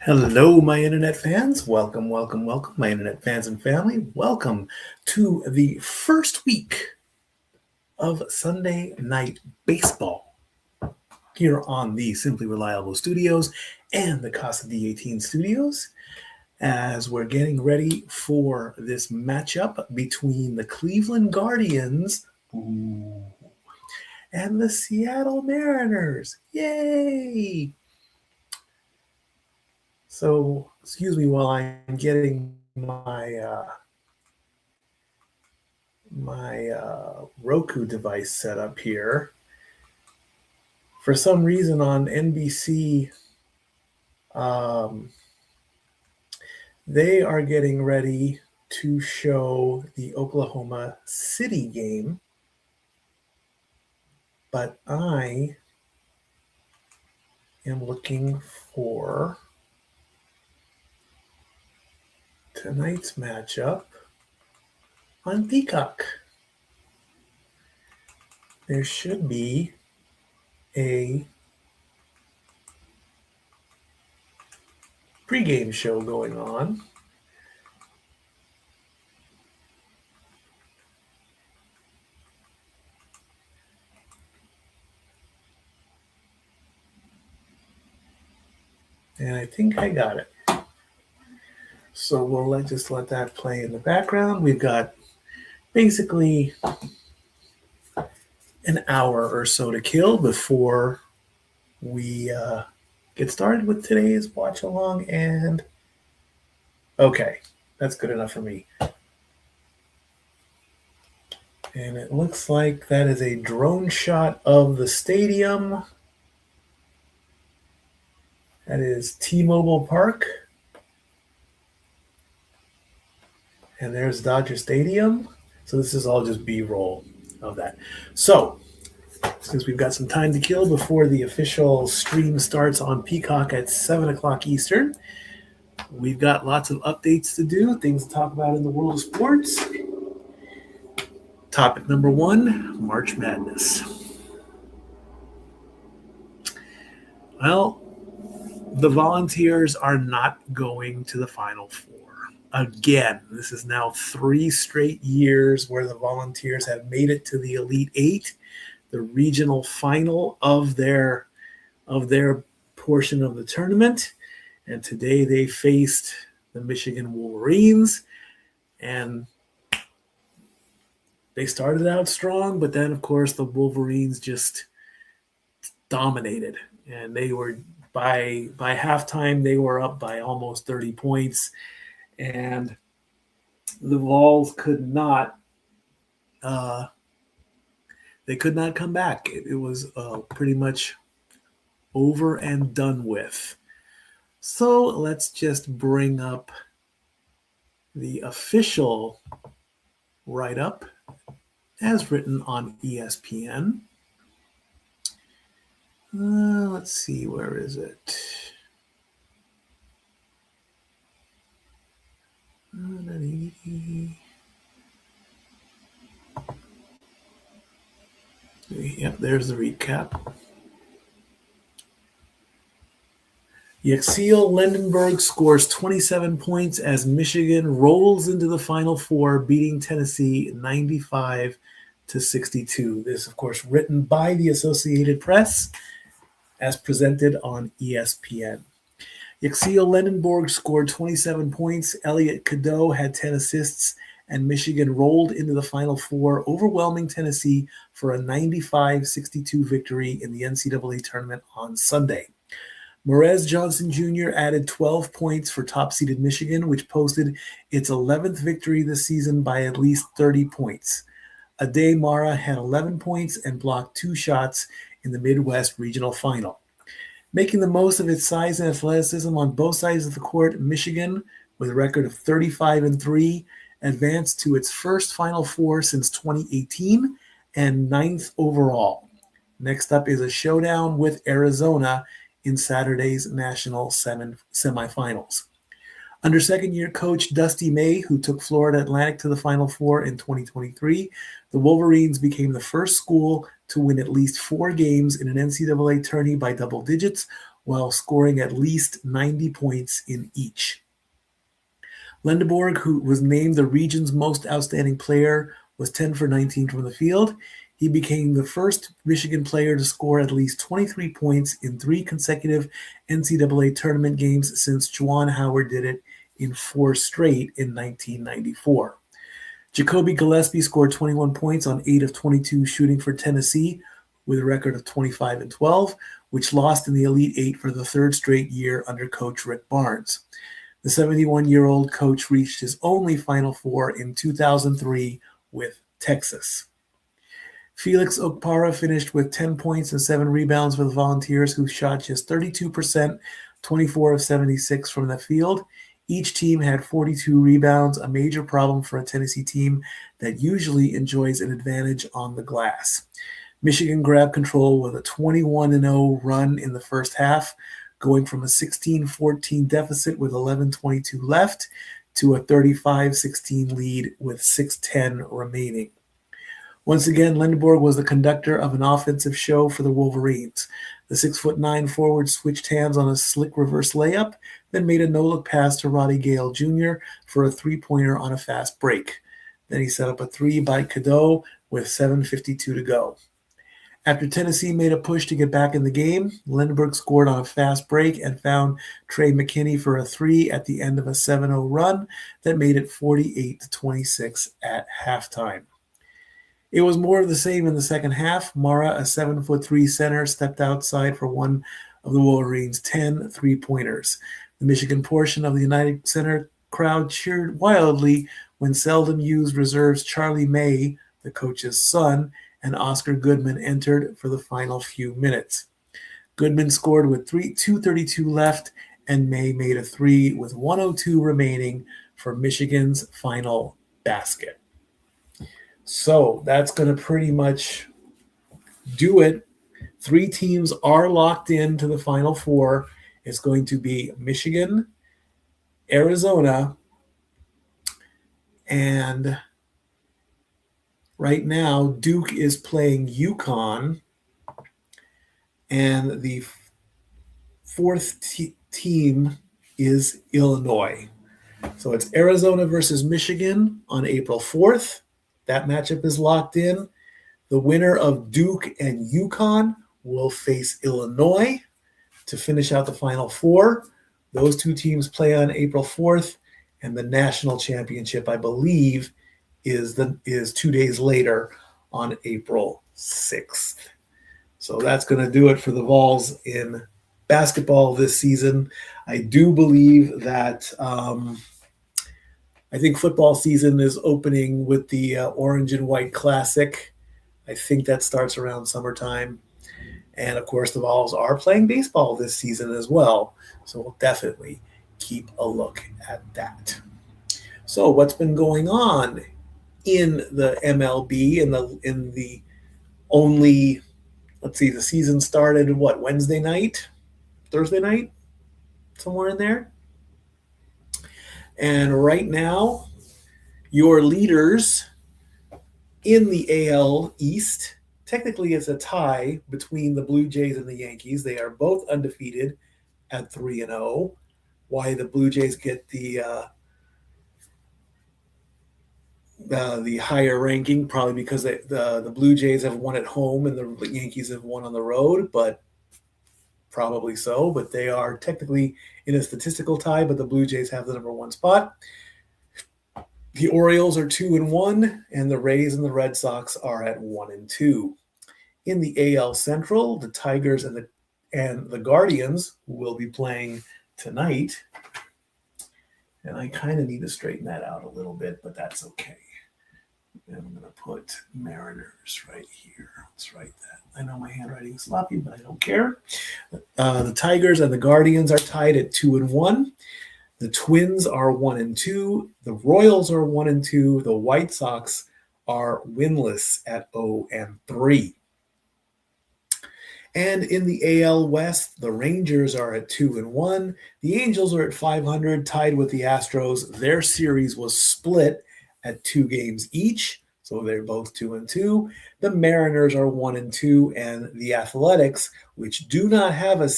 Hello, my internet fans. Welcome, welcome, welcome, my internet fans and family. Welcome to the first week of Sunday Night Baseball here on the Simply Reliable Studios and the Casa D18 Studios as we're getting ready for this matchup between the Cleveland Guardians and the Seattle Mariners. Yay! So, excuse me while I'm getting my Roku device set up here. For some reason on NBC, they are getting ready to show the Oklahoma City game, but I am looking for tonight's matchup on Peacock. There should be a pregame show going on. And I think I got it. So we'll just let that play in the background. We've got basically an hour or so to kill before we get started with today's watch along. And okay, that's good enough for me. And it looks like that is a drone shot of the stadium. That is T-Mobile Park. And there's Dodger Stadium. So this is all just B-roll of that. So since we've got some time to kill before the official stream starts on Peacock at 7 o'clock Eastern, we've got lots of updates to do, things to talk about in the world of sports. Topic number one, March Madness. Well, the Volunteers are not going to the Final Four. Again, this is now 3 straight years where the Volunteers have made it to the Elite Eight, the regional final of their portion of the tournament. And today they faced the Michigan Wolverines, and they started out strong, but then, of course, the Wolverines just dominated. And they were, by halftime, they were up by almost 30 points. And the Vols could not come back. It was pretty much over and done with. So let's just bring up the official write-up as written on ESPN. Let's see, where is it? Yep, there's the recap. Yaxiel Lendenberg scores 27 points as Michigan rolls into the Final Four, beating Tennessee 95-62. This, of course, written by the Associated Press as presented on ESPN. Yaxiel Lendenberg scored 27 points. Elliot Cadeau had 10 assists, and Michigan rolled into the Final Four, overwhelming Tennessee for a 95-62 victory in the NCAA tournament on Sunday. Morez Johnson Jr. added 12 points for top-seeded Michigan, which posted its 11th victory this season by at least 30 points. Ade Mara had 11 points and blocked 2 shots in the Midwest Regional Final. Making the most of its size and athleticism on both sides of the court, Michigan, with a record of 35-3, advanced to its first Final Four since 2018 and 9th overall. Next up is a showdown with Arizona in Saturday's national semifinals. Under second-year coach Dusty May, who took Florida Atlantic to the Final Four in 2023, the Wolverines became the first school to win at least 4 games in an NCAA tourney by double digits, while scoring at least 90 points in each. Lendeborg, who was named the region's most outstanding player, was 10 for 19 from the field. He became the first Michigan player to score at least 23 points in 3 consecutive NCAA tournament games since Juwan Howard did it in 4 straight in 1994. Jacoby Gillespie scored 21 points on 8 of 22 shooting for Tennessee with a record of 25-12, which lost in the Elite Eight for the 3rd straight year under coach Rick Barnes. The 71-year-old coach reached his only Final Four in 2003 with Texas. Felix Okpara finished with 10 points and 7 rebounds for the Volunteers, who shot just 32%, 24 of 76 from the field. Each team had 42 rebounds, a major problem for a Tennessee team that usually enjoys an advantage on the glass. Michigan grabbed control with a 21-0 run in the first half, going from a 16-14 deficit with 11:22 left to a 35-16 lead with 6:10 remaining. Once again, Lendeborg was the conductor of an offensive show for the Wolverines. The 6'9" forward switched hands on a slick reverse layup, then made a no-look pass to Roddy Gale Jr. for a three-pointer on a fast break. Then he set up a three by Cadeau with 7:52 to go. After Tennessee made a push to get back in the game, Lendeborg scored on a fast break and found Trey McKinney for a three at the end of a 7-0 run that made it 48-26 at halftime. It was more of the same in the second half. Mara, a 7'3" center, stepped outside for one of the Wolverines' 10 three-pointers. The Michigan portion of the United Center crowd cheered wildly when seldom used reserves Charlie May, the coach's son, and Oscar Goodman entered for the final few minutes. Goodman scored with 2:32 left, and May made a three with 1:02 remaining for Michigan's final basket. So that's going to pretty much do it. 3 teams are locked into the Final Four. It's going to be Michigan, Arizona, and right now Duke is playing UConn, and the 4th team is Illinois. So it's Arizona versus Michigan on April 4th. That matchup is locked in. The winner of Duke and UConn will face Illinois to finish out the Final Four. Those 2 teams play on April 4th, and the national championship, I believe, is 2 days later on April 6th. So that's going to do it for the Vols in basketball this season. I do believe that I think football season is opening with the Orange and White Classic. I think that starts around summertime. And, of course, the Vols are playing baseball this season as well. So we'll definitely keep a look at that. So what's been going on in the MLB in the only, let's see, the season started, Wednesday night? Thursday night? Somewhere in there? And right now, your leaders in the AL East, technically it's a tie between the Blue Jays and the Yankees. They are both undefeated at 3-0. Why the Blue Jays get the higher ranking, probably because the Blue Jays have won at home and the Yankees have won on the road, but probably so. But they are technically in a statistical tie, but the Blue Jays have the number 1 spot. The Orioles are 2-1, and the Rays and the Red Sox are at 1-2. In the AL Central, the Tigers and the Guardians, who will be playing tonight, and I kind of need to straighten that out a little bit, but that's okay. And I'm going to put Mariners right here. Let's write that. I know my handwriting is sloppy, but I don't care. The Tigers and the Guardians are tied at 2-1. The Twins are 1-2. The Royals are 1-2. The White Sox are winless at 0-3. And in the AL West, the Rangers are at 2-1. The Angels are at 500, tied with the Astros. Their series was split at 2 games each, so they're both 2-2. The Mariners are 1-2, and the Athletics, which do not have a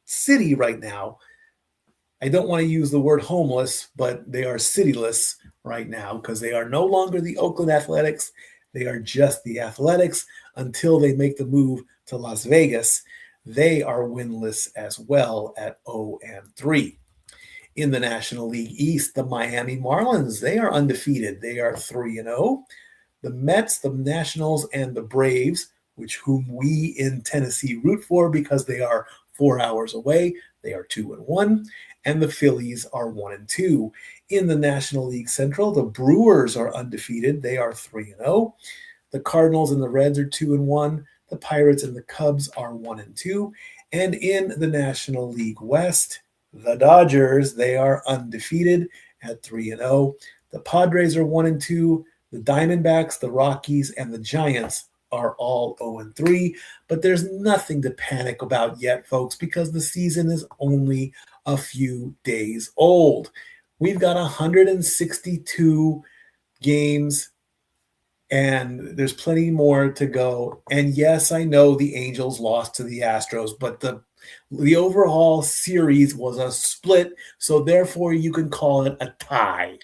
city right now. I don't want to use the word homeless, but they are cityless right now because they are no longer the Oakland Athletics. They are just the Athletics until they make the move to Las Vegas. They are winless as well at 0-3. In the National League East, the Miami Marlins, they are undefeated. They are 3-0. The Mets, the Nationals, and the Braves, whom we in Tennessee root for because they are 4 hours away, they are 2-1. And the Phillies are 1-2. In the National League Central, the Brewers are undefeated. They are 3-0. The Cardinals and the Reds are 2-1. The Pirates and the Cubs are 1-2. And in the National League West, the Dodgers, they are undefeated at 3-0. The Padres are 1-2. The Diamondbacks, the Rockies, and the Giants are all 0-3. But there's nothing to panic about yet, folks, because the season is only a few days old. We've got 162 games, and there's plenty more to go. And yes, I know the Angels lost to the Astros, but the overall series was a split, so therefore you can call it a tie.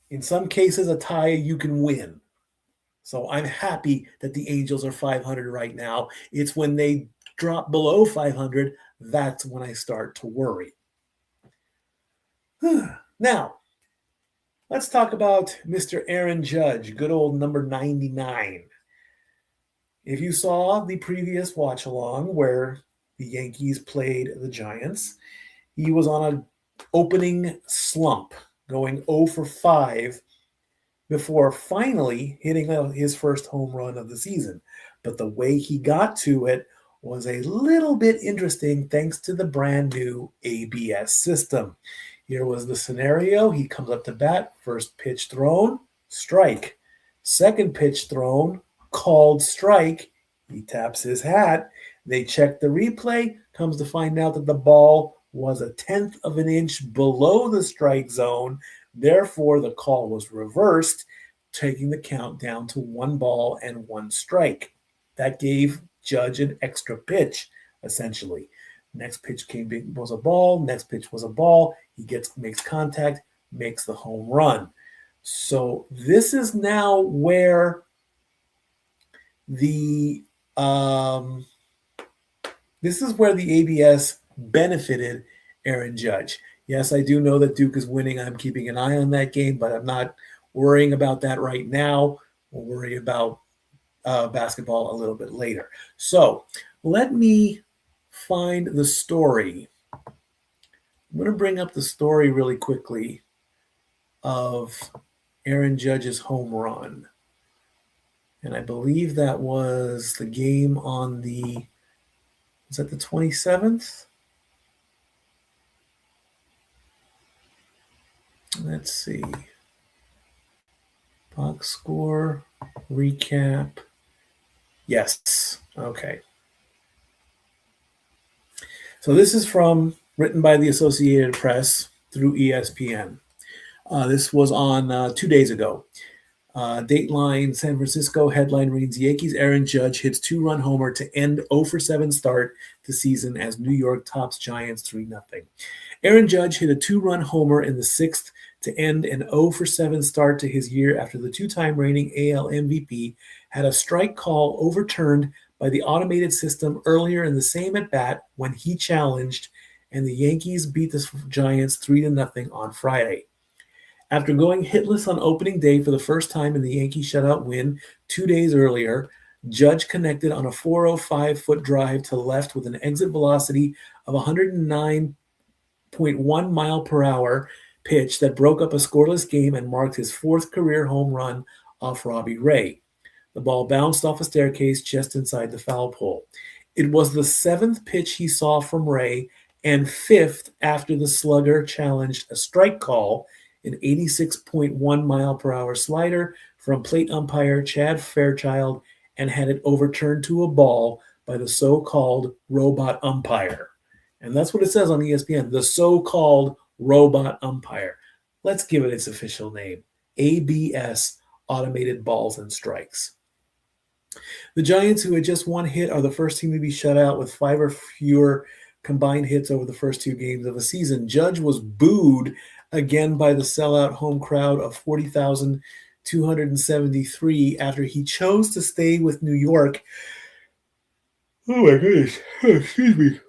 In some cases, a tie you can win. So I'm happy that the Angels are 500 right now. It's when they drop below 500, that's when I start to worry. Now, let's talk about Mr. Aaron Judge, good old number 99. If you saw the previous watch along where the Yankees played the Giants, he was on an opening slump, going 0-5 before finally hitting his first home run of the season. But the way he got to it was a little bit interesting thanks to the brand new ABS system. Here was the scenario. He comes up to bat, first pitch thrown, strike. Second pitch thrown, called strike. He taps his hat. They check the replay, comes to find out that the ball was 1/10 of an inch below the strike zone. Therefore, the call was reversed, taking the count down to 1 ball and 1 strike. That gave Judge an extra pitch, essentially. Next pitch was a ball. Next pitch was a ball. He makes contact, makes the home run. So this is now where the ABS benefited Aaron Judge. Yes, I do know that Duke is winning. I'm keeping an eye on that game, but I'm not worrying about that right now. We'll worry about basketball a little bit later. So let me find the story. I'm going to bring up the story really quickly of Aaron Judge's home run. And I believe that was the game on the 27th? Let's see. Box score, recap. Yes. Okay. So this is written by the Associated Press through ESPN. This was on 2 days ago. Dateline San Francisco headline reads, Yankees Aaron Judge hits 2-run homer to end 0-7 start to season as New York tops Giants 3-0. Aaron Judge hit a 2-run homer in the 6th to end an 0-7 start to his year after the two-time reigning AL MVP had a strike call overturned by the automated system earlier in the same at-bat when he challenged, and the Yankees beat the Giants 3-0 on Friday. After going hitless on opening day for the first time in the Yankee shutout win 2 days earlier, Judge connected on a 405-foot drive to left with an exit velocity of 109.1 mile per hour pitch that broke up a scoreless game and marked his 4th career home run off Robbie Ray. The ball bounced off a staircase just inside the foul pole. It was the 7th pitch he saw from Ray and 5th after the slugger challenged a strike call, an 86.1 mile per hour slider from plate umpire Chad Fairchild, and had it overturned to a ball by the so-called robot umpire. And that's what it says on ESPN, the so-called robot umpire. Let's give it its official name, ABS, Automated Balls and Strikes. The Giants, who had just one hit, are the first team to be shut out with 5 or fewer combined hits over the first 2 games of the season. Judge was booed again by the sellout home crowd of 40,273 after he chose to stay with New York. Oh my goodness. Excuse me.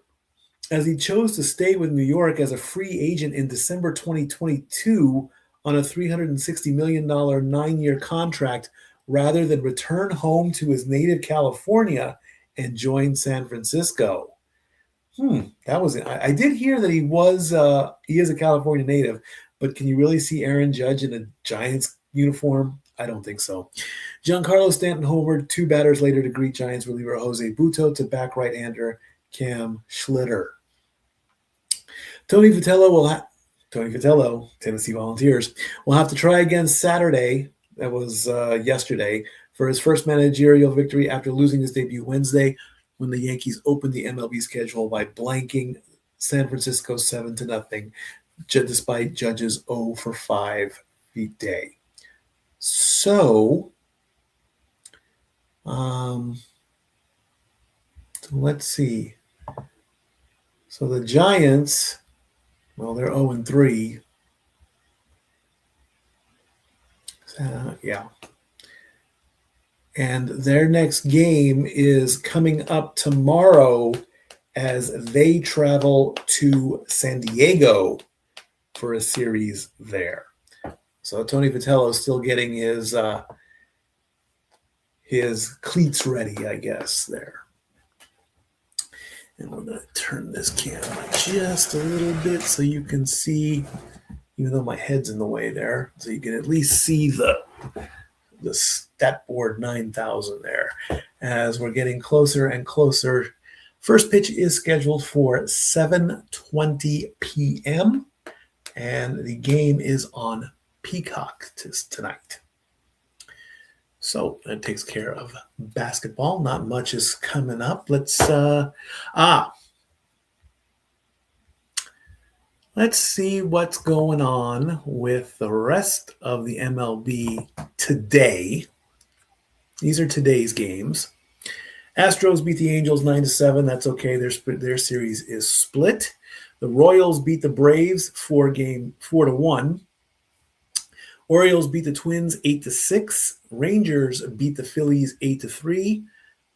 As he chose to stay with New York as a free agent in December 2022 on a $360 million 9-year contract rather than return home to his native California and join San Francisco. That was it. I did hear that he is a California native, but can you really see Aaron Judge in a Giants uniform? I don't think so. Giancarlo Stanton homered 2 batters later to greet Giants reliever Jose Butto to back right-hander Cam Schlitter. Tony Vitello, Tennessee Volunteers, will have to try again Saturday. That was yesterday for his first managerial victory after losing his debut Wednesday when the Yankees opened the MLB schedule by blanking San Francisco 7-0, despite Judge's 0 for 5 day. So, let's see. So the Giants, well, they're 0-3. Yeah. And their next game is coming up tomorrow as they travel to San Diego for a series there. So Tony Vitello is still getting his cleats ready, I guess, there. And we're going to turn this camera just a little bit so you can see, even though my head's in the way there, so you can at least see the stat board 9,000 there as we're getting closer and closer. First pitch is scheduled for 7:20 p.m. and the game is on Peacock tonight. So that takes care of basketball. Not much is coming up. Let's see what's going on with the rest of the MLB today. These are today's games. Astros beat the Angels 9-7. That's okay. Their series is split. The Royals beat the Braves 4-1. Orioles beat the Twins 8-6. Rangers beat the Phillies 8-3.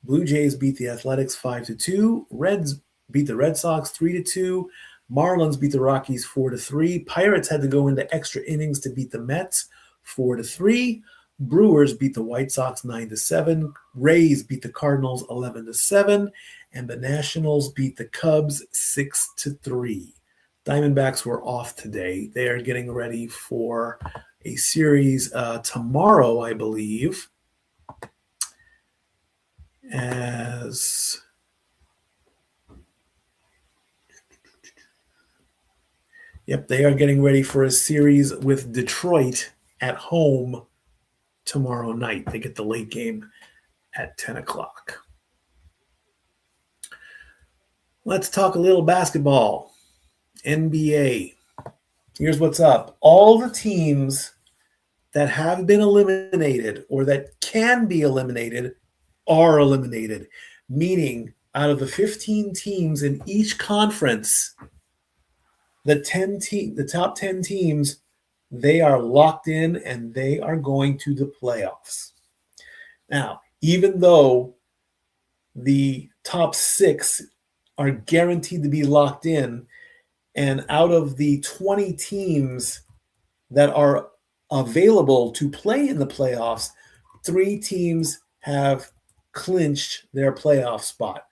Blue Jays beat the Athletics 5-2. Reds beat the Red Sox 3-2. Marlins beat the Rockies 4-3. Pirates had to go into extra innings to beat the Mets 4-3. Brewers beat the White Sox 9-7. Rays beat the Cardinals 11-7. And the Nationals beat the Cubs 6-3. Diamondbacks were off today. They are getting ready for a series tomorrow, I believe, they are getting ready for a series with Detroit at home tomorrow night. They get the late game at 10 o'clock. Let's talk a little basketball. NBA. Here's what's up. All the teams that have been eliminated or that can be eliminated are eliminated, meaning out of the 15 teams in each conference, the top 10 teams, they are locked in and they are going to the playoffs. Now, even though the top 6 are guaranteed to be locked in, and out of the 20 teams that are available to play in the playoffs, 3 teams have clinched their playoff spot.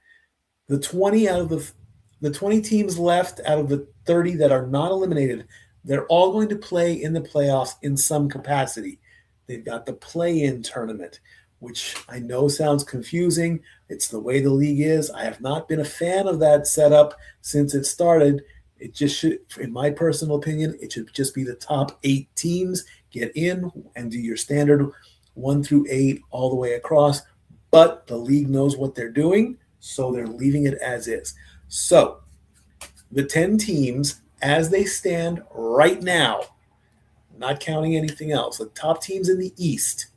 The 20 teams left out of the 30 that are not eliminated, they're all going to play in the playoffs in some capacity. They've got the play-in tournament, which I know sounds confusing. It's the way the league is. I have not been a fan of that setup since it started. It just should, in my personal opinion, it should just be the top 8 teams get in and do your standard 1 through 8 all the way across. But the league knows what they're doing, so they're leaving it as is. So the 10 teams, as they stand right now, not counting anything else, the top teams in the East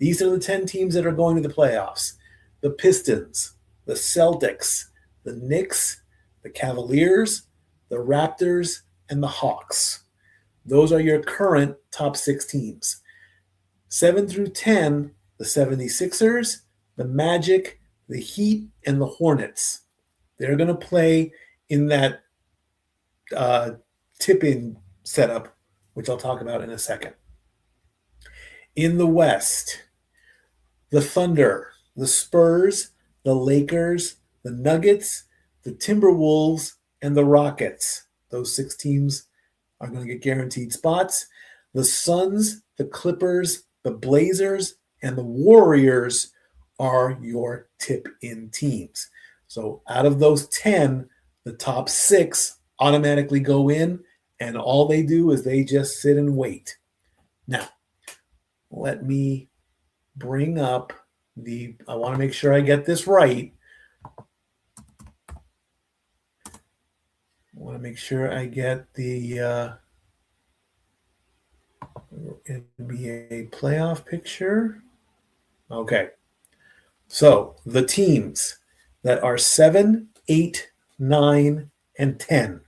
These are the 10 teams that are going to the playoffs. The Pistons, the Celtics, the Knicks, the Cavaliers, the Raptors, and the Hawks. Those are your current top 6 teams. 7 through 10, the 76ers, the Magic, the Heat, and the Hornets. They're going to play in that tip-in setup, which I'll talk about in a second. In the West, the Thunder, the Spurs, the Lakers, the Nuggets, the Timberwolves, and the Rockets. Those 6 teams are going to get guaranteed spots. The Suns, the Clippers, the Blazers, and the Warriors are your tip-in teams. So out of those 10, the top 6 automatically go in, and all they do is they just sit and wait. Now, let me bring up I want to make sure I get this right. I want to make sure I get the NBA playoff picture. Okay. So the teams that are 7, 8, 9, and 10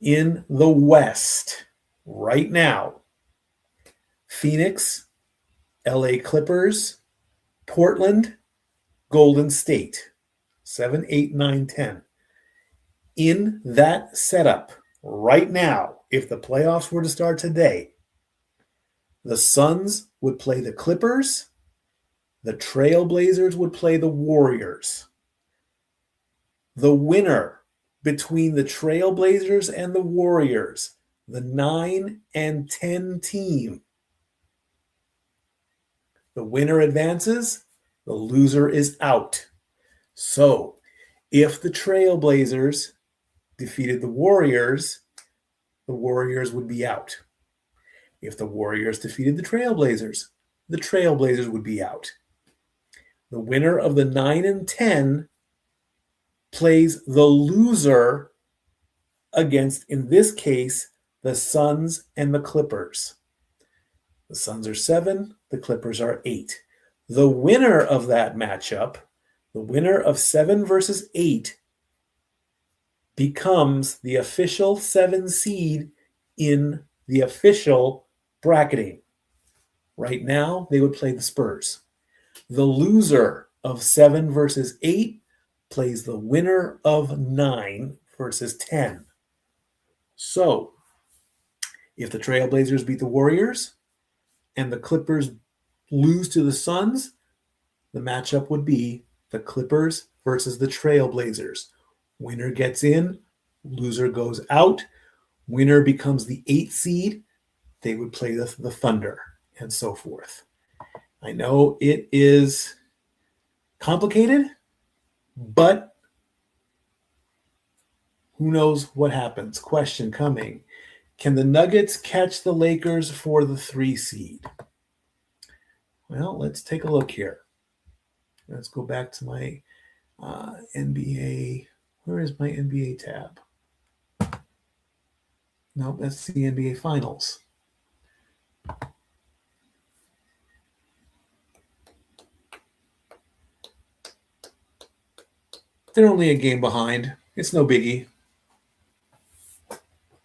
in the West right now: Phoenix, LA Clippers, Portland, Golden State. 7, 8, 9, 10. In that setup right now, if the playoffs were to start today, the Suns would play the Clippers, the Trailblazers would play the Warriors. The winner between the Trailblazers and the Warriors, the 9 and 10 team, the winner advances, the loser is out. So if the Trailblazers defeated the Warriors would be out. If the Warriors defeated the Trailblazers would be out. The winner of the 9 and 10 plays the loser against, in this case, the Suns and the Clippers. The Suns are 7, the Clippers are 8. The winner of that matchup, the winner of 7 versus 8, becomes the official 7 seed in the official bracketing. Right now, they would play the Spurs. The loser of 7 versus 8 plays the winner of 9 versus 10. So, if the Trailblazers beat the Warriors and the Clippers lose to the Suns, the matchup would be the Clippers versus the Trailblazers. Winner gets in, loser goes out. Winner becomes the 8th seed. They would play the Thunder, and so forth. I know it is complicated, but who knows what happens? Question coming. Can the Nuggets catch the Lakers for the 3 seed? Well, let's take a look here. Let's go back to my NBA. Where is my NBA tab? No, that's the NBA Finals. They're only a game behind. It's no biggie.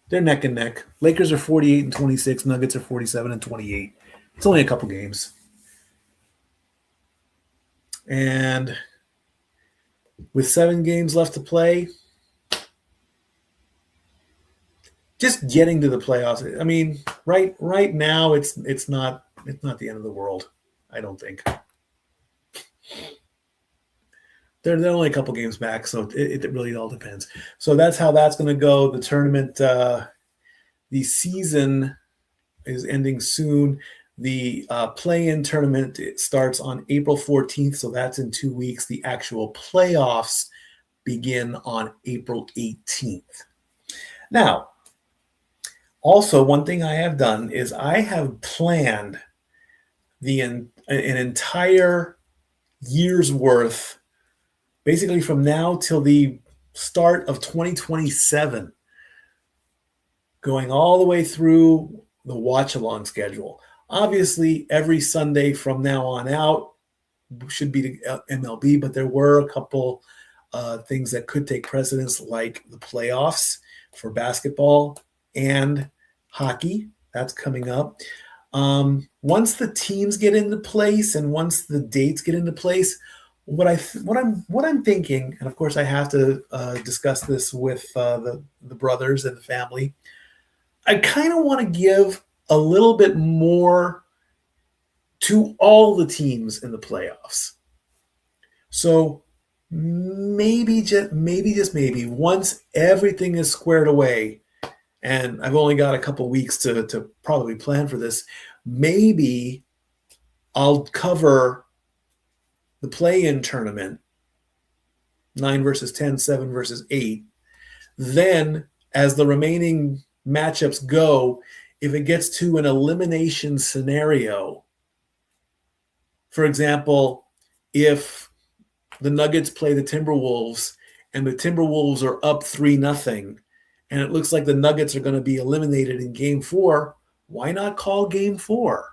They're neck and neck. Lakers are 48 and 26. Nuggets are 47 and 28. It's only a couple games. And with 7 games left to play, just getting to the playoffs. I mean, right now it's not the end of the world. I don't think. They're only a couple games back, so it really all depends. So that's how that's going to go. The tournament, the season is ending soon. The play-in tournament, it starts on April 14th, so that's in 2 weeks. The actual playoffs begin on April 18th. Now, also, one thing I have done is I have planned an entire year's worth, basically from now till the start of 2027, going all the way through the watch along schedule. Obviously, every Sunday from now on out should be the MLB, but there were a couple things that could take precedence, like the playoffs for basketball and hockey. That's coming up. Once the teams get into place and once the dates get into place, what I'm thinking, and of course I have to discuss this with the brothers and the family. I kind of want to give a little bit more to all the teams in the playoffs. So maybe just maybe once everything is squared away, and I've only got a couple weeks to probably plan for this, maybe I'll cover the play-in tournament, 9 versus 10, 7 versus 8. Then, as the remaining matchups go, if it gets to an elimination scenario, for example, if the Nuggets play the Timberwolves and the Timberwolves are up 3-0, and it looks like the Nuggets are going to be eliminated in Game 4, why not call Game 4?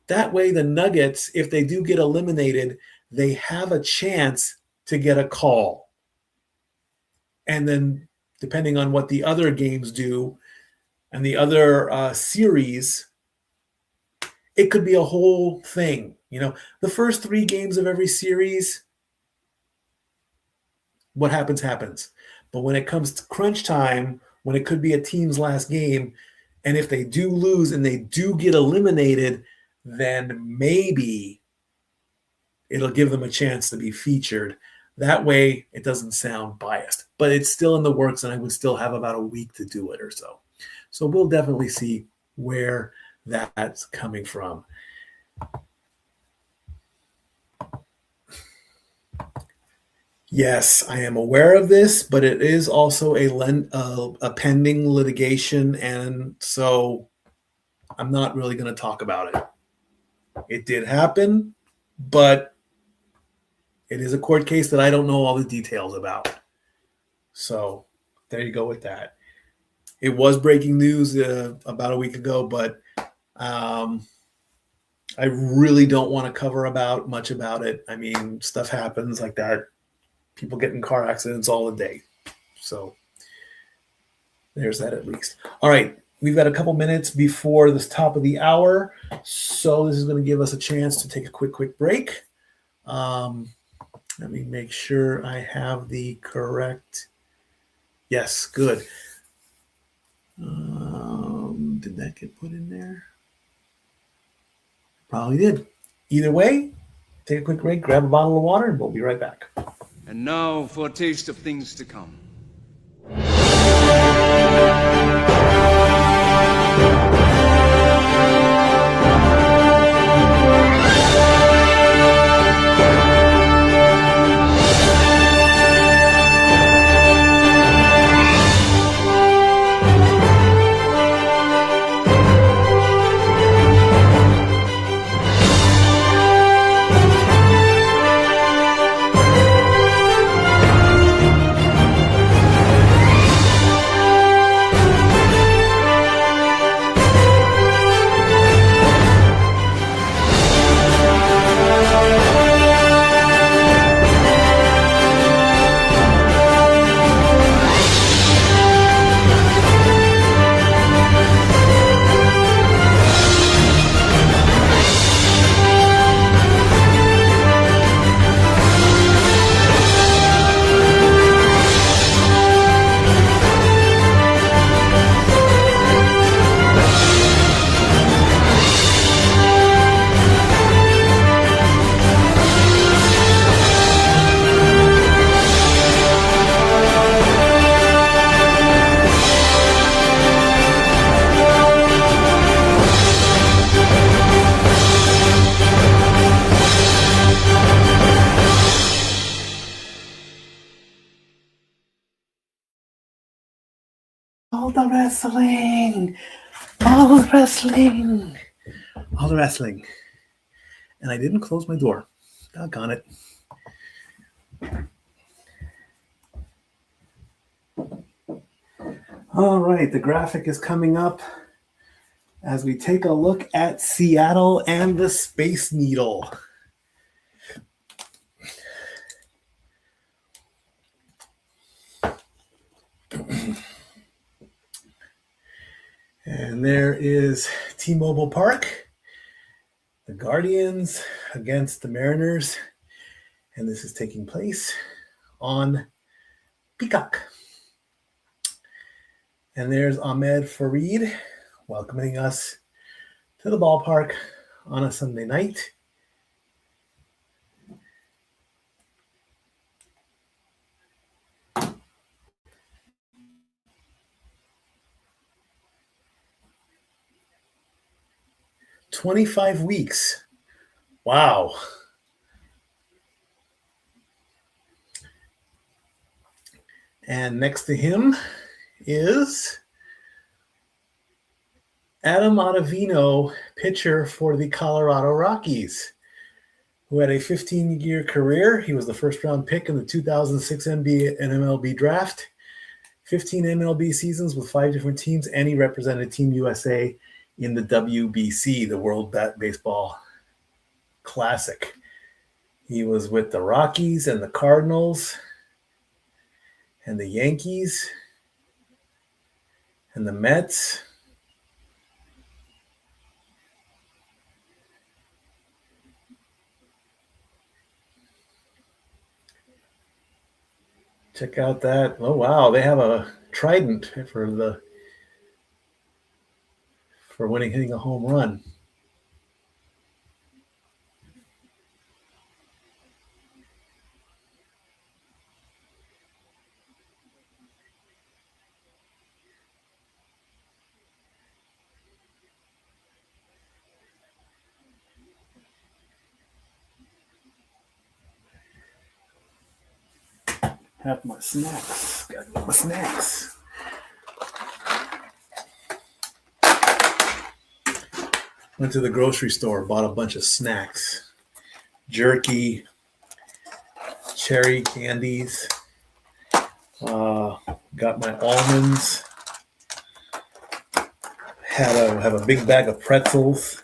That way, the Nuggets, if they do get eliminated, they have a chance to get a call. And then, depending on what the other games do and the other series, it could be a whole thing. You know, the first 3 games of every series, what happens, happens. But when it comes to crunch time, when it could be a team's last game, and if they do lose and they do get eliminated, then maybe it'll give them a chance to be featured. That way, it doesn't sound biased. But it's still in the works, and I would still have about a week to do it or so. So we'll definitely see where that's coming from. Yes, I am aware of this, but it is also a pending litigation, and so I'm not really going to talk about it. It did happen, but it is a court case that I don't know all the details about. So there you go with that. It was breaking news about a week ago, but I really don't want to cover much about it. I mean, stuff happens like that. People get in car accidents all the day. So there's that at least. All right. We've got a couple minutes before the top of the hour. So this is going to give us a chance to take a quick break. Let me make sure I have the correct. Yes, good. Did that get put in there? Probably did. Either way, take a quick break, grab a bottle of water, and we'll be right back. And now for a taste of things to come. All the wrestling. All the wrestling. All the wrestling. And I didn't close my door. Doggone it. All right, the graphic is coming up. as we take a look at Seattle and the Space Needle. And there is T-Mobile Park, the Guardians against the Mariners, and this is taking place on Peacock. And there's Ahmed Fareed welcoming us to the ballpark on a Sunday night. "25 weeks. Wow. And next to him is Adam Ottavino, pitcher for the Colorado Rockies, who had a 15-year career. He was the first-round pick in the 2006 NBA and MLB draft, 15 MLB seasons with 5 different teams, and he represented Team USA in the WBC, the World Baseball Classic. He was with the Rockies and the Cardinals and the Yankees and the Mets. Check out that. Oh, wow. They have a trident for hitting a home run. Have my snacks. Gotta get my snacks. Went to the grocery store, bought a bunch of snacks. Jerky, cherry candies. Got my almonds. Have a big bag of pretzels.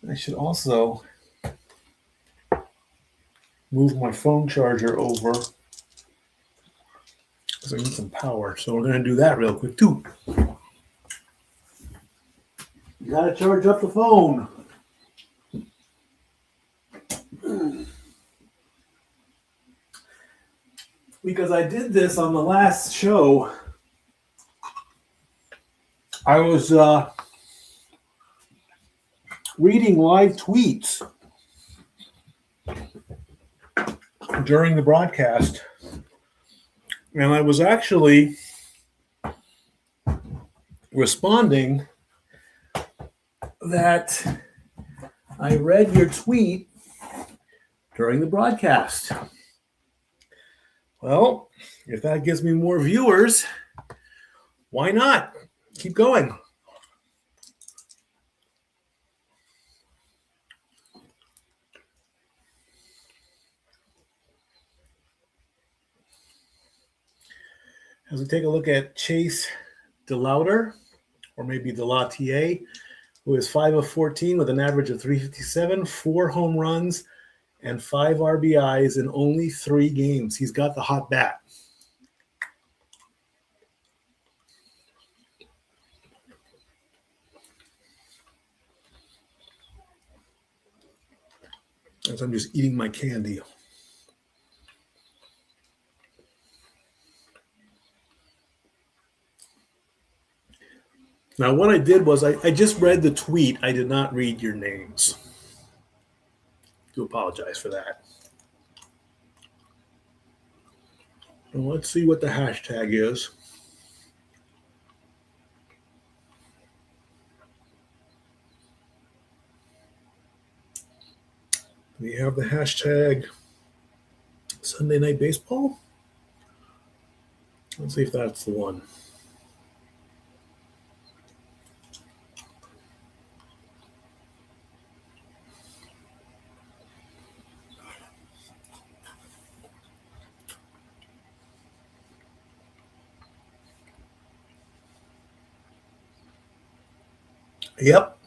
I should also move my phone charger over because I need some power. So we're going to do that real quick too. You got to charge up the phone. Because I did this on the last show. I was reading live tweets during the broadcast, and I was actually responding that I read your tweet during the broadcast. Well, if that gives me more viewers, why not? Keep going. As we take a look at Chase DeLauter, or maybe DeLautier, who is 5 of 14 with an average of 357, 4 home runs, and 5 RBIs in only 3 games. He's got the hot bat. As I'm just eating my candy. Now, what I did was I just read the tweet. I did not read your names. I do apologize for that. Well, let's see what the hashtag is. We have the hashtag Sunday Night Baseball. Let's see if that's the one. Yep.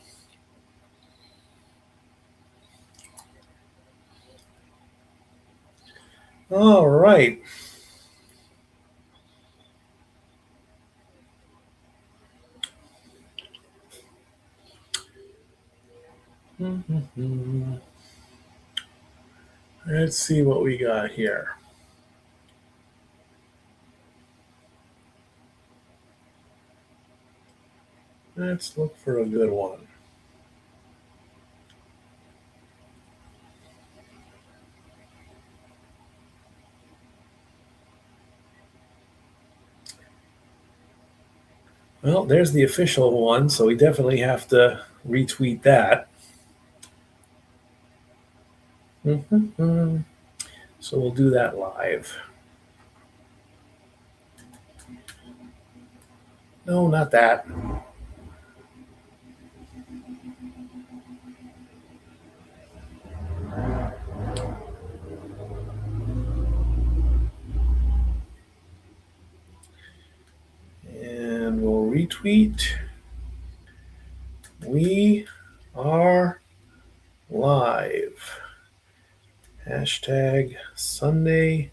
All right. Let's see what we got here. Let's look for a good one. Well, there's the official one, so we definitely have to retweet that. So we'll do that live. No, not that. And we'll retweet. We are live. Hashtag Sunday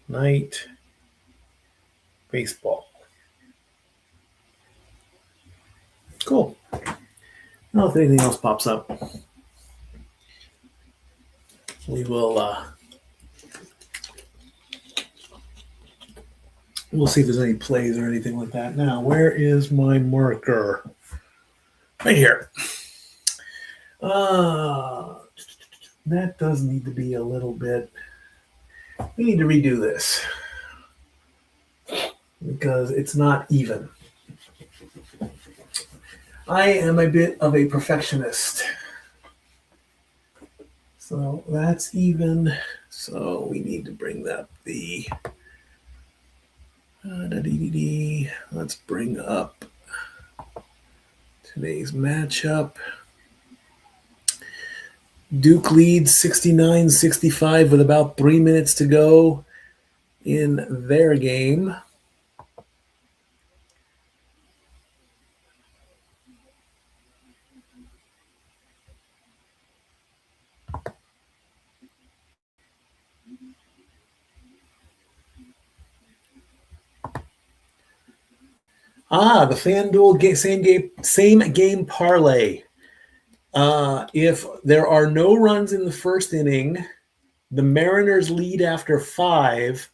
Night Baseball. Cool. Now, if anything else pops up, we will we'll see if there's any plays or anything like that. Now, where is my marker? Right here. That does need to be a little bit. We need to redo this because it's not even. I am a bit of a perfectionist. So that's even. So we need to bring up the. Let's bring up today's matchup. Duke leads 69-65 with about 3 minutes to go in their game. The FanDuel same game parlay. If there are no runs in the first inning, the Mariners lead after 5,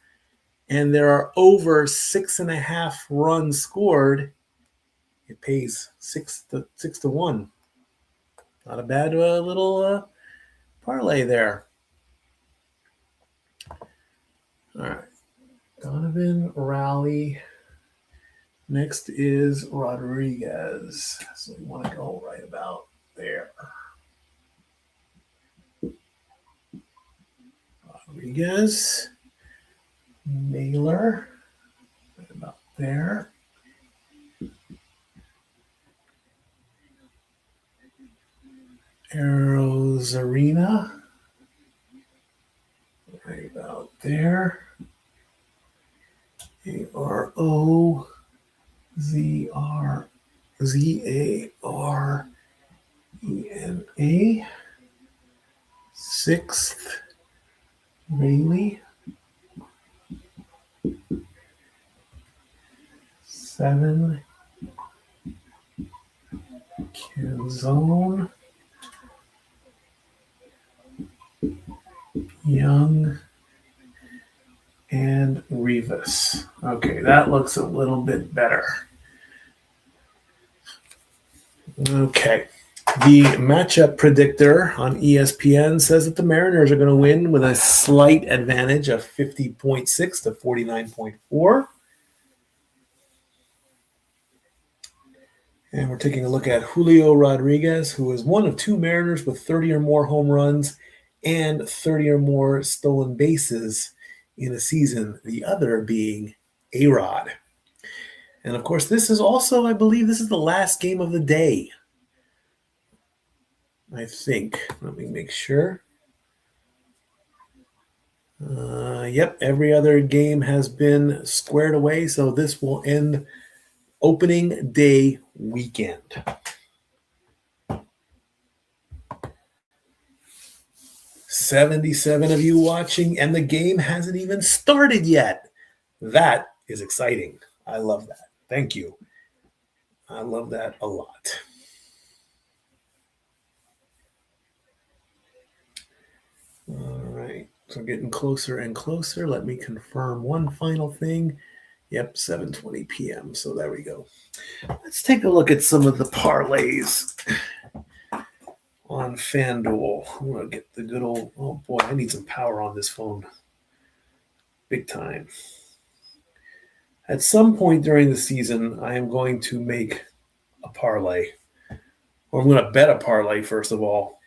and there are over 6.5 runs scored, it pays 6-1. Not a bad little parlay there. All right, Donovan, Raleigh. Next is Rodriguez. So we want to go right about there. Rodriguez, Naylor, right about there. Arozarena, right about there. Arozarena. Sixth, Rayleigh. 7, Canzone. Young, and Rivas. Okay, that looks a little bit better. Okay. The matchup predictor on ESPN says that the Mariners are going to win with a slight advantage of 50.6 to 49.4. And we're taking a look at Julio Rodriguez, who is one of 2 Mariners with 30 or more home runs and 30 or more stolen bases in a season, the other being A-Rod. And of course, this is also, I believe, this is the last game of the day. I think. Let me make sure. Yep, every other game has been squared away, so this will end opening day weekend. 77 of you watching, and the game hasn't even started yet. That is exciting. I love that. Thank you. I love that a lot. All right. So getting closer and closer. Let me confirm one final thing. Yep, 7:20 p.m. So there we go. Let's take a look at some of the parlays on FanDuel. I'm going to get the good old, oh boy, I need some power on this phone. Big time. At some point during the season, I am going to make a parlay. Or I'm going to bet a parlay, first of all.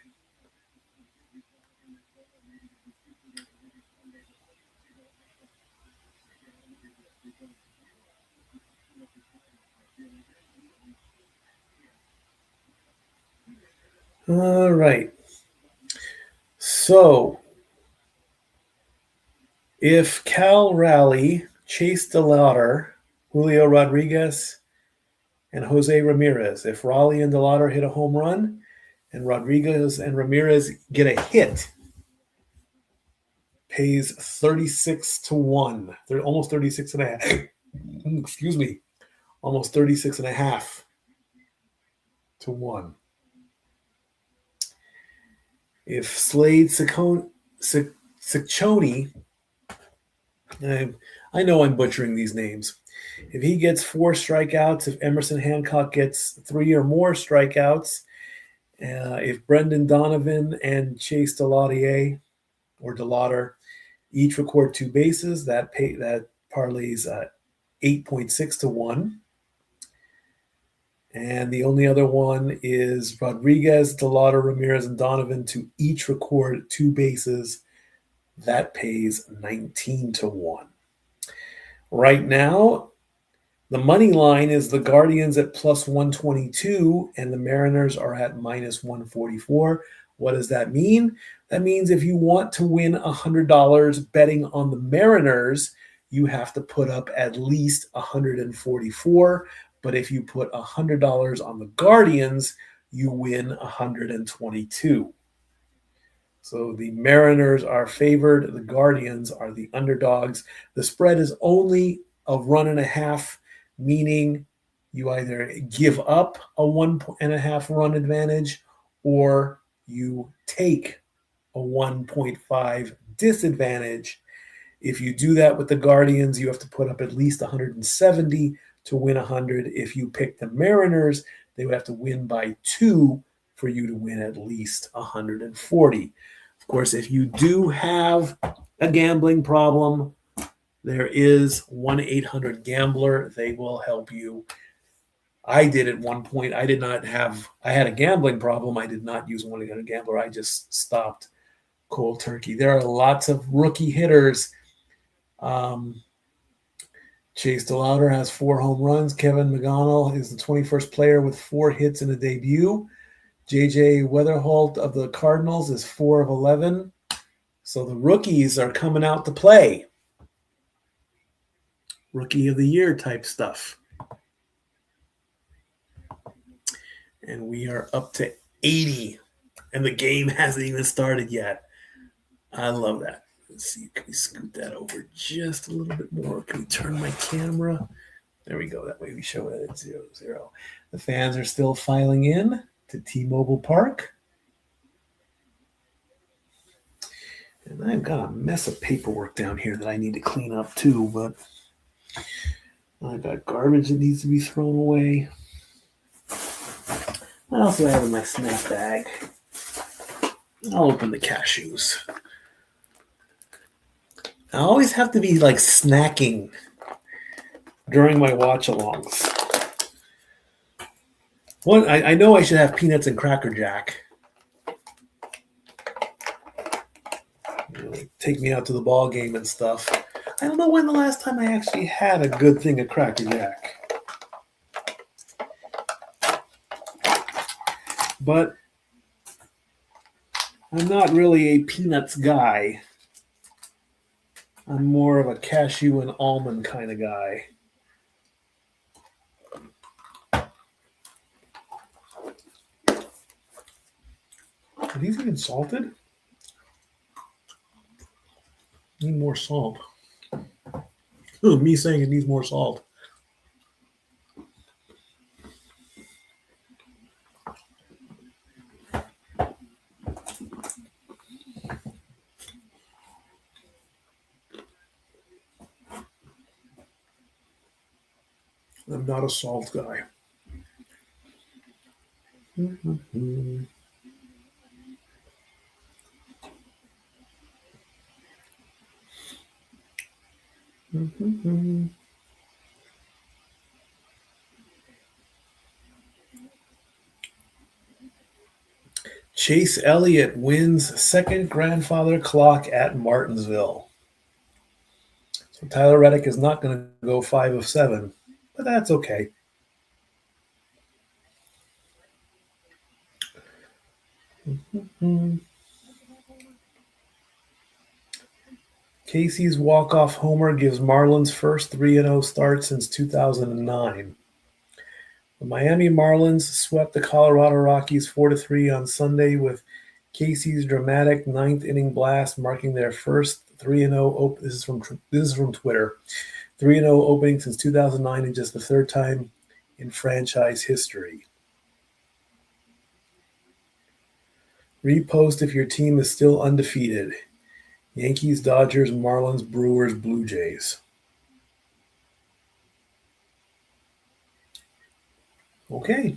All right. So, if Cal Raleigh, Chase DeLauder, Julio Rodriguez, and Jose Ramirez, if Raleigh and DeLauder hit a home run, and Rodriguez and Ramirez get a hit, pays 36 to 1. They're almost 36 and a half. Excuse me. Almost 36 and a half to 1. If Slade Ciccone, I know I'm butchering these names. If he gets 4 strikeouts, if Emerson Hancock gets 3 or more strikeouts, if Brendan Donovan and Chase DeLauder each record 2 bases, that parlays 8.6 to 1. And the only other one is Rodriguez, DeLauder, Ramirez, and Donovan to each record 2 bases. That pays 19 to 1. Right now, the money line is the Guardians at plus 122 and the Mariners are at minus 144. What does that mean? That means if you want to win $100 betting on the Mariners, you have to put up at least 144. But if you put $100 on the Guardians, you win 122. So the Mariners are favored. The Guardians are the underdogs. The spread is only a 1.5, meaning you either give up a 1.5 run advantage or you take a 1.5 disadvantage. If you do that with the Guardians, you have to put up at least 170 to win 100. If you pick the Mariners, they would have to win by 2 for you to win at least 140. Of course, if you do have a gambling problem, there is 1-800-GAMBLER. They will help you. I did at one point. I had a gambling problem. I did not use 1-800-GAMBLER. I just stopped cold turkey. There are lots of rookie hitters. Chase DeLauder has 4 home runs. Kevin McGonnell is the 21st player with 4 hits in a debut. J.J. Weatherholt of the Cardinals is 4 of 11. So the rookies are coming out to play. Rookie of the year type stuff. And we are up to 80. And the game hasn't even started yet. I love that. Let's see. Can we scoot that over just a little bit more? Can we turn my camera? There we go. That way we show it at 0-0. The fans are still filing in to T-Mobile Park. And I've got a mess of paperwork down here that I need to clean up too, but I've got garbage that needs to be thrown away. What else do I have in my snack bag? I'll open the cashews. I always have to be like snacking during my watch alongs. One, I know I should have peanuts and Cracker Jack. Take me out to the ball game and stuff. I don't know when the last time I actually had a good thing of Cracker Jack. But I'm not really a peanuts guy. I'm more of a cashew and almond kind of guy. Are these even salted? Need more salt. Ooh, me saying it needs more salt. I'm not a salt guy. Mm-hmm. Mm-hmm. Chase Elliott wins second grandfather clock at Martinsville. So Tyler Reddick is not going to go 5 of 7, but that's okay. Mm-hmm. Casey's walk-off homer gives Marlins first 3-0 start since 2009. The Miami Marlins swept the Colorado Rockies 4-3 on Sunday with Casey's dramatic ninth inning blast marking their first 3-0. This is from Twitter. 3-0 opening since 2009 and just the third time in franchise history. Repost if your team is still undefeated. Yankees, Dodgers, Marlins, Brewers, Blue Jays. Okay.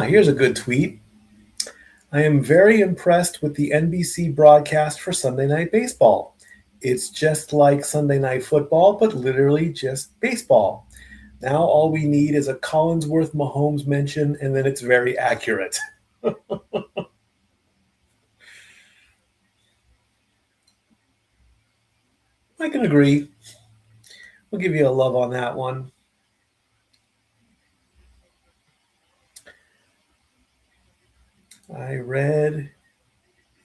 Here's a good tweet. I am very impressed with the NBC broadcast for Sunday Night Baseball. It's just like Sunday Night Football, but literally just baseball. Now all we need is a Collinsworth Mahomes mention, and then it's very accurate. I can agree. We'll give you a love on that one. I read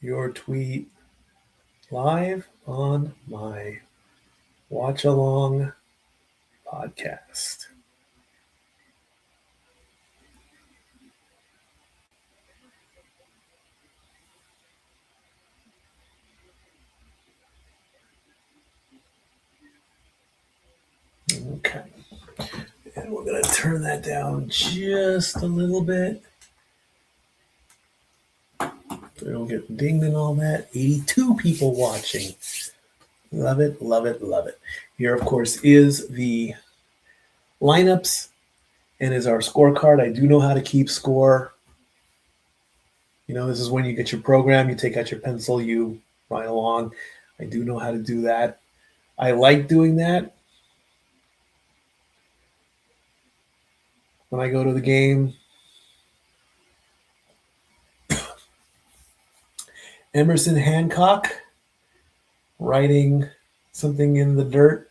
your tweet live on my Watch Along podcast. Okay. And we're going to turn that down just a little bit. We don't get dinged and all that. 82 people watching. Love it, love it, love it. Here, of course, is the lineups and is our scorecard. I do know how to keep score. You know, this is when you get your program, you take out your pencil, you write along. I do know how to do that. I like doing that. When I go to the game, Emerson Hancock writing something in the dirt.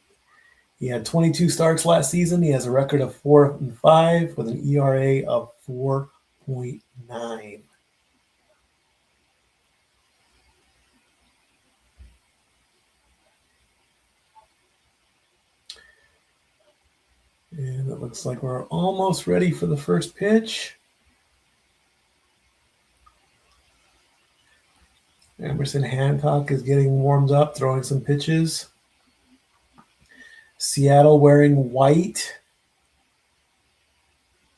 He had 22 starts last season. He has a record of 4-5 with an ERA of 4.9. And it looks like we're almost ready for the first pitch. Emerson Hancock is getting warmed up, throwing some pitches. Seattle wearing white.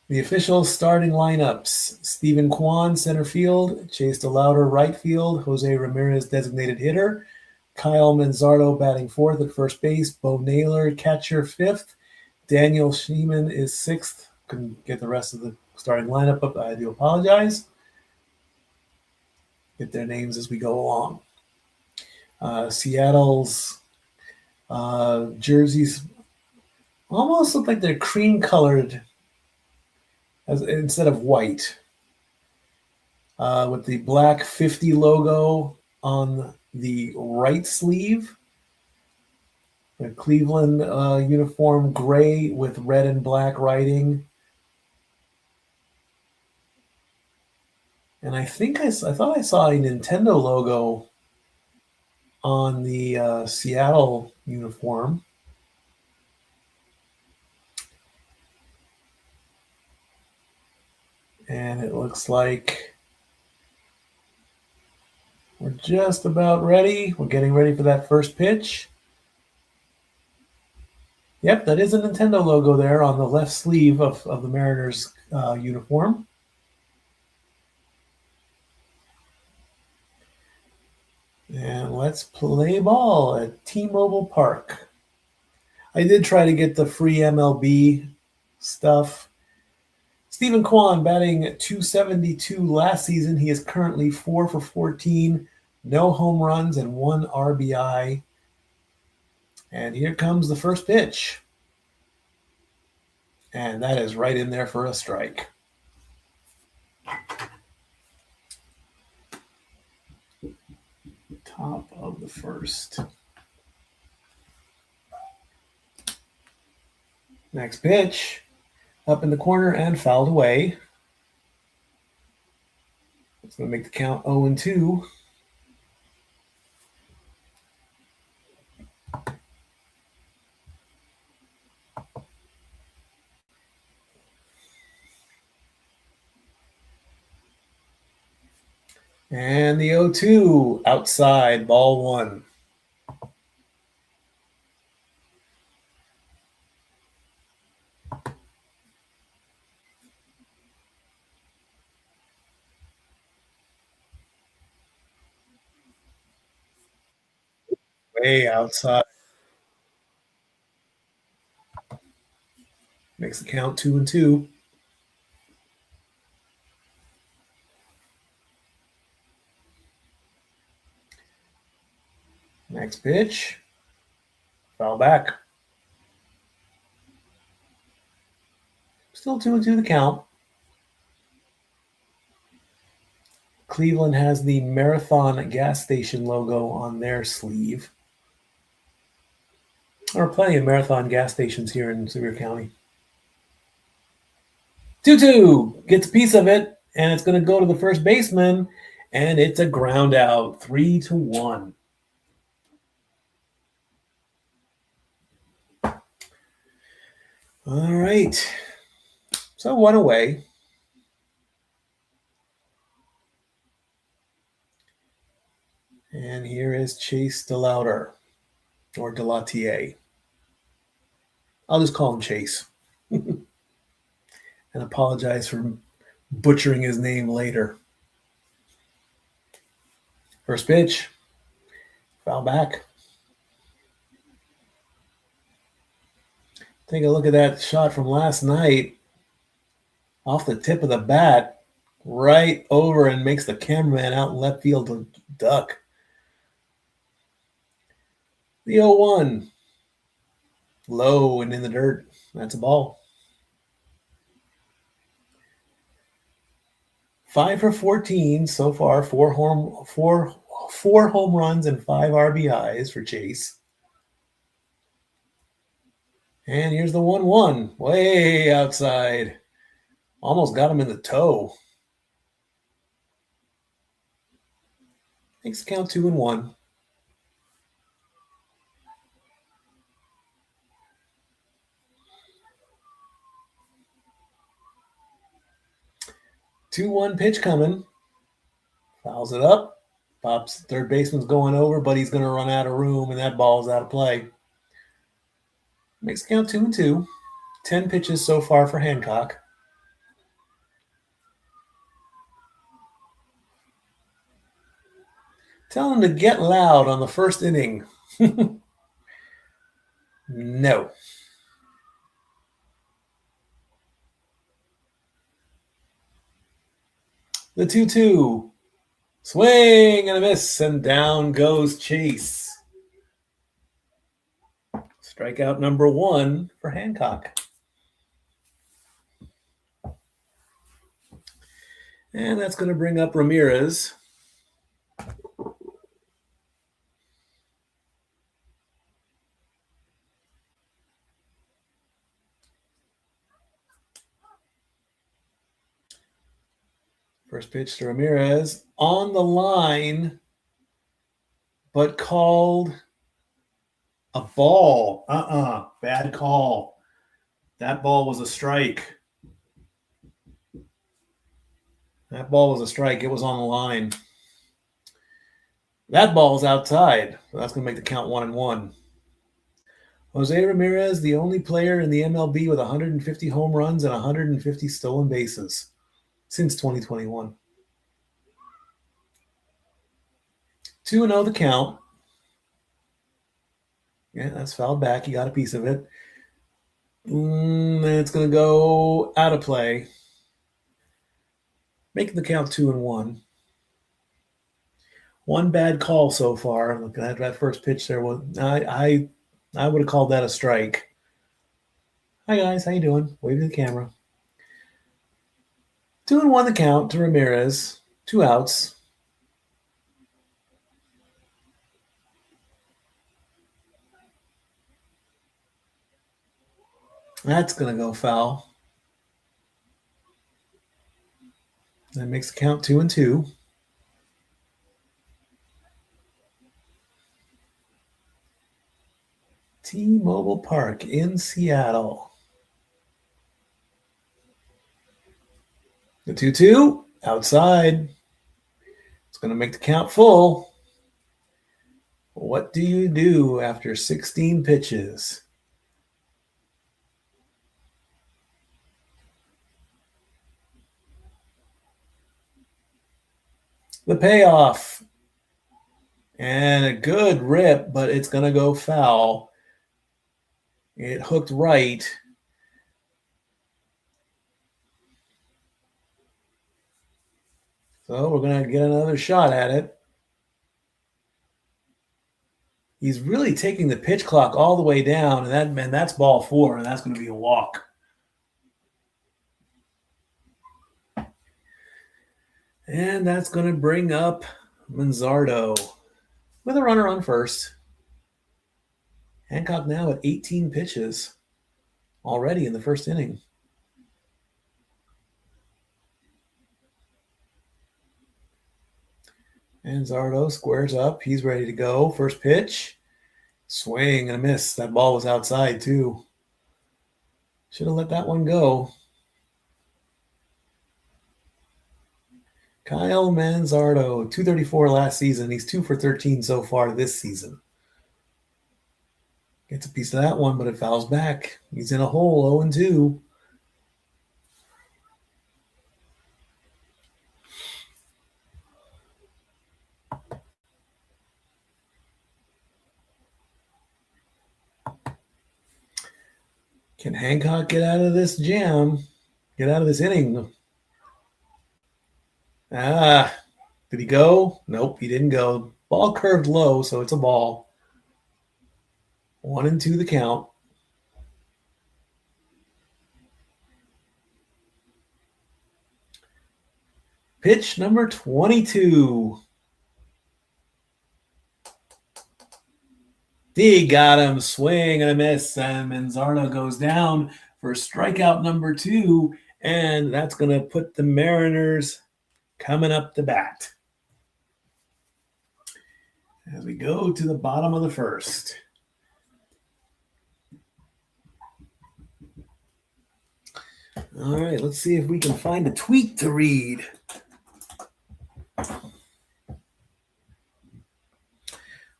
The official starting lineups: Stephen Kwan, center field; Chase DeLauder, right field; Jose Ramirez, designated hitter; Kyle Manzardo batting fourth at first base; Bo Naylor, catcher, fifth; Daniel Sheeman is sixth. Couldn't get the rest of the starting lineup up. I do apologize. Get their names as we go along. Seattle's jerseys almost look like they're cream colored instead of white, with the black 50 logo on the right sleeve. The Cleveland uniform gray with red and black writing. And I think I thought I saw a Nintendo logo on the Seattle uniform. And it looks like we're just about ready. We're getting ready for that first pitch. Yep, that is a Nintendo logo there on the left sleeve of the Mariners uniform. And let's play ball at T-Mobile Park. I did try to get the free MLB stuff. Stephen Kwan batting .272 last season. He is currently 4 for 14, no home runs and 1 RBI. And here comes the first pitch. And that is right in there for a strike. Top of the first. Next pitch. Up in the corner and fouled away. It's going to make the count 0-2. And the 0-2 outside, ball one. Way outside. Makes the count 2-2. Next pitch. Foul back. Still 2-2 the count. Cleveland has the Marathon gas station logo on their sleeve. There are plenty of Marathon gas stations here in Sevier County. 2-2 gets a piece of it, and it's going to go to the first baseman, and it's a ground out, 3-1. All right. So one away. And here is Chase DeLauter, or Delatier. I'll just call him Chase. And apologize for butchering his name later. First pitch. Foul back. Take a look at that shot from last night. Off the tip of the bat, right over and makes the cameraman out in left field to duck. The 0-1. Low and in the dirt. That's a ball. 5 for 14 so far. Four home runs and 5 RBIs for Chase. And here's the 1-1. Way outside. Almost got him in the toe. Makes the count 2-1. Two-one pitch coming. Fouls it up. Pops, third baseman's going over, but he's going to run out of room, and that ball's out of play. Makes the count 2-2. 10 pitches so far for Hancock. Tell him to get loud on the first inning. No. The 2-2. Swing and a miss, and down goes Chase. Strikeout number 1 for Hancock. And that's going to bring up Ramirez. First pitch to Ramirez. On the line. but called a ball. Bad call. That ball was a strike. That ball was a strike. It was on the line. That ball's outside. So that's going to make the count 1-1. Jose Ramirez, the only player in the MLB with 150 home runs and 150 stolen bases since 2021. 2-0 the count. Yeah, that's fouled back. He got a piece of it. And it's going to go out of play. Making the count 2-1. One bad call so far. Looking at that first pitch there, I would have called that a strike. Hi guys, how you doing? Wave to the camera. 2-1 the count to Ramirez. 2 outs. That's going to go foul. That makes the count 2-2. T-Mobile Park in Seattle. The 2-2 outside. It's going to make the count full. What do you do after 16 pitches? The payoff. And a good rip, but it's going to go foul. It hooked right. So we're going to get another shot at it. He's really taking the pitch clock all the way down, and that's ball 4, and that's going to be a walk. And that's going to bring up Manzardo with a runner on first. Hancock now at 18 pitches already in the first inning. Manzardo squares up. He's ready to go. First pitch. Swing and a miss. That ball was outside, too. Should have let that one go. Kyle Manzardo, 234 last season. He's 2 for 13 so far this season. Gets a piece of that one, but it fouls back. He's in a hole, 0-2. Can Hancock get out of this jam? Get out of this inning? Did he go? Nope, he didn't go. Ball curved low, so it's a ball. 1-2 the count. Pitch number 22. He got him. Swing and a miss. And Manzardo goes down for strikeout number 2. And that's going to put the Mariners coming up the bat. As we go to the bottom of the first. All right, let's see if we can find a tweet to read.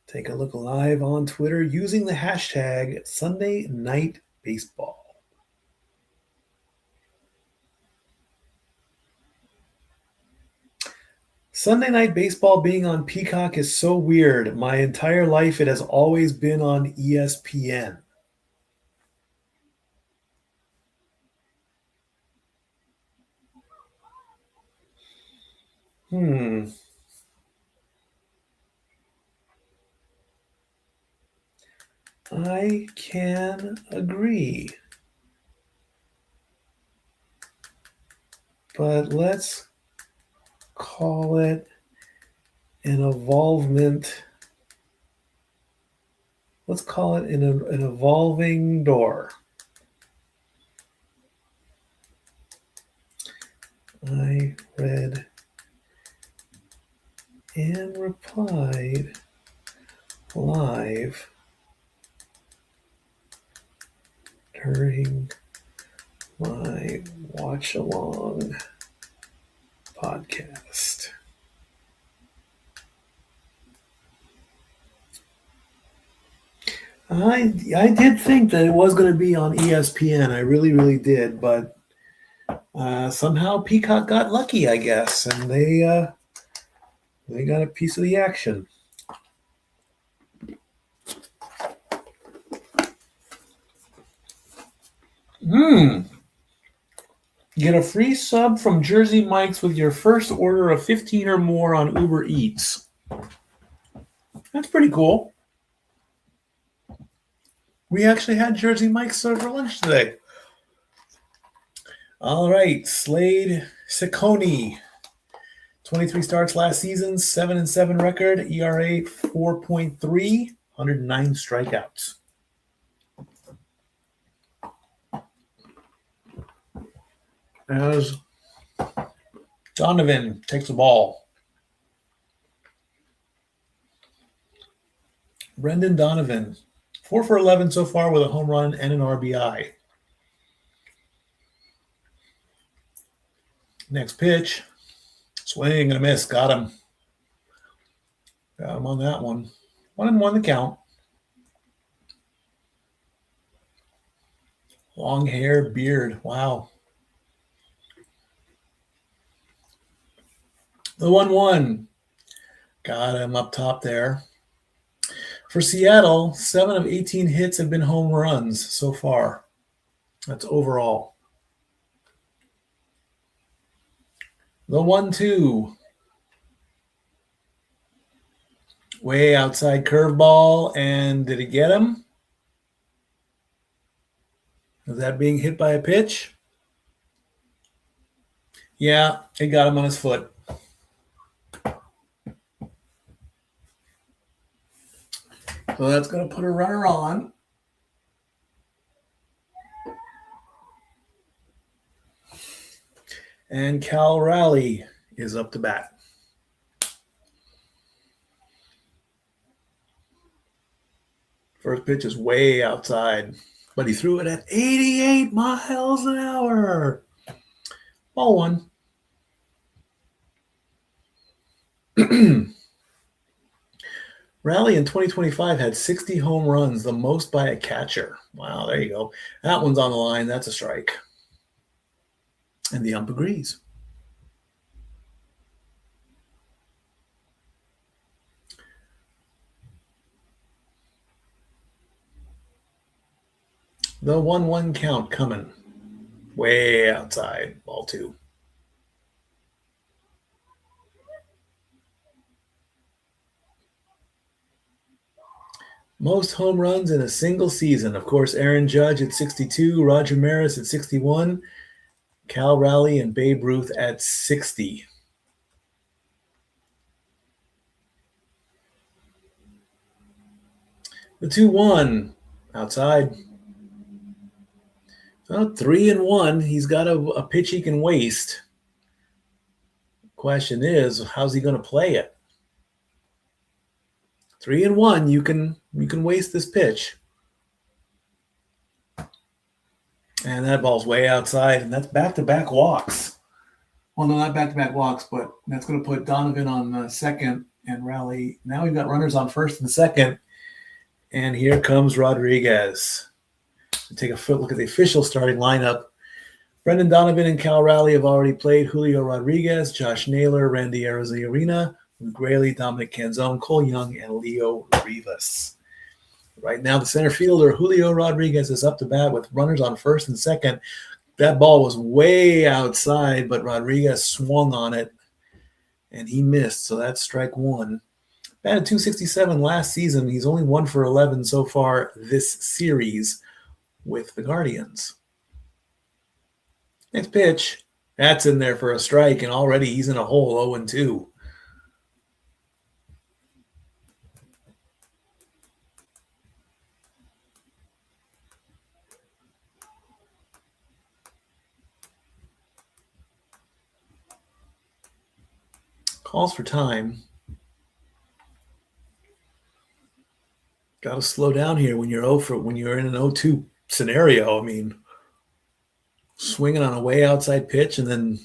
Take a look live on Twitter using the hashtag Sunday Night Baseball. Sunday Night Baseball being on Peacock is so weird. My entire life it has always been on ESPN. I can agree. But let's call it an evolvement. Let's call it an evolving door. I read and replied live during my watch along podcast. I did think that it was going to be on ESPN. I really, really did, but somehow Peacock got lucky, I guess, and they got a piece of the action. Get a free sub from Jersey Mike's with your first order of 15 or more on Uber Eats. That's pretty cool. We actually had Jersey Mike's for lunch today. All right, Slade Ciccone. 23 starts last season, 7-7 record, ERA 4.3, 109 strikeouts. As Donovan takes the ball. Brendan Donovan, 4 for 11 so far with a home run and an RBI. Next pitch. Swing and a miss. Got him. Got him on that one. 1-1 the count. Long hair, beard. Wow. The 1-1. Got him up top there. For Seattle, 7 of 18 hits have been home runs so far. That's overall. The 1-2. Way outside curveball, and did it get him? Is that being hit by a pitch? Yeah, it got him on his foot. So that's going to put a runner on. And Cal Raleigh is up to bat. First pitch is way outside, but he threw it at 88 miles an hour. Ball one. Raleigh in 2025 had 60 home runs, the most by a catcher. Wow, there you go. That one's on the line. That's a strike. And the ump agrees. The 1-1 count coming. Way outside. Ball two. Most home runs in a single season. Of course, Aaron Judge at 62, Roger Maris at 61, Cal Raleigh and Babe Ruth at 60. The 2-1 outside. Well, 3-1. He's got a pitch he can waste. Question is, how's he going to play it? 3-1. You can waste this pitch. And that ball's way outside, and that's back-to-back walks. Well, no, not back-to-back walks, but that's going to put Donovan on second and Raleigh. Now we've got runners on first and second, and here comes Rodriguez. Take a look at the official starting lineup. Brendan Donovan and Cal Raleigh have already played. Julio Rodriguez, Josh Naylor, Randy Arozarena, Luke Raley, Dominic Canzone, Cole Young, and Leo Rivas. Right now, the center fielder, Julio Rodriguez, is up to bat with runners on first and second. That ball was way outside, but Rodriguez swung on it, and he missed, so that's strike one. Batted .267 last season. He's only 1 for 11 so far this series with the Guardians. Next pitch. That's in there for a strike, and already he's in a hole, 0-2. Calls for time. Got to slow down here when you're when you're in an 0-2 scenario. I mean, swinging on a way outside pitch and then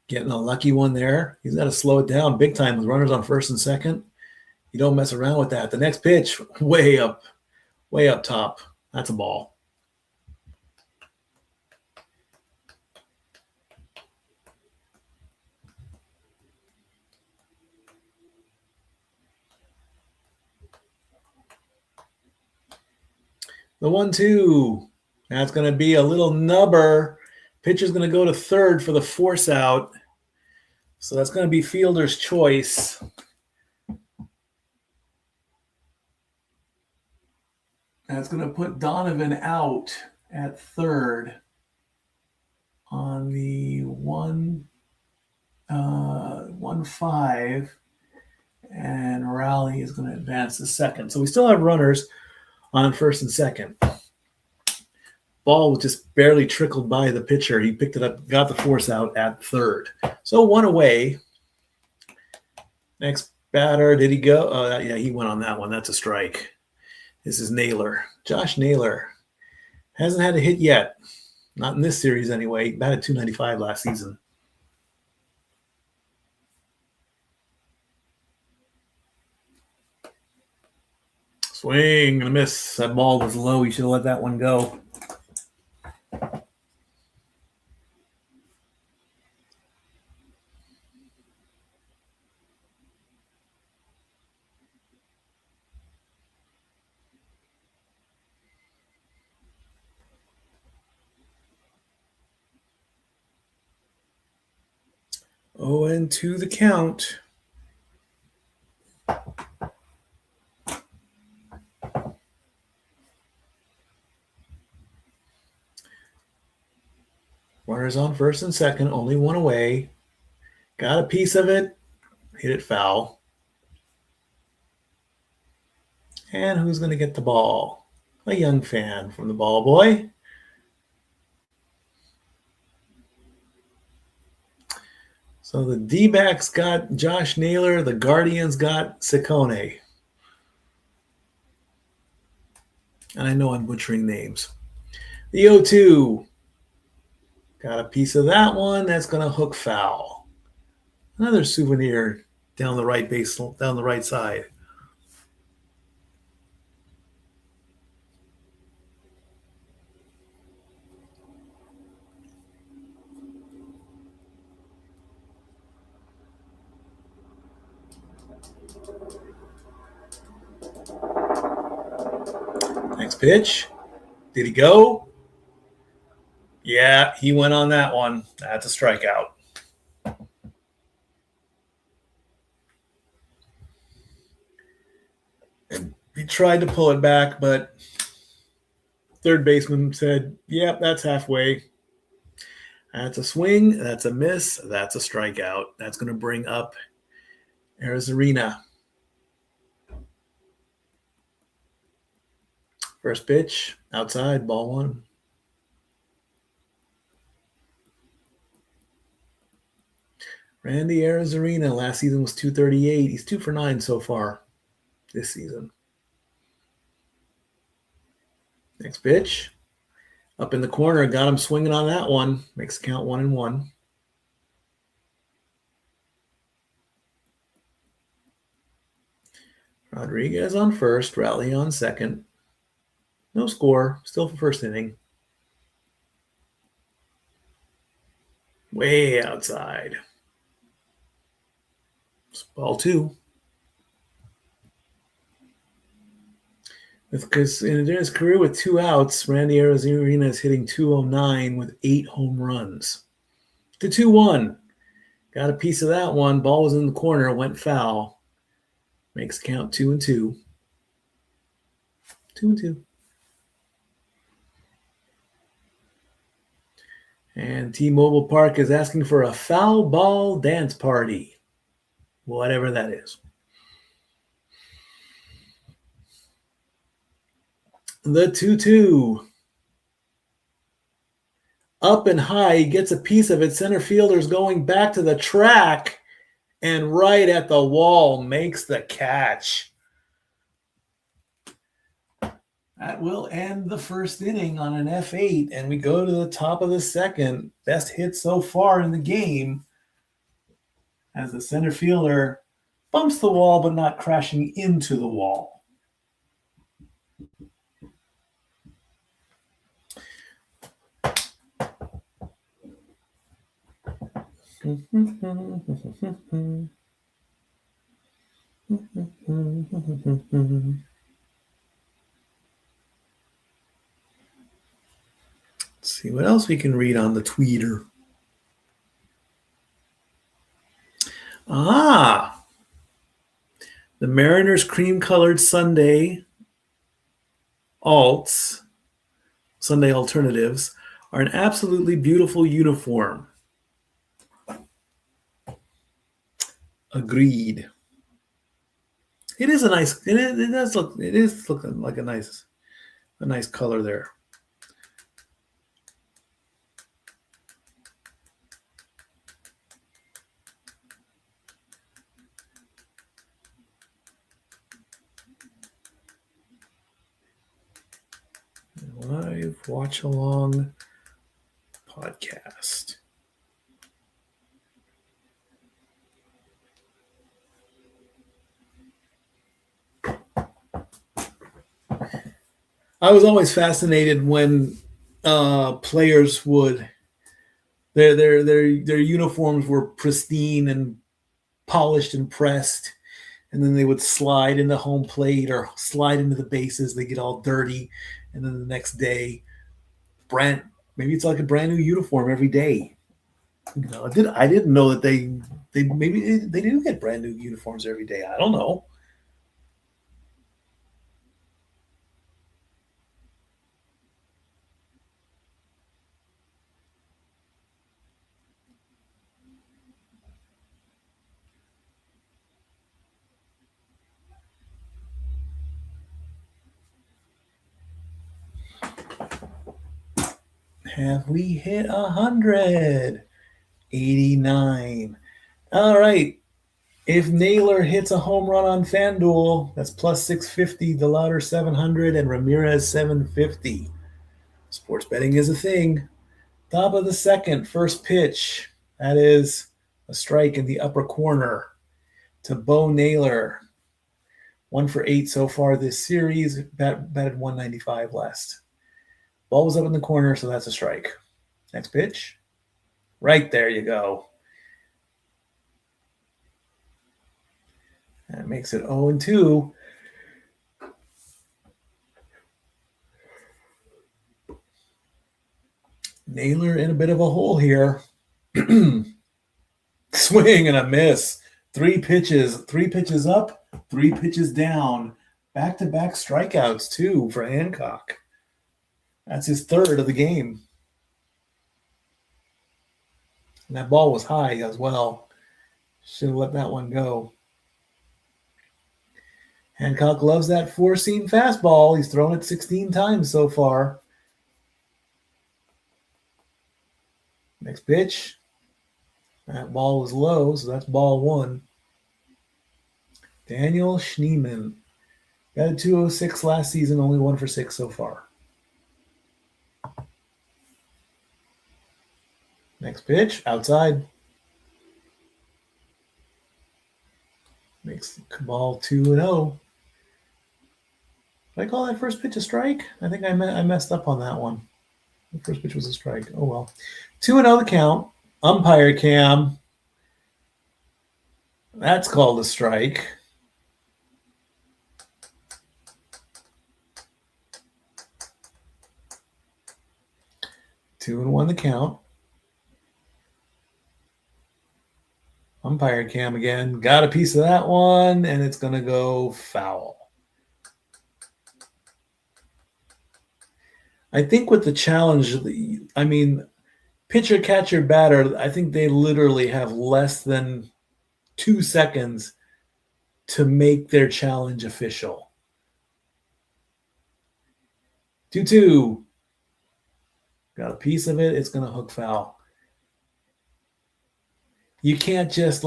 getting a lucky one there. He's got to slow it down big time with runners on first and second. You don't mess around with that. The next pitch, way up top. That's a ball. The 1-2. That's going to be a little nubber. Pitcher's going to go to third for the force out. So that's going to be fielder's choice. That's going to put Donovan out at third on the 1-5. And Raleigh is going to advance to second. So we still have runners on first and second. Ball was just barely trickled by the pitcher. He picked it up, got the force out at third. So one away. Next batter, did he go? Yeah, he went on that one. That's a strike. This is Naylor. Josh Naylor hasn't had a hit yet. Not in this series anyway. He batted .295 last season. Swing and a miss. That ball was low. He should have let that one go. Oh, and to the count. Runners on first and second, only one away. Got a piece of it, hit it foul. And who's going to get the ball? A young fan from the ball boy. So the D-backs got Josh Naylor. The Guardians got Ciccone. And I know I'm butchering names. The 0-2. Got a piece of that one. That's going to hook foul. Another souvenir down the right base, down the right side. Next pitch. Did he go? Yeah, he went on that one. That's a strikeout. He tried to pull it back, but third baseman said, yep, that's halfway. That's a swing. That's a miss. That's a strikeout. That's going to bring up Arizarena. First pitch, outside, ball one. Randy Arizarena last season was .238. He's 2 for 9 so far this season. Next pitch, up in the corner, got him swinging on that one. Makes the count 1-1. Rodriguez on first, Raleigh on second. No score, still for first inning. Way outside. It's ball 2. Because in his career with 2 outs, Randy Arizarena is hitting .209 with 8 home runs. To 2-1. Got a piece of that one. Ball was in the corner, went foul. Makes count 2-2. 2-2. And T-Mobile Park is asking for a foul ball dance party. Whatever that is. The 2-2. Up and high, he gets a piece of it. Center fielder's going back to the track and right at the wall makes the catch. That will end the first inning on an F8, and we go to the top of the second. Best hit so far in the game as the center fielder bumps the wall but not crashing into the wall. Let's see what else we can read on the tweeter. The Mariners cream-colored Sunday alternatives, are an absolutely beautiful uniform. Agreed. It is a nice. It does look. It is looking like a nice color there. Live watch along podcast. I was always fascinated when players would their uniforms were pristine and polished and pressed, and then they would slide into home plate or slide into the bases. They get all dirty, and then the next day, maybe it's like a brand new uniform every day. I didn't know that they do get brand new uniforms every day. I don't know. Have we hit 100? 89. All right. If Naylor hits a home run on FanDuel, that's plus 650, DeLauder 700, and Ramirez 750. Sports betting is a thing. Top of the second, first pitch. That is a strike in the upper corner to Bo Naylor. 1 for 8 so far this series. Batted 195 last. Ball was up in the corner, so that's a strike. Next pitch. Right there you go. That makes it 0-2. Naylor in a bit of a hole here. Swing and a miss. 3 pitches. 3 pitches up, 3 pitches down. Back-to-back strikeouts, too, for Hancock. That's his third of the game. And that ball was high as well. Should have let that one go. Hancock loves that 4-seam fastball. He's thrown it 16 times so far. Next pitch. That ball was low, so that's ball 1. Daniel Schneemann. Got a 206 last season, only 1 for 6 so far. Next pitch, outside. Makes the ball 2-0. Did I call that first pitch a strike? I think I messed up on that one. The first pitch was a strike. Oh, well. 2-0 the count. Umpire cam. That's called a strike. Two and 1 the count. Umpire cam again. Got a piece of that one, and it's going to go foul. I think with the challenge, I mean, pitcher, catcher, batter, I think they literally have less than 2 seconds to make their challenge official. 2-2. Got a piece of it. It's going to hook foul. You can't just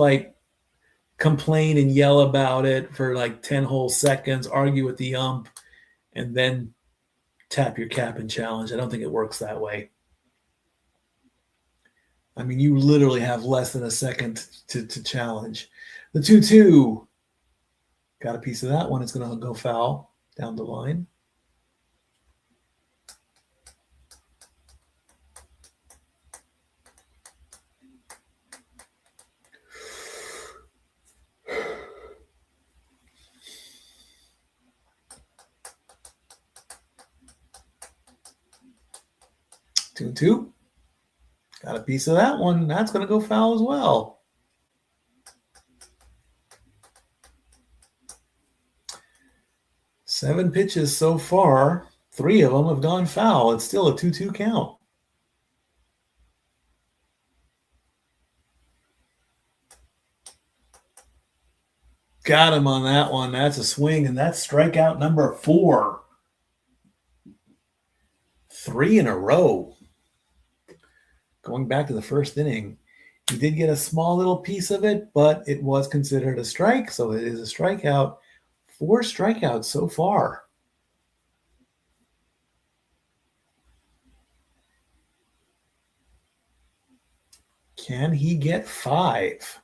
complain and yell about it for 10 whole seconds, argue with the ump, and then tap your cap and challenge. I don't think it works that way. I mean, you literally have less than a second to challenge. The 2-2. Got a piece of that one. It's going to go foul down the line. Two. Got a piece of that one. That's going to go foul as well. Seven pitches so far. 3 of them have gone foul. It's still a 2-2 count. Got him on that one. That's a swing, and that's strikeout number 4. 3 in a row. Going back to the first inning, he did get a small little piece of it, but it was considered a strike, so it is a strikeout. 4 strikeouts so far. Can he get 5?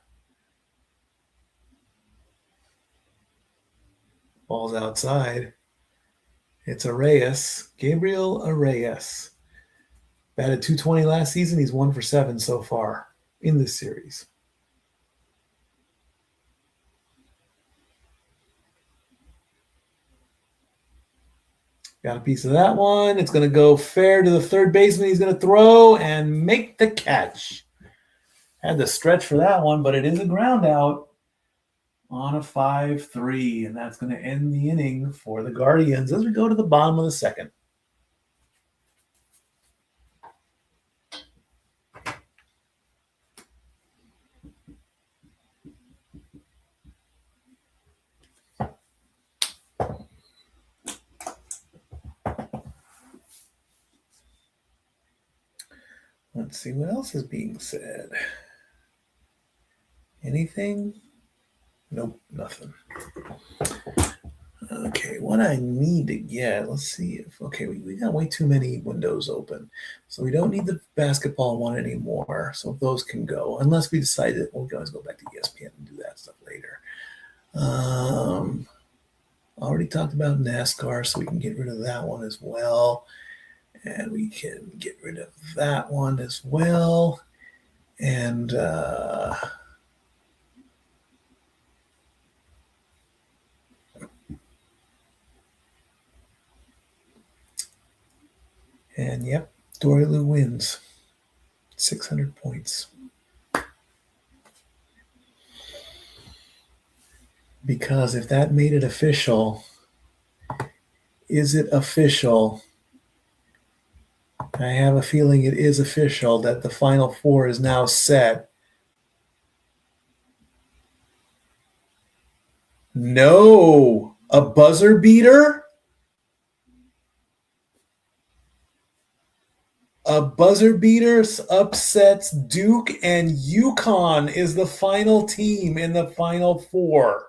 Ball's outside. It's Arraez, Gabriel Arraez. Batted .220 last season. He's 1 for 7 so far in this series. Got a piece of that one. It's going to go fair to the third baseman. He's going to throw and make the catch. Had to stretch for that one, but it is a ground out on a 5-3, and that's going to end the inning for the Guardians as we go to the bottom of the second. Let's see what else is being said. Anything? Nope, nothing. Okay, what I need to get, let's see if, okay, we got way too many windows open. So we don't need the basketball one anymore. So those can go, unless we decide that we'll always go back to ESPN and do that stuff later. Already talked about NASCAR, so we can get rid of that one as well. And we can get rid of that one as well. And yep, Dory Lou wins. 600 points. Because if that made it official, is it official? I have a feeling it is official that the Final Four is now set. No, a buzzer beater? A buzzer beater upsets Duke, and UConn is the final team in the Final Four.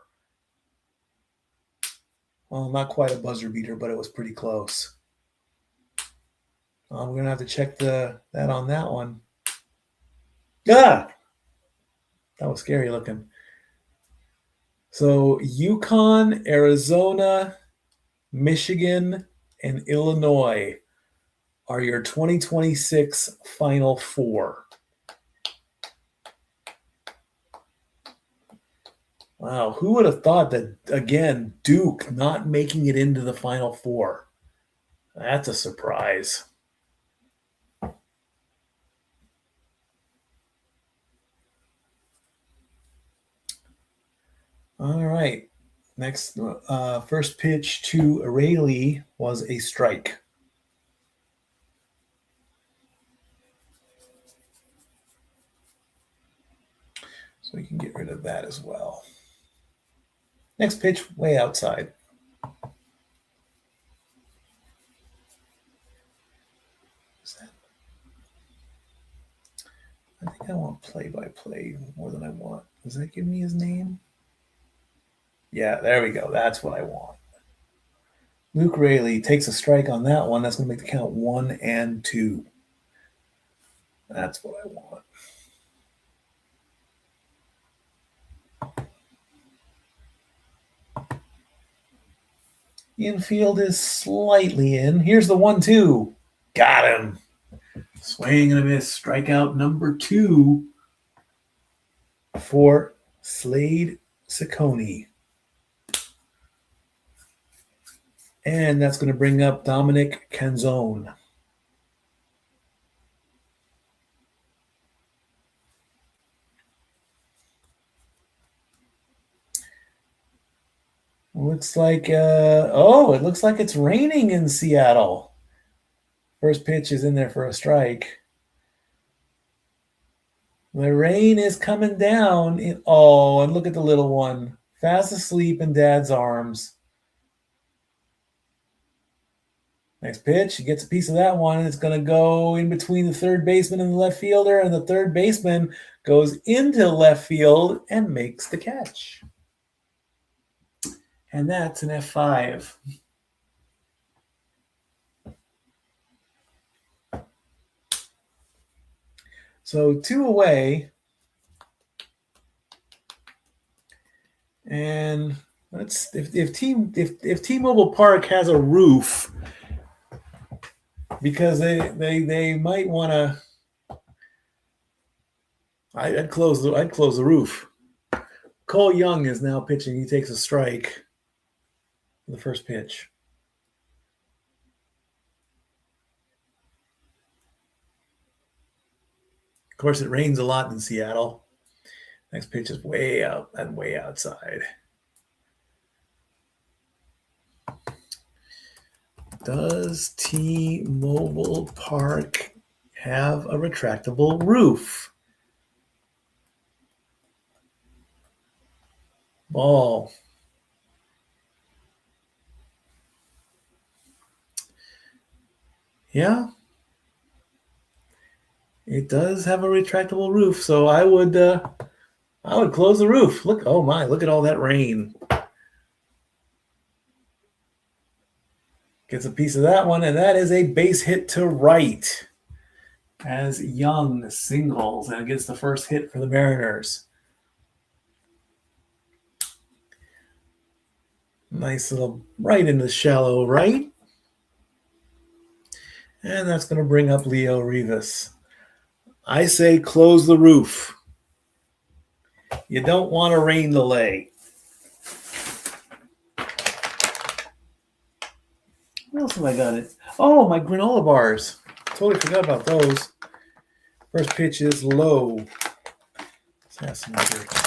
Well, not quite a buzzer beater, but it was pretty close. We're going to have to check that on that one. Ah! That was scary looking. So UConn, Arizona, Michigan, and Illinois are your 2026 Final Four. Wow, who would have thought that, again, Duke not making it into the Final Four? That's a surprise. All right. Next, first pitch to Rayleigh was a strike. So we can get rid of that as well. Next pitch, way outside. I think I want play-by-play more than I want. Does that give me his name? Yeah, there we go. That's what I want. Luke Rayleigh takes a strike on that one. That's going to make the count 1-2. That's what I want. Infield is slightly in. Here's the 1-2. Got him. Swing and a miss. Strikeout number 2 for Slade Ciccone. And that's going to bring up Dominic Canzone. Looks like, it looks like it's raining in Seattle. First pitch is in there for a strike. The rain is coming down. And look at the little one. Fast asleep in Dad's arms. Next pitch, he gets a piece of that one, and it's going to go in between the third baseman and the left fielder, and the third baseman goes into left field and makes the catch. And that's an F5. So 2 away. And if T-Mobile Park has a roof, because they might want to, I'd close the roof. Cole Young is now pitching. He takes a strike for the first pitch. Of course, it rains a lot in Seattle. Next pitch is way out and way outside. Does T-Mobile Park have a retractable roof? Ball. Yeah. It does have a retractable roof, so I would close the roof. Look at all that rain. Gets a piece of that one, and that is a base hit to right as Young singles and gets the first hit for the Mariners. Nice little right into the shallow right. And that's going to bring up Leo Rivas. I say close the roof. You don't want a rain delay. What else have I got? Oh, my granola bars. Totally forgot about those. First pitch is low. Let's have some jerky.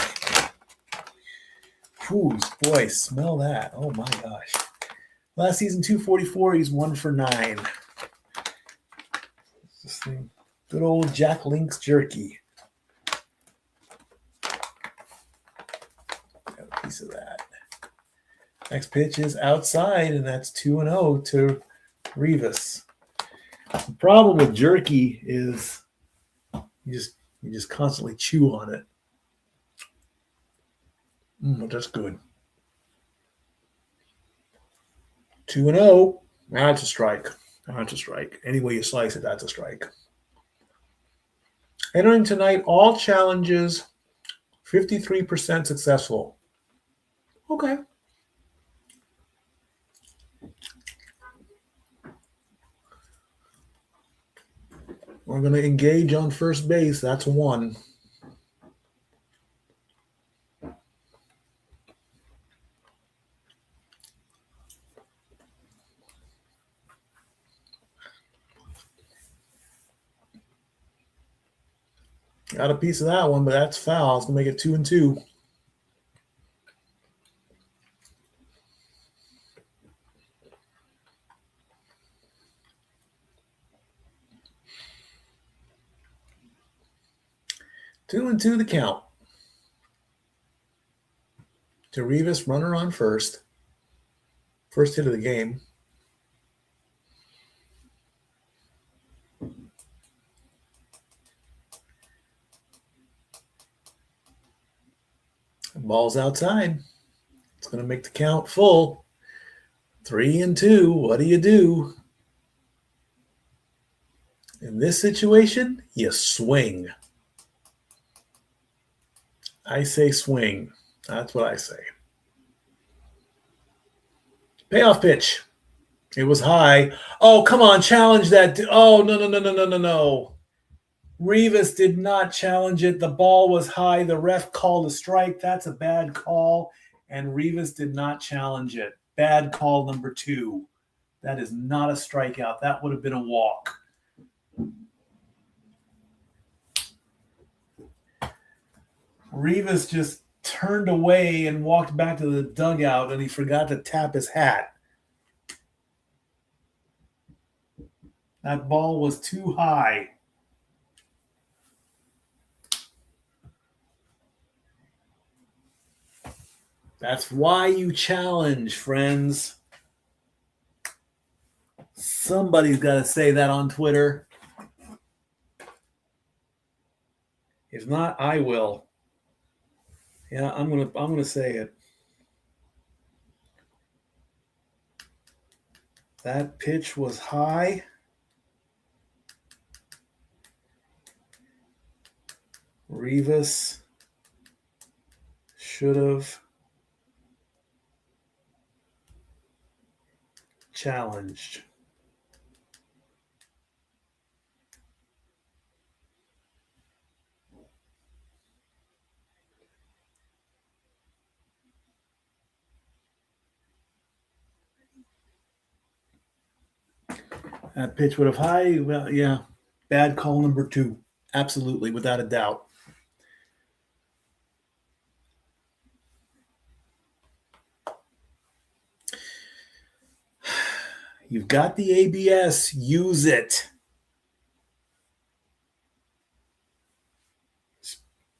Ooh, boy, smell that. Oh, my gosh. Last season, 244. He's 1 for 9. This thing. Good old Jack Link's jerky. Got a piece of that. Next pitch is outside, and that's 2-0 to Rivas. The problem with jerky is you just constantly chew on it. That's good. 2-0. That's a strike. That's a strike. Any way you slice it, that's a strike. Entering tonight, all challenges, 53% successful. Okay. We're going to engage on first base. That's 1. Got a piece of that one, but that's foul. It's going to make it 2-2. Two and two the count. To Rivas, runner on first. First hit of the game. Ball's outside. It's going to make the count full. 3-2. What do you do? In this situation, you swing. I say swing. That's what I say. Payoff pitch. It was high. Oh, come on. Challenge that. Oh, no. Rivas did not challenge it. The ball was high. The ref called a strike. That's a bad call. And Rivas did not challenge it. Bad call number 2. That is not a strikeout. That would have been a walk. Rivas just turned away and walked back to the dugout, and he forgot to tap his hat. That ball was too high. That's why you challenge, friends. Somebody's got to say that on Twitter. If not, I will. Yeah, I'm gonna say it. That pitch was high. Rivas should have challenged. That pitch would have high. Well, yeah. Bad call number 2. Absolutely, without a doubt. You've got the ABS. Use it.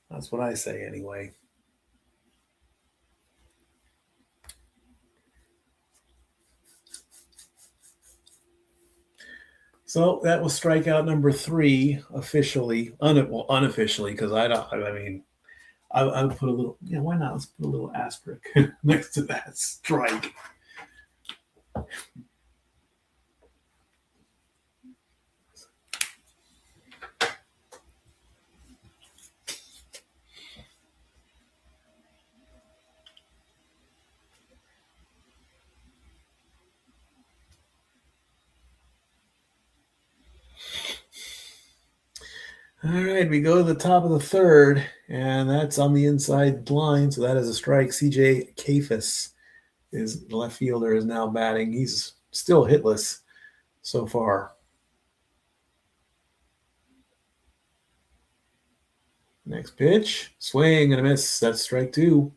That's what I say anyway. So that was strikeout number 3 officially, unofficially, because I would put a little, why not? Let's put a little asterisk next to that strike. All right, we go to the top of the 3rd, and that's on the inside line, so that is a strike. CJ Kafis, the left fielder, is now batting. He's still hitless so far. Next pitch, swing and a miss. That's strike 2.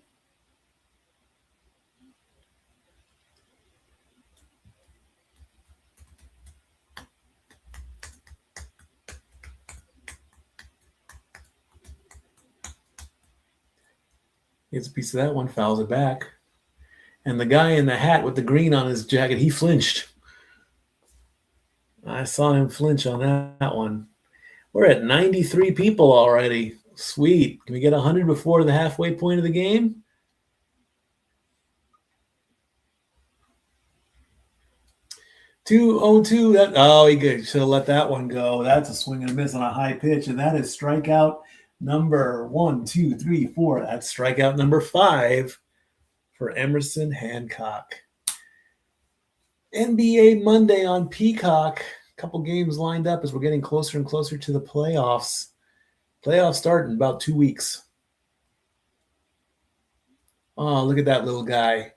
Gets a piece of that one, fouls it back. And the guy in the hat with the green on his jacket, he flinched. I saw him flinch on that one. We're at 93 people already. Sweet. Can we get 100 before the halfway point of the game? Two, he should have let that one go. That's a swing and a miss on a high pitch, and that is strikeout number 1, 2, 3, 4. That's strikeout number 5 for Emerson Hancock. NBA Monday on Peacock. A couple games lined up as we're getting closer and closer to the playoffs. Playoffs start in about 2 weeks. Oh, look at that little guy.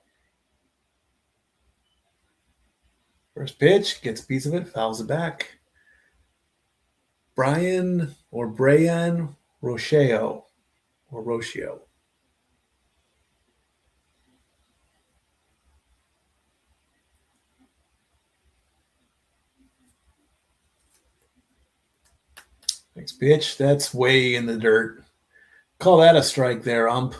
First pitch, gets a piece of it, fouls it back. Brian Rocio. Next pitch, that's way in the dirt. Call that a strike there, ump.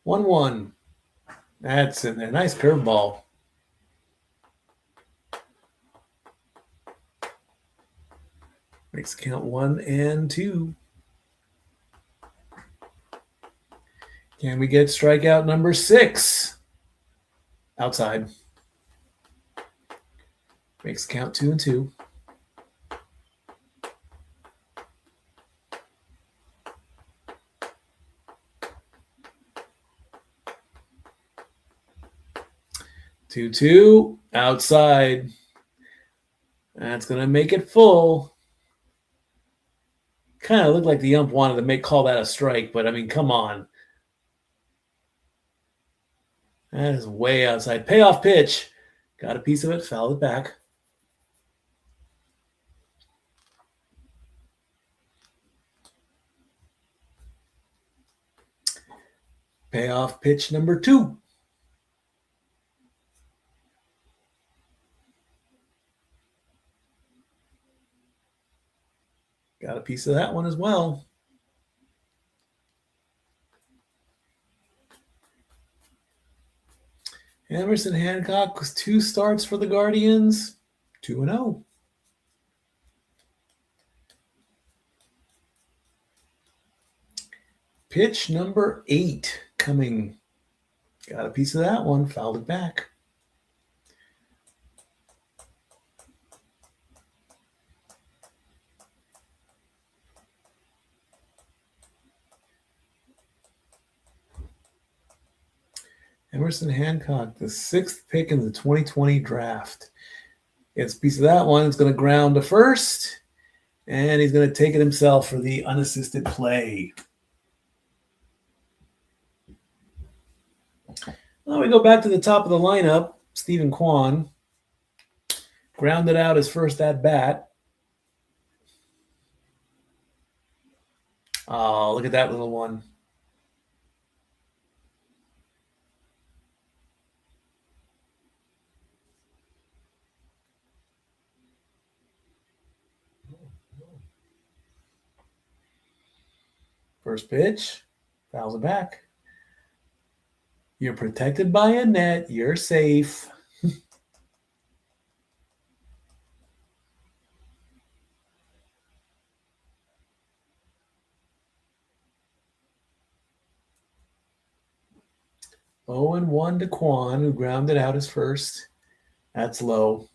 One. That's a nice curveball. Makes the count 1 and 2. Can we get strikeout number 6? Outside. Makes the count 2 and 2. Two, outside. That's going to make it full. Kind of looked like the ump wanted to call that a strike, but I mean, come on. That is way outside. Payoff pitch. Got a piece of it, fouled it back. Payoff pitch number 2. Got a piece of that one as well. Emerson Hancock with 2 starts for the Guardians. 2-0. Pitch number 8 coming. Got a piece of that one, fouled it back. Emerson Hancock, the 6th pick in the 2020 draft. Gets a piece of that one. It's going to ground to first, and he's going to take it himself for the unassisted play. Well, we go back to the top of the lineup. Stephen Kwan grounded out his first at-bat. Oh, look at that little one. First pitch, fouls it back. You're protected by a net. You're safe. Oh, and 1 to Kwan, who grounded out his first. That's low.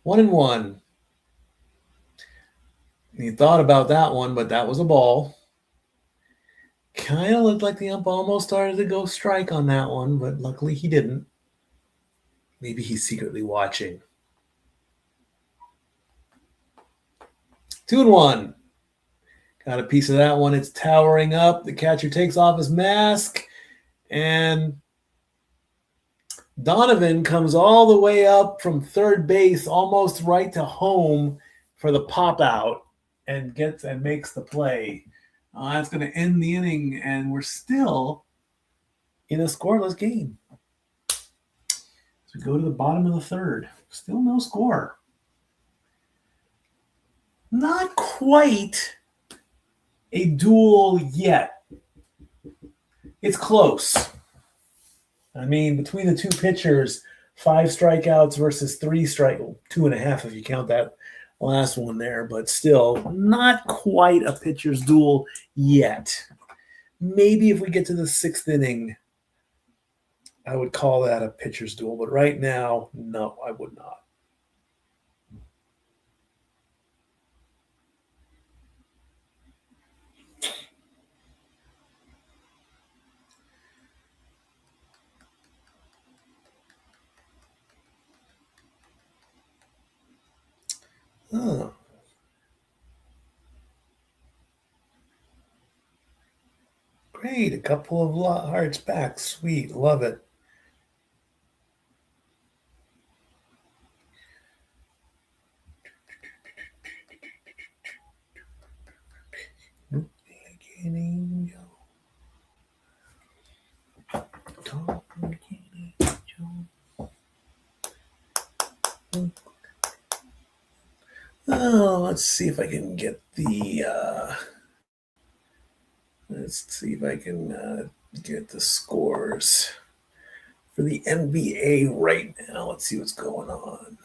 One and 1. He thought about that one, but that was a ball. Kind of looked like the ump almost started to go strike on that one, but luckily he didn't. Maybe he's secretly watching. 2 and 1. Got a piece of that one. It's towering up. The catcher takes off his mask, and Donovan comes all the way up from third base, almost right to home for the pop out, and makes the play. That's going to end the inning, and we're still in a scoreless game. So we go to the bottom of the third. Still no score. Not quite a duel yet. It's close. I mean, between the two pitchers, 5 strikeouts versus 3 strikeouts, 2.5 if you count that last one there, but still not quite a pitcher's duel yet. Maybe if we get to the 6th inning, I would call that a pitcher's duel, but right now, no, I would not. Oh. Great, a couple of hearts back. Sweet, love it. Oh, let's see if I can get the. Let's see if I can get the scores for the NBA right now. Let's see what's going on.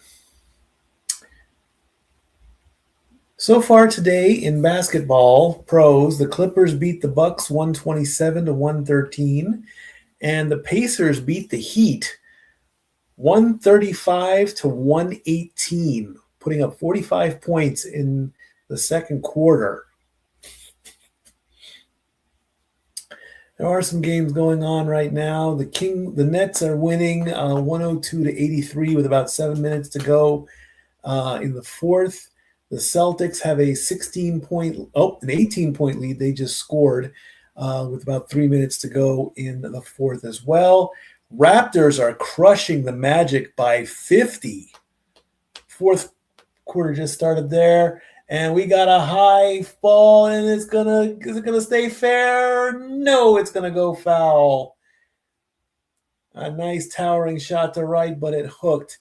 So far today in basketball pros, the Clippers beat the Bucks 127 to 113, and the Pacers beat the Heat 135 to 118, putting up 45 points in the second quarter. There are some games going on right now. The Nets are winning 102 to 83 with about 7 minutes to go in the fourth. The Celtics have a 18-point lead. They just scored with about 3 minutes to go in the fourth as well. Raptors are crushing the Magic by 50. Fourth quarter just started there, and we got a high ball, and is it gonna stay fair? No, it's gonna go foul. A nice towering shot to right, but it hooked.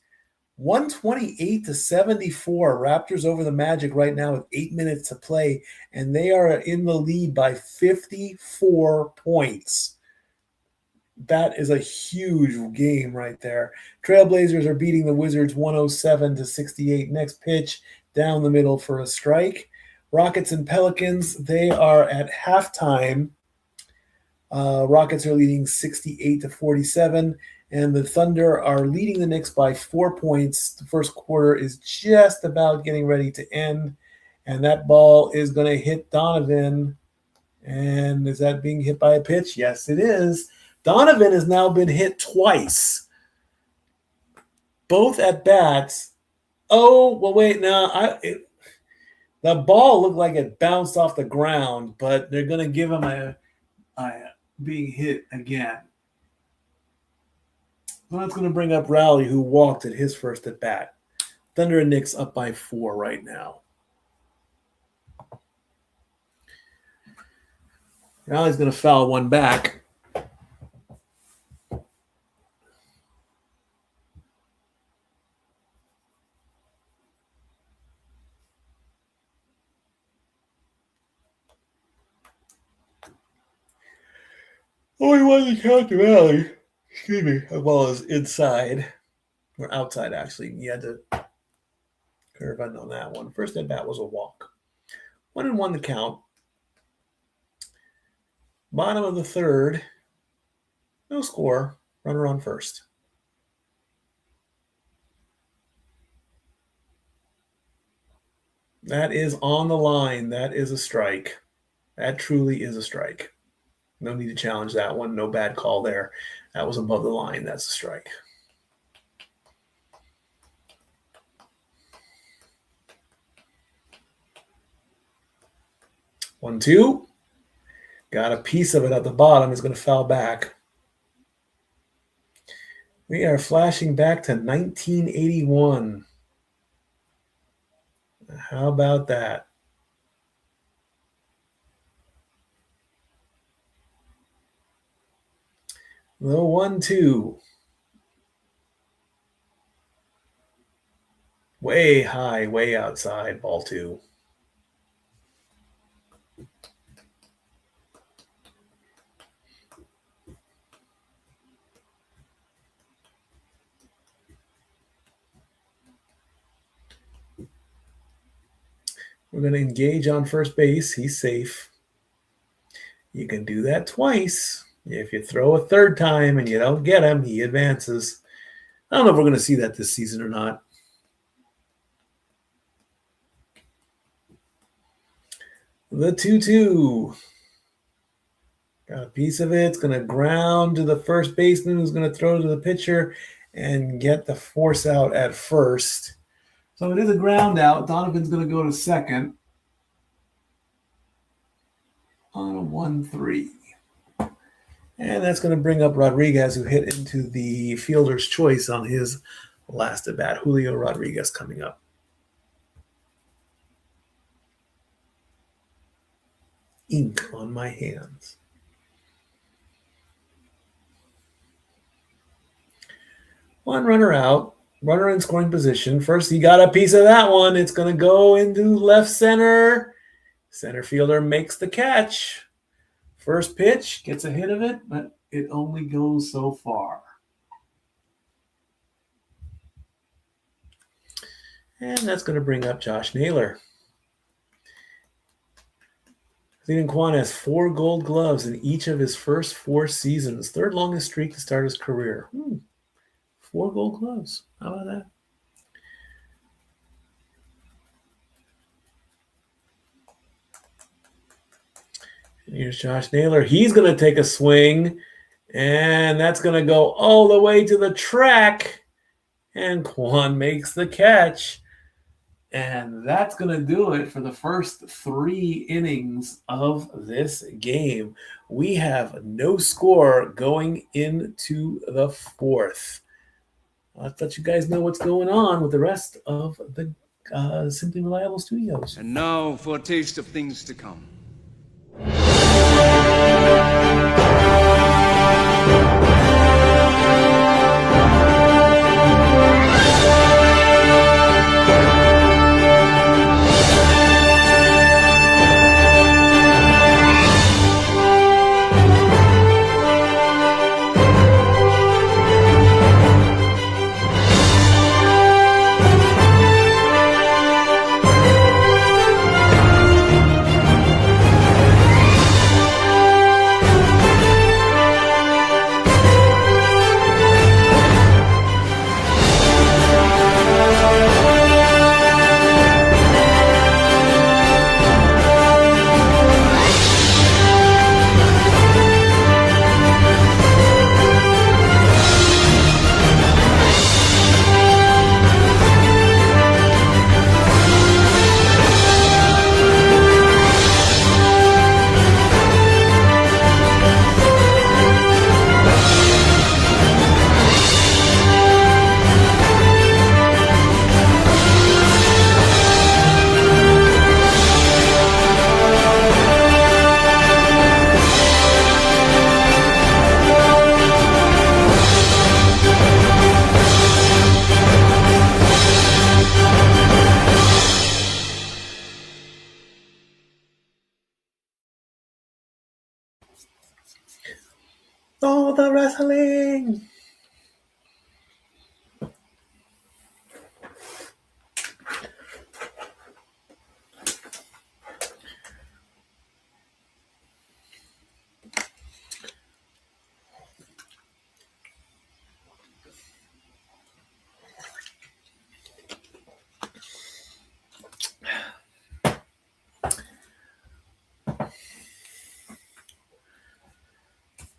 128 to 74. Raptors over the Magic right now with 8 minutes to play, and they are in the lead by 54 points. That is a huge game right there. Trailblazers are beating the Wizards 107 to 68. Next pitch down the middle for a strike. Rockets and Pelicans, they are at halftime. Rockets are leading 68 to 47, and the Thunder are leading the Knicks by 4 points. The first quarter is just about getting ready to end, and that ball is going to hit Donovan. And is that being hit by a pitch? Yes, it is. Donovan has now been hit twice, both at bats. Oh, well, wait, now the ball looked like it bounced off the ground, but they're going to give him a being hit again. Well, that's going to bring up Rowley, who walked at his first at bat. Thunder and Knicks up by 4 right now. Rowley's going to foul one back. Oh, he wasn't count to Rowley. Excuse me, as well as inside. Or outside, actually. He had to curve in on that one. First at bat was a walk. 1-1 to count. Bottom of the third. No score. Runner on first. That is on the line. That is a strike. That truly is a strike. No need to challenge that one. No bad call there. That was above the line. That's a strike. One, two. Got a piece of it at the bottom. Is going to foul back. We are flashing back to 1981. How about that? The 1-2. Way high, way outside, ball 2. We're going to engage on first base. He's safe. You can do that twice. If you throw a third time and you don't get him, he advances. I don't know if we're going to see that this season or not. The 2-2. Got a piece of it. It's going to ground to the first baseman, who's going to throw to the pitcher and get the force out at first. So it is a ground out. Donovan's going to go to second on a 1-3. And that's going to bring up Rodriguez, who hit into the fielder's choice on his last at bat. Julio Rodriguez coming up. Ink on my hands. One runner out. Runner in scoring position. First, he got a piece of that one. It's going to go into left center. Center fielder makes the catch. First pitch, gets a hit of it, but it only goes so far. And that's going to bring up Josh Naylor. Steven Kwan has 4 gold gloves in each of his first 4 seasons. Third longest streak to start his career. 4 gold gloves. How about that? And here's Josh Naylor. He's going to take a swing, and that's going to go all the way to the track. And Kwan makes the catch. And that's going to do it for the first 3 innings of this game. We have no score going into the 4th. I'll let you guys know what's going on with the rest of the Simply Reliable Studios. And now for a taste of things to come. All the wrestling.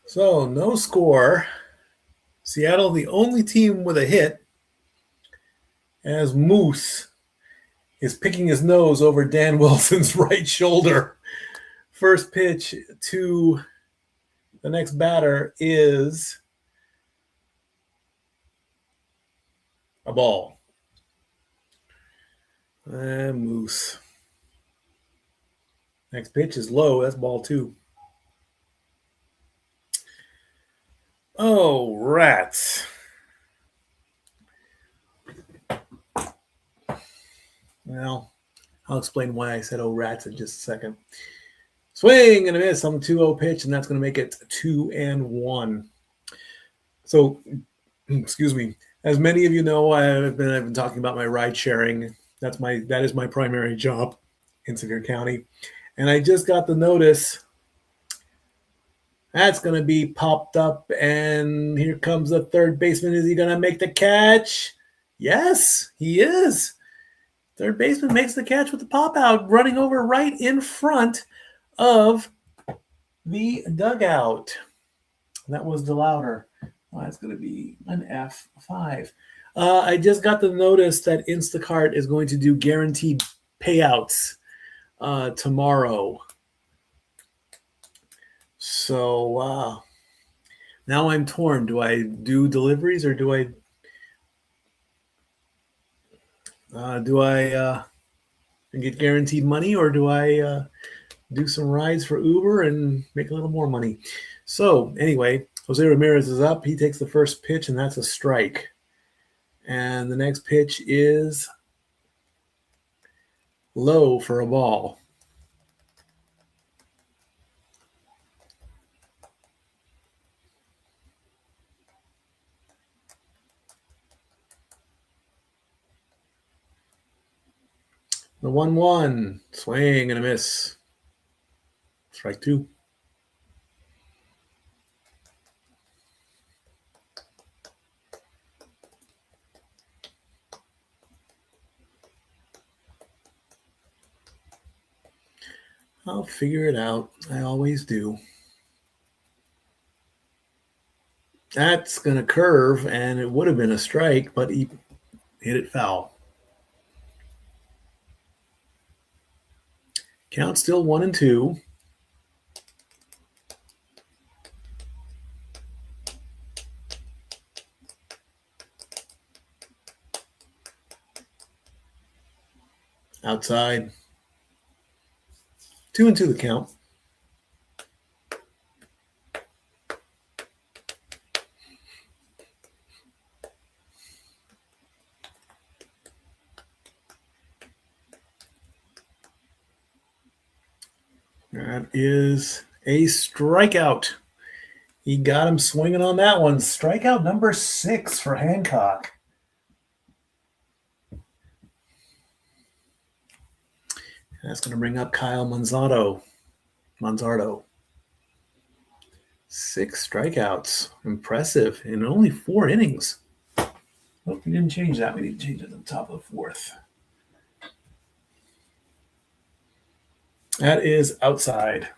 So, no score. Seattle, the only team with a hit, as Moose is picking his nose over Dan Wilson's right shoulder. First pitch to the next batter is a ball. And Moose. Next pitch is low. That's ball 2. Oh, rats. Well, I'll explain why I said oh, rats in just a second. Swing and a miss on the 2-0 pitch, and that's going to make it 2-1. So, excuse me. As many of you know, I've been talking about my ride sharing. That is my primary job in Sevier County. And I just got the notice that's going to be popped up, and here comes the third baseman. Is he going to make the catch? Yes, he is. Third baseman makes the catch with the pop out, running over right in front of the dugout. That was the louder. Well, that's going to be an F5. I just got the notice that Instacart is going to do guaranteed payouts tomorrow. So now I'm torn. Do I do deliveries or do I get guaranteed money, or do I do some rides for Uber and make a little more money? So anyway, Jose Ramirez is up. He takes the first pitch, and that's a strike. And the next pitch is low for a ball. The 1-1, swing and a miss. Strike two. I'll figure it out. I always do. That's going to curve, and it would have been a strike, but he hit it foul. Count still 1-2. Outside. 2-2 the count. That is a strikeout. He got him swinging on that one. Strikeout number 6 for Hancock. That's going to bring up Kyle Manzardo. 6 strikeouts. Impressive in only 4 innings. Hope we didn't change that. We need to change it at the top of the 4th. That is outside.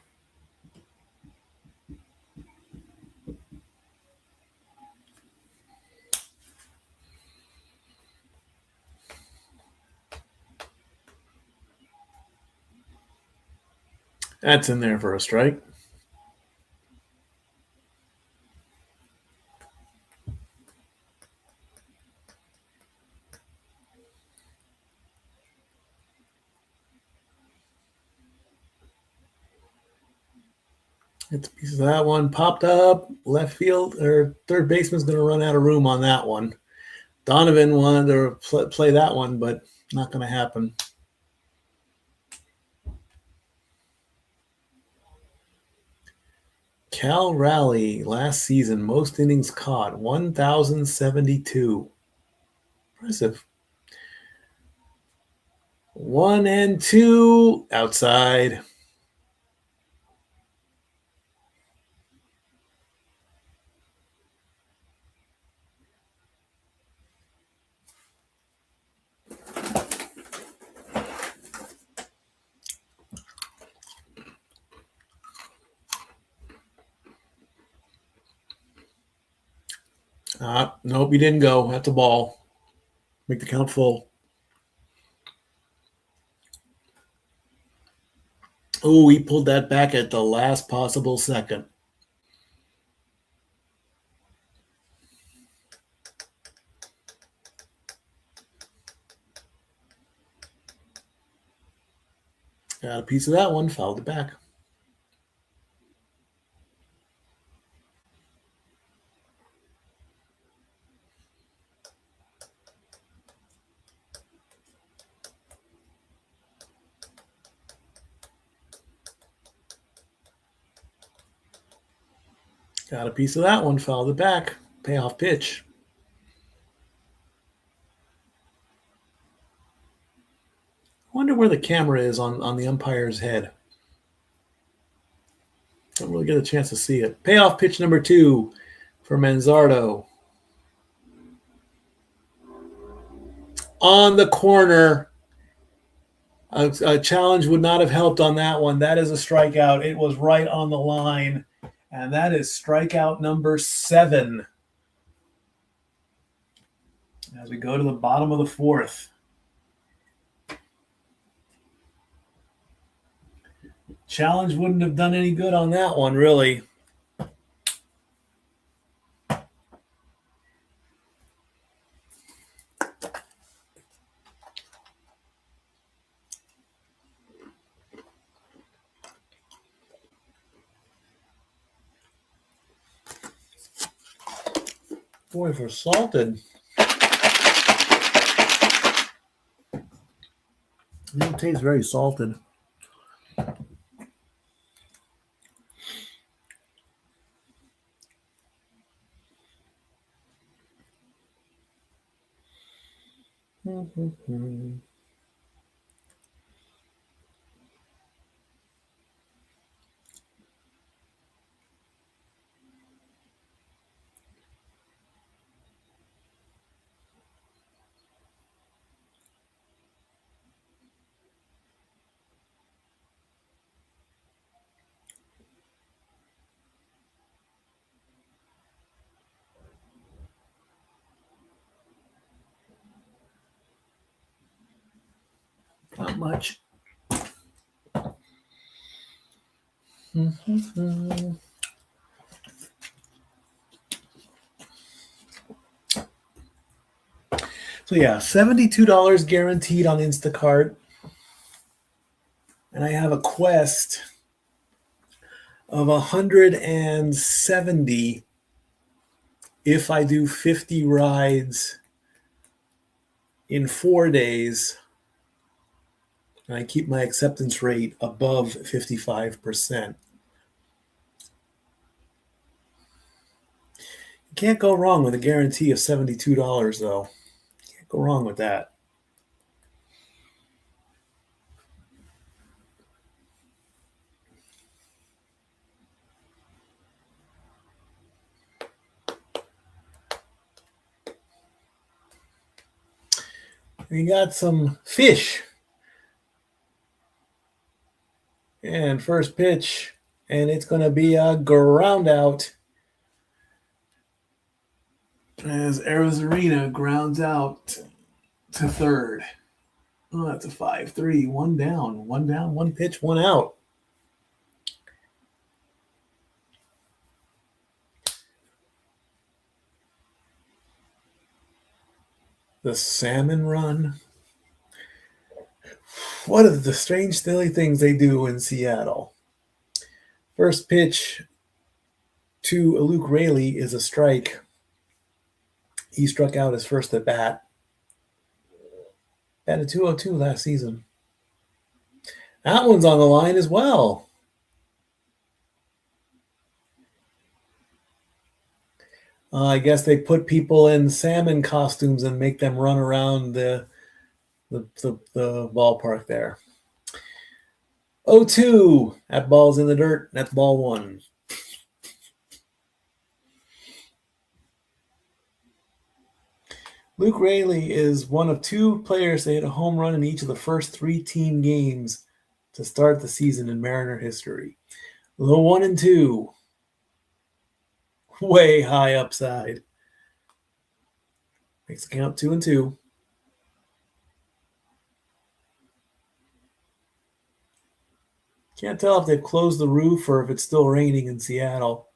That's in there for a strike. It's a piece of that one. Popped up. Left field or third baseman's going to run out of room on that one. Donovan wanted to play that one, but not going to happen. Cal Raleigh last season, most innings caught, 1,072. Impressive. 1-2 outside. Nope, he didn't go. That's a ball. Make the count full. Oh, he pulled that back at the last possible second. Got a piece of that one, fouled it back. Got a piece of that one, fouled it back. Payoff pitch. I wonder where the camera is on the umpire's head. Don't really get a chance to see it. Payoff pitch number 2 for Manzardo. On the corner. A challenge would not have helped on that one. That is a strikeout. It was right on the line. And that is strikeout number 7. As we go to the bottom of the 4th. Challenge wouldn't have done any good on that one, really. Boy, for salted. It tastes very salted. Not much. So yeah, $72 guaranteed on Instacart. And I have a quest of 170 if I do 50 rides in 4 days. And I keep my acceptance rate above 55%. You can't go wrong with a guarantee of $72, though. Can't go wrong with that. We got some fish. And first pitch, and it's going to be a ground out as Arizarena grounds out to third. Oh, that's a 5-3. One down, one pitch, one out. The salmon run. What are the strange, silly things they do in Seattle? First pitch to Luke Raley is a strike. He struck out his first at bat. Batted .202 last season. That one's on the line as well. I guess they put people in salmon costumes and make them run around the ballpark there. 0-2. That ball's in the dirt. That's ball one. Luke Raley is one of two players that hit a home run in each of the first 3 team games to start the season in Mariner history. The 1 and 2. Way high upside. Makes the count 2 and 2. Can't tell if they've closed the roof or if it's still raining in Seattle.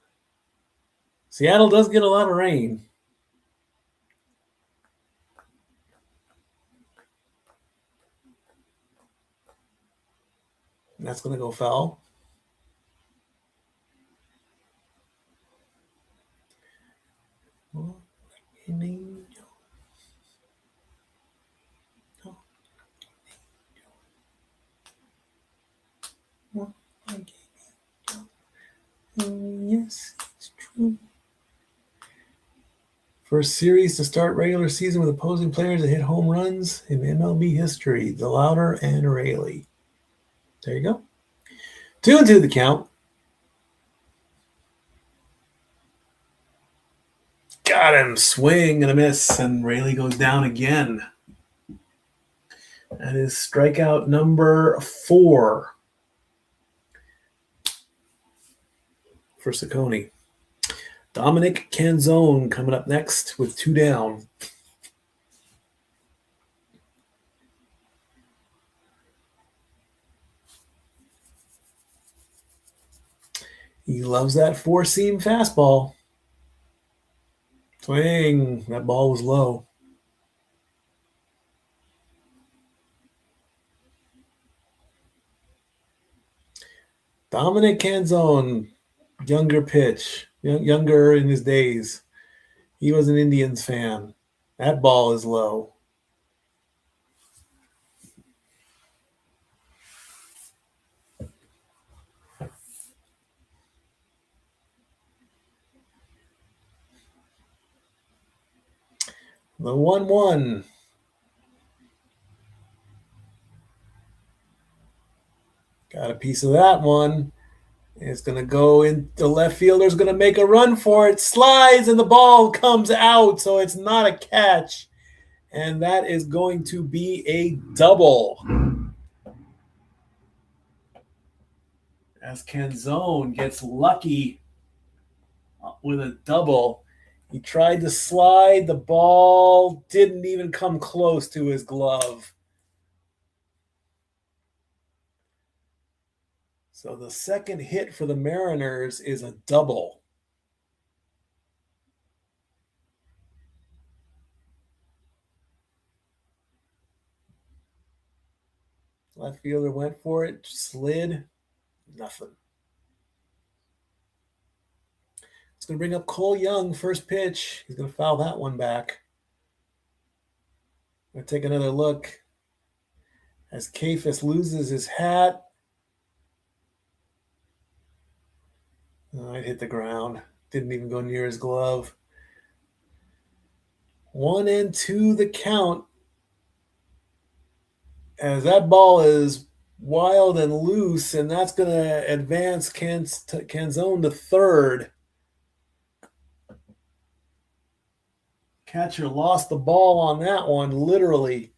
Seattle does get a lot of rain. And that's going to go foul. Yes, it's true. First series to start regular season with opposing players that hit home runs in MLB history. DeLauder and Raley. There you go. 2 and 2 the count. Got him. Swing and a miss, and Raley goes down again. That is strikeout number 4 for Ciccone. Dominic Canzone coming up next with 2 down. He loves that 4-seam fastball. Swing. That ball was low. Dominic Canzone, younger pitch, younger in his days. He was an Indians fan. That ball is low. The 1-1. Got a piece of that one. It's going to go in. The left fielder's going to make a run for it. Slides and the ball comes out, so it's not a catch. And that is going to be a double. As Canzone gets lucky with a double. He tried to slide. The ball didn't even come close to his glove. So the second hit for the Mariners is a double. Left fielder went for it, slid, nothing. It's going to bring up Cole Young, first pitch. He's going to foul that one back. Going to take another look as Kafis loses his hat. Oh, it hit the ground. Didn't even go near his glove. 1-2 the count. As that ball is wild and loose, and that's going to advance Canzone to third. Catcher lost the ball on that one, literally.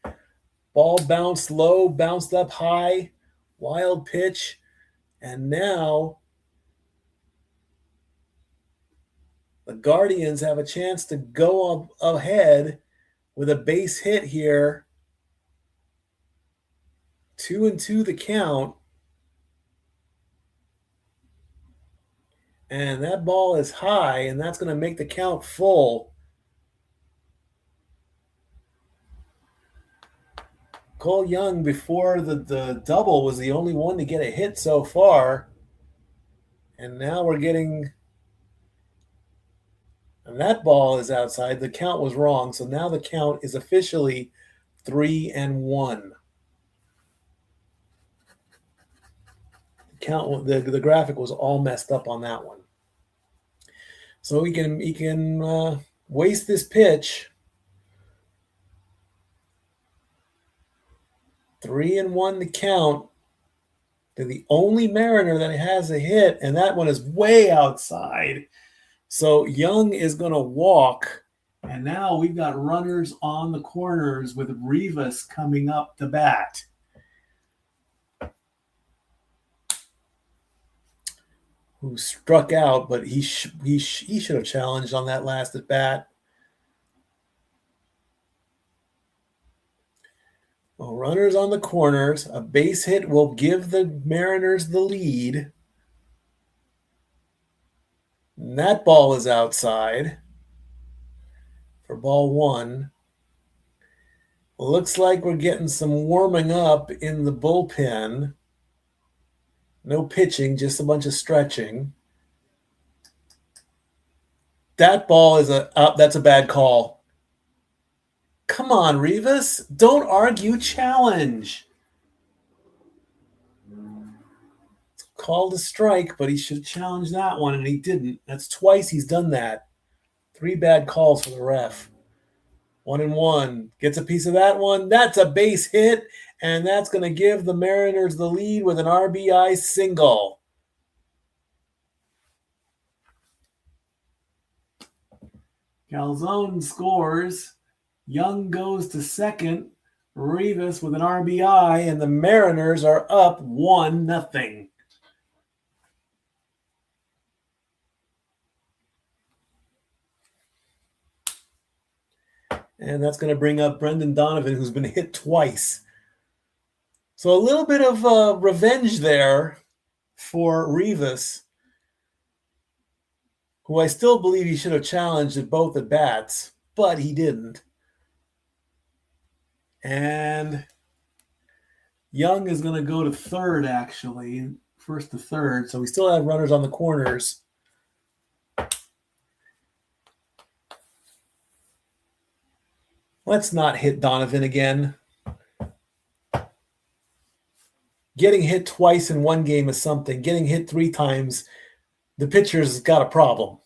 Ball bounced low, bounced up high, wild pitch, and now the Guardians have a chance to go up ahead with a base hit here. 2-2 the count. And that ball is high, and that's going to make the count full. Cole Young, before the double, was the only one to get a hit so far. And now we're getting... And that ball is outside. The count was wrong. So now the count is officially 3-1. The graphic was all messed up on that one. So he can waste this pitch. 3-1 the count. They're the only Mariner that has a hit, and that one is way outside. So Young is going to walk, and now we've got runners on the corners with Rivas coming up to bat. Who struck out, but he should have challenged on that last at bat. Well, runners on the corners. A base hit will give the Mariners the lead. And that ball is outside for ball one. Looks like we're getting some warming up in the bullpen. No pitching, just a bunch of stretching. That ball is that's a bad call. Come on, Rivas. Don't argue, challenge. It's called a strike, but he should have challenged that one, and he didn't. That's twice he's done that. 3 bad calls for the ref. 1-1. Gets a piece of that one. That's a base hit, and that's going to give the Mariners the lead with an RBI single. Calzone scores. Young goes to second. Rivas with an RBI, and the Mariners are up 1-0. And that's going to bring up Brendan Donovan, who's been hit twice. So a little bit of revenge there for Rivas, who I still believe he should have challenged at both at bats, but he didn't. And Young is going to go to third, actually, first to third. So we still have runners on the corners. Let's not hit Donovan again. Getting hit twice in one game is something. Getting hit 3 times, the pitcher's got a problem.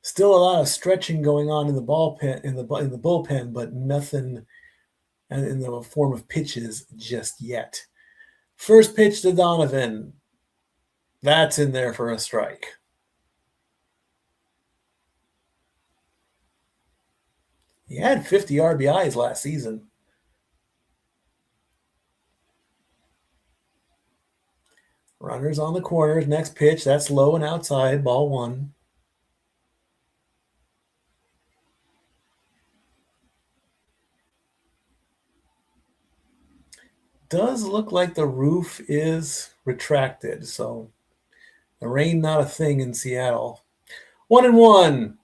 Still a lot of stretching going on in the bullpen, but nothing in the form of pitches just yet. First pitch to Donovan. That's in there for a strike. He had 50 RBIs last season. Runners on the corners. Next pitch. That's low and outside. Ball one. Does look like the roof is retracted, so the rain not a thing in Seattle. 1-1.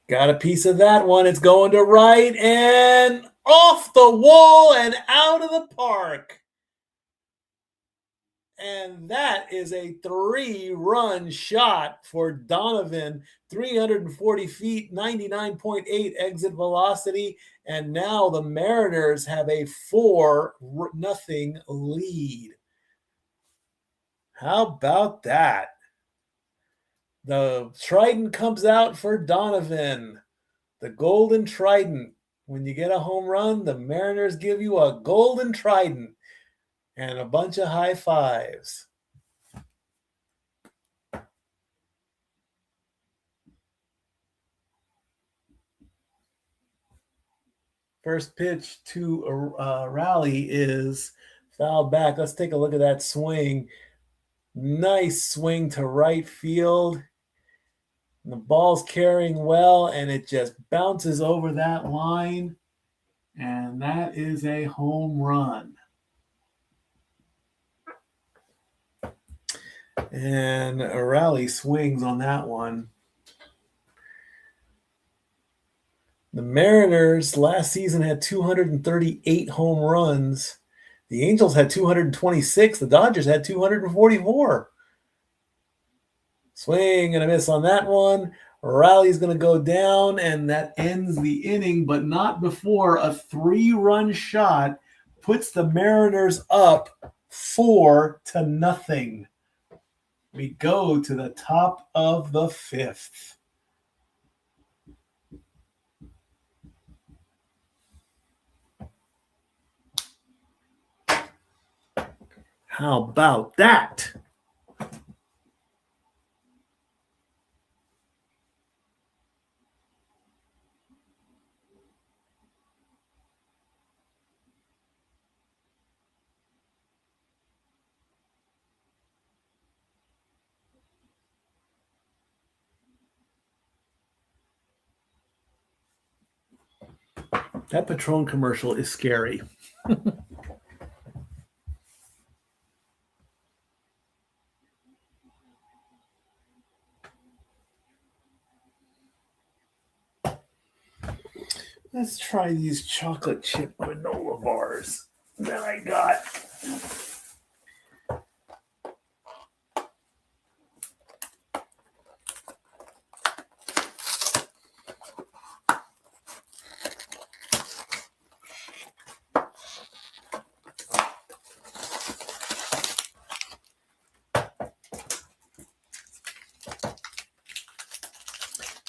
Got a piece of that one. It's going to right and off the wall and out of the park. And that is a 3-run shot for Donovan. 340 feet, 99.8 exit velocity. And now the Mariners have a 4-0 lead. How about that? The Trident comes out for Donovan. The Golden Trident. When you get a home run, the Mariners give you a Golden Trident and a bunch of high fives. First pitch to Raleigh is fouled back. Let's take a look at that swing. Nice swing to right field. And the ball's carrying well, and it just bounces over that line. And that is a home run. And Raleigh swings on that one. The Mariners last season had 238 home runs. The Angels had 226. The Dodgers had 244. Swing and a miss on that one. Raleigh's going to go down, and that ends the inning, but not before a 3-run shot puts the Mariners up 4-0. We go to the top of the 5th. How about that? That Patron commercial is scary. Let's try these chocolate chip granola bars that I got.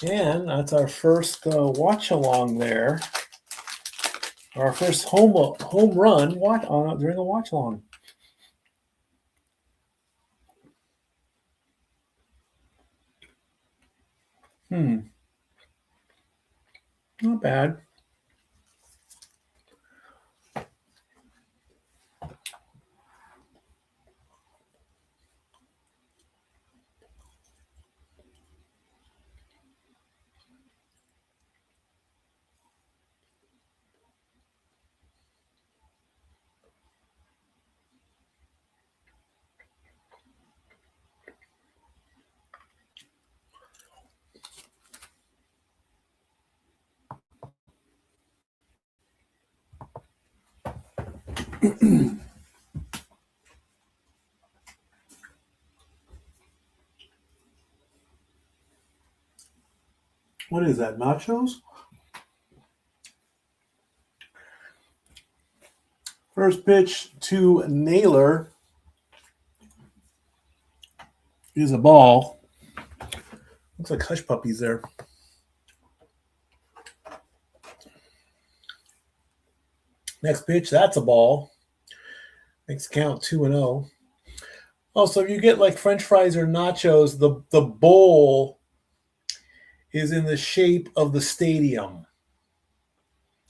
And that's our first watch along there. Our first home run during a watch along. Not bad. What is that, nachos? First pitch to Naylor is a ball. Looks like hush puppies there. Next pitch, that's a ball. Makes the count 2-0. Oh, so if you get like French fries or nachos, the bowl is in the shape of the stadium.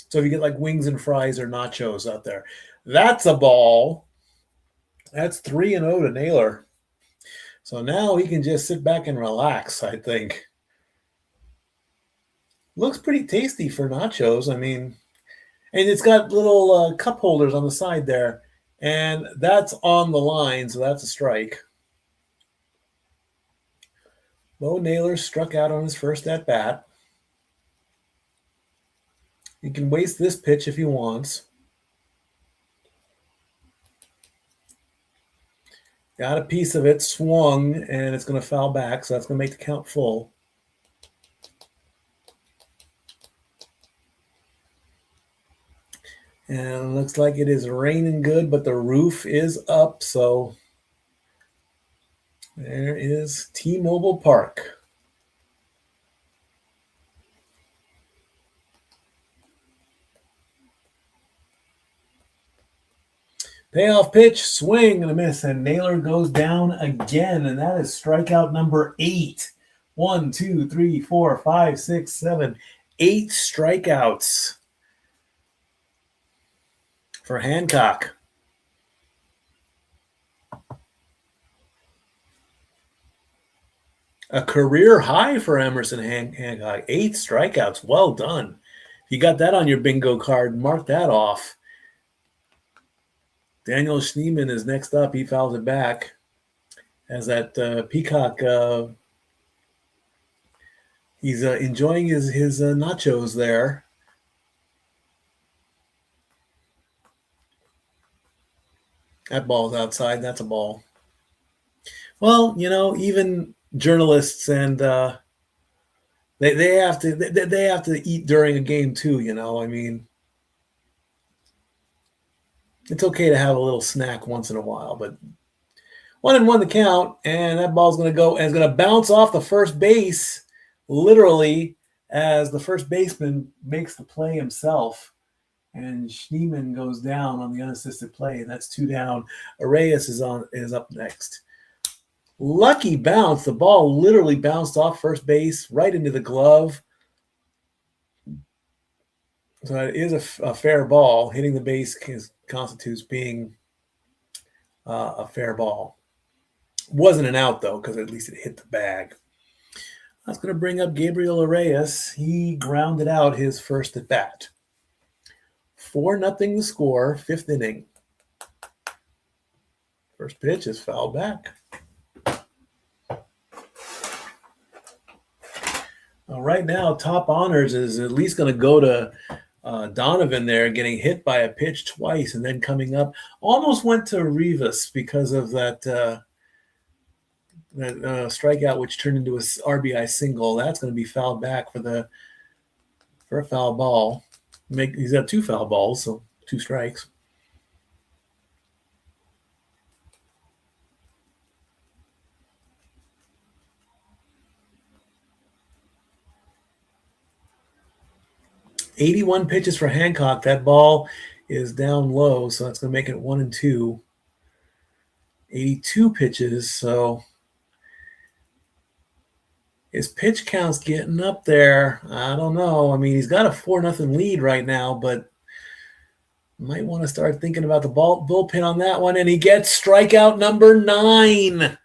So if you get like wings and fries or nachos out there, that's a ball. That's 3-0 to Naylor. So now he can just sit back and relax, I think. Looks pretty tasty for nachos. I mean, and it's got little cup holders on the side there. And that's on the line, so that's a strike. Bo Naylor struck out on his first at-bat. He can waste this pitch if he wants. Got a piece of it, swung, and it's going to foul back, so that's going to make the count full. And it looks like it is raining good, but the roof is up, so there is T-Mobile Park. Payoff pitch, swing and a miss, and Naylor goes down again, and that is strikeout number 8. 1, 2, 3, 4, 5, 6, 7, 8 strikeouts for Hancock. A career high for Emerson Hancock. 8 strikeouts. Well done. If you got that on your bingo card, mark that off. Daniel Schneemann is next up. He fouls it back as that Peacock, he's enjoying his nachos there. That ball's outside. That's a ball. Well, you know, even journalists and they have to eat during a game too. You know, I mean, it's okay to have a little snack once in a while, but 1-1 the count, and that ball's going to go and it's going to bounce off the first base, literally, as the first baseman makes the play himself. And Schneemann goes down on the unassisted play, and that's 2 down. Arias is up next. Lucky bounce. The ball literally bounced off first base right into the glove. So it is a fair ball. Hitting the base constitutes being a fair ball. Wasn't an out, though, because at least it hit the bag. That's going to bring up Gabriel Arias. He grounded out his first at bat. 4-0 the score, 5th inning. First pitch is fouled back. Right now, top honors is at least going to go to Donovan there, getting hit by a pitch twice and then coming up. Almost went to Rivas because of that strikeout, which turned into a RBI single. That's going to be fouled back for a foul ball. He's got 2 foul balls, so 2 strikes. .81 pitches for Hancock. That ball is down low, so that's going to make it 1-2. 82 pitches, so his pitch count's getting up there. I don't know. I mean, he's got a 4-0 lead right now, but might want to start thinking about the bullpen on that one. And he gets strikeout number 9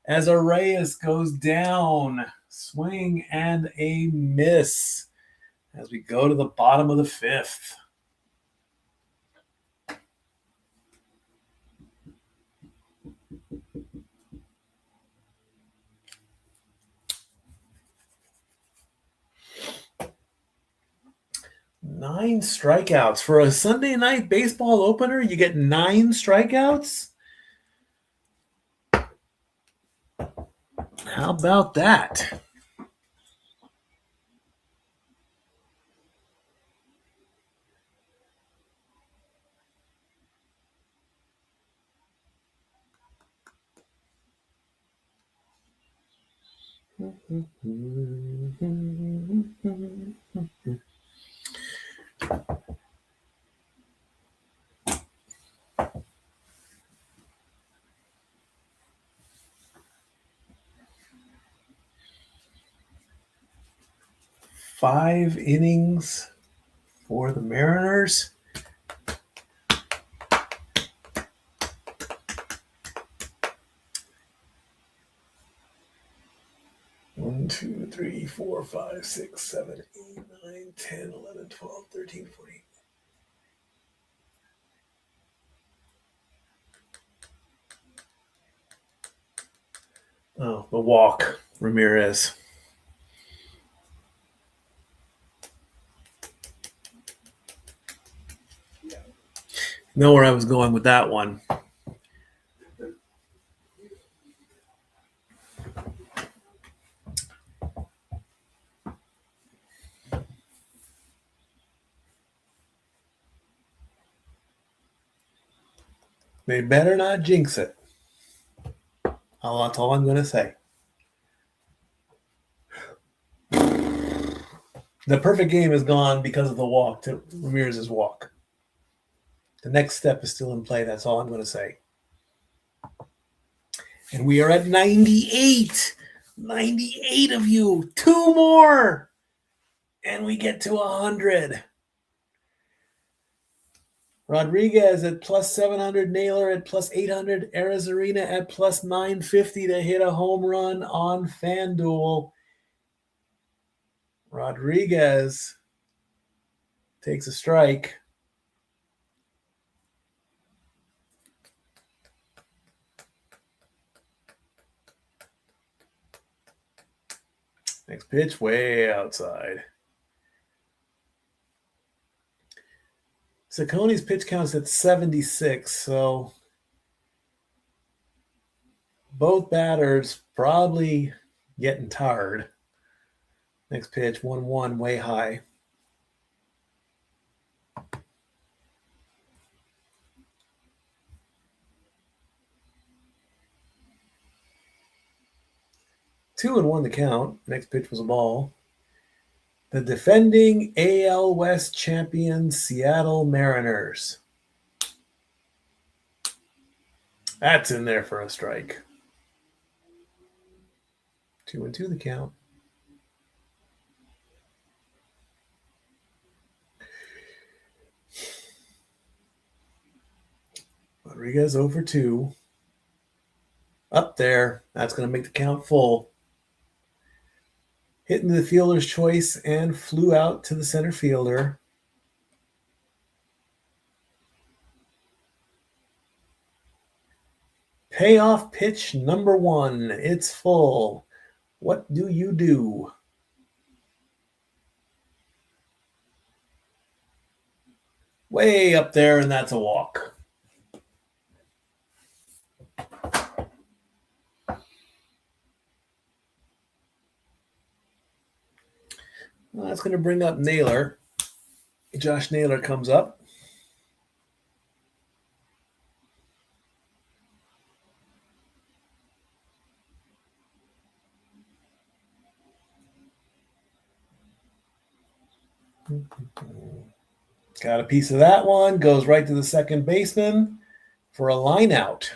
as Arias goes down. Swing and a miss as we go to the bottom of the 5th. Nine strikeouts for a Sunday night baseball opener. You get 9 strikeouts. How about that? 5 innings for the Mariners. One, 2, 3, 4, 5, 6, 7, 8, 9, 10, 11, 12, 13, 14. Oh, the walk, Ramirez. Know where I was going with that one. They better not jinx it. That's all I'm going to say. The perfect game is gone because of the walk, to Ramirez's walk. The next step is still in play. That's all I'm going to say. And we are at 98. 98 of you. 2 more. And we get to 100. Rodriguez at plus 700, Naylor at plus 800, Arizarena at plus 950 to hit a home run on FanDuel. Rodriguez takes a strike. Next pitch, way outside. Sacconi's pitch count's at 76, so both batters probably getting tired. Next pitch, 1-1, way high. Two and 1 the count. Next pitch was a ball. The defending AL West champion Seattle Mariners. That's in there for a strike. 2-2 the count. Rodriguez over 2. Up there. That's going to make the count full. Hit into the fielder's choice and flew out to the center fielder. Payoff pitch number 1. It's full. What do you do? Way up there, and that's a walk. Well, that's going to bring up Naylor. Josh Naylor comes up. Got a piece of that one. Goes right to the second baseman for a line out.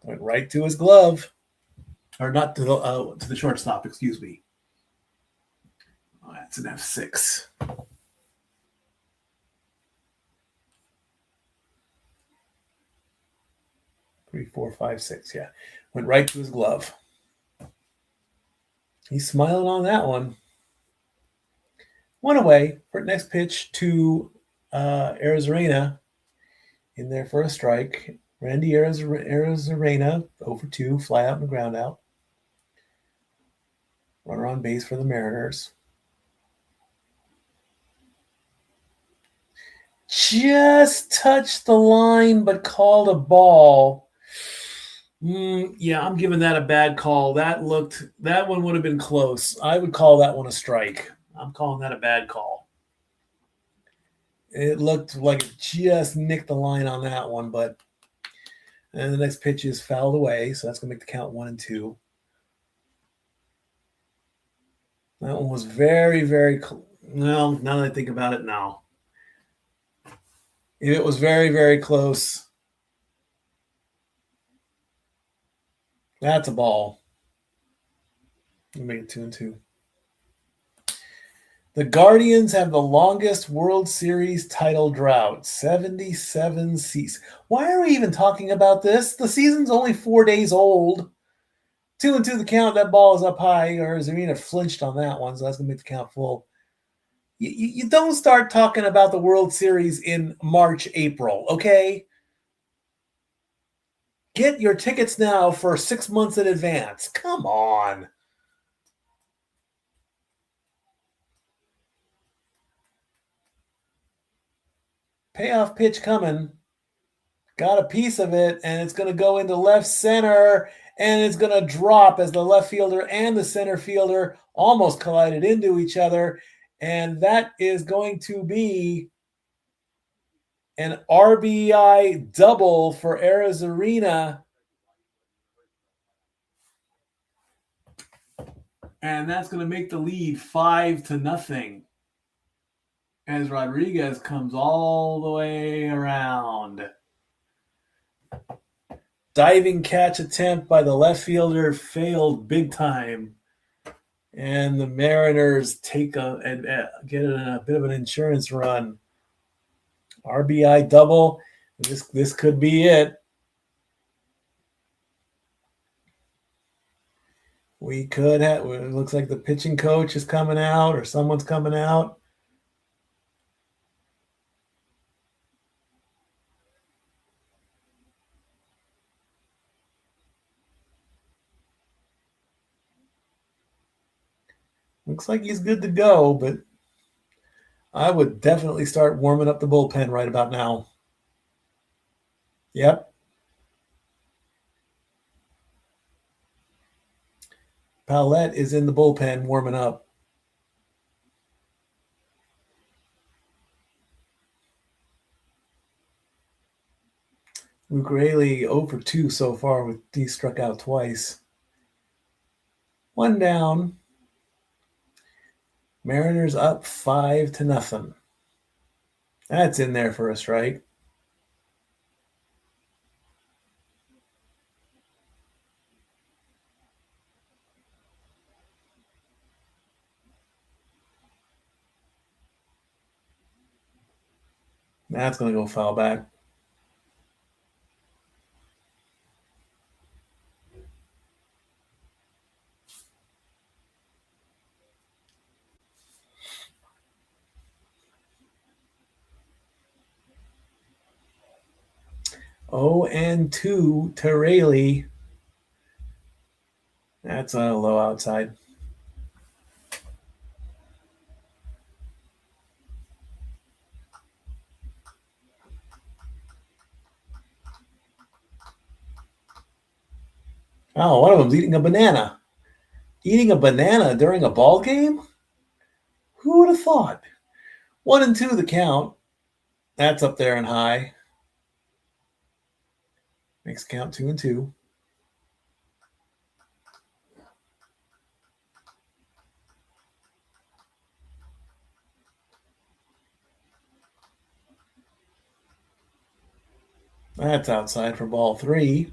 Went right to his glove. Or not to the shortstop, excuse me. Oh, that's an F6. 3, 4, 5, 6. Yeah. Went right to his glove. He's smiling on that one. One away for next pitch to Arizarena. In there for a strike. Randy Arizarena, 0-2, fly out and ground out. Runner on base for the Mariners. Just touched the line, but called a ball. Yeah, I'm giving that a bad call. That one would have been close. I would call that one a strike. I'm calling that a bad call. It looked like it just nicked the line on that one, and the next pitch is fouled away, so that's going to make the count 1-2. That one was very, very well, now that I think about it now. It was very, very close. That's a ball. You make it 2-2. The Guardians have the longest World Series title drought, 77 seasons. Why are we even talking about this? The season's only 4 days old. 2-2 the count. That ball is up high, or Zarina flinched on that one, so that's going to make the count full. You don't start talking about the World Series in March, April, okay? Get your tickets now for 6 months in advance. Come on. Payoff pitch coming. Got a piece of it, and it's going to go into left center, and it's going to drop as the left fielder and the center fielder almost collided into each other. And that is going to be an RBI double for Arizarena. And that's going to make the lead 5-0 as Rodriguez comes all the way around. Diving catch attempt by the left fielder failed big time. And the Mariners get a bit of an insurance run. RBI double. This could be it. We could have. It looks like the pitching coach is coming out, or someone's coming out. Looks like he's good to go, but I would definitely start warming up the bullpen right about now. Yep. Paulette is in the bullpen warming up. Luke Raley 0 for 2 so far with he struck out twice. One down. Mariners up 5-0. That's in there for a strike. That's going to go foul back. Oh, and 2 to Raley. That's a low outside. Oh, one of them's eating a banana. Eating a banana during a ball game? Who would have thought? 1-2 the count. That's up there and high. Makes count 2-2. That's outside for ball 3.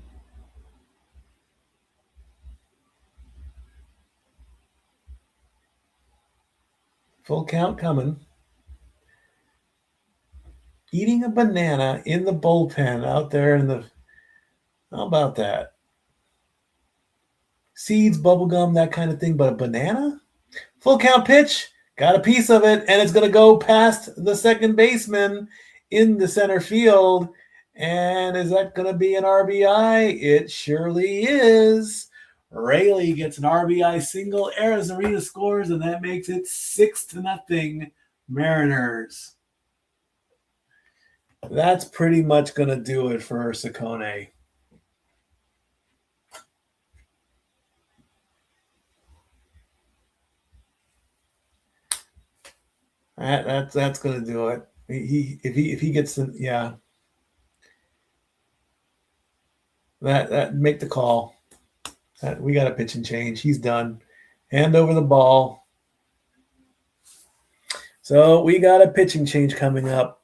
Full count coming. Eating a banana in the bullpen out there in the. How about that? Seeds, bubblegum, that kind of thing, but a banana? Full count pitch. Got a piece of it, and it's going to go past the second baseman in the center field. And is that going to be an RBI? It surely is. Raley gets an RBI single. Arizarena scores, and that makes it 6-0 Mariners. That's pretty much going to do it for Ciccone. That's going to do it. If he gets the that make the call. We got a pitch and change. He's done. Hand over the ball. So we got a pitching change coming up.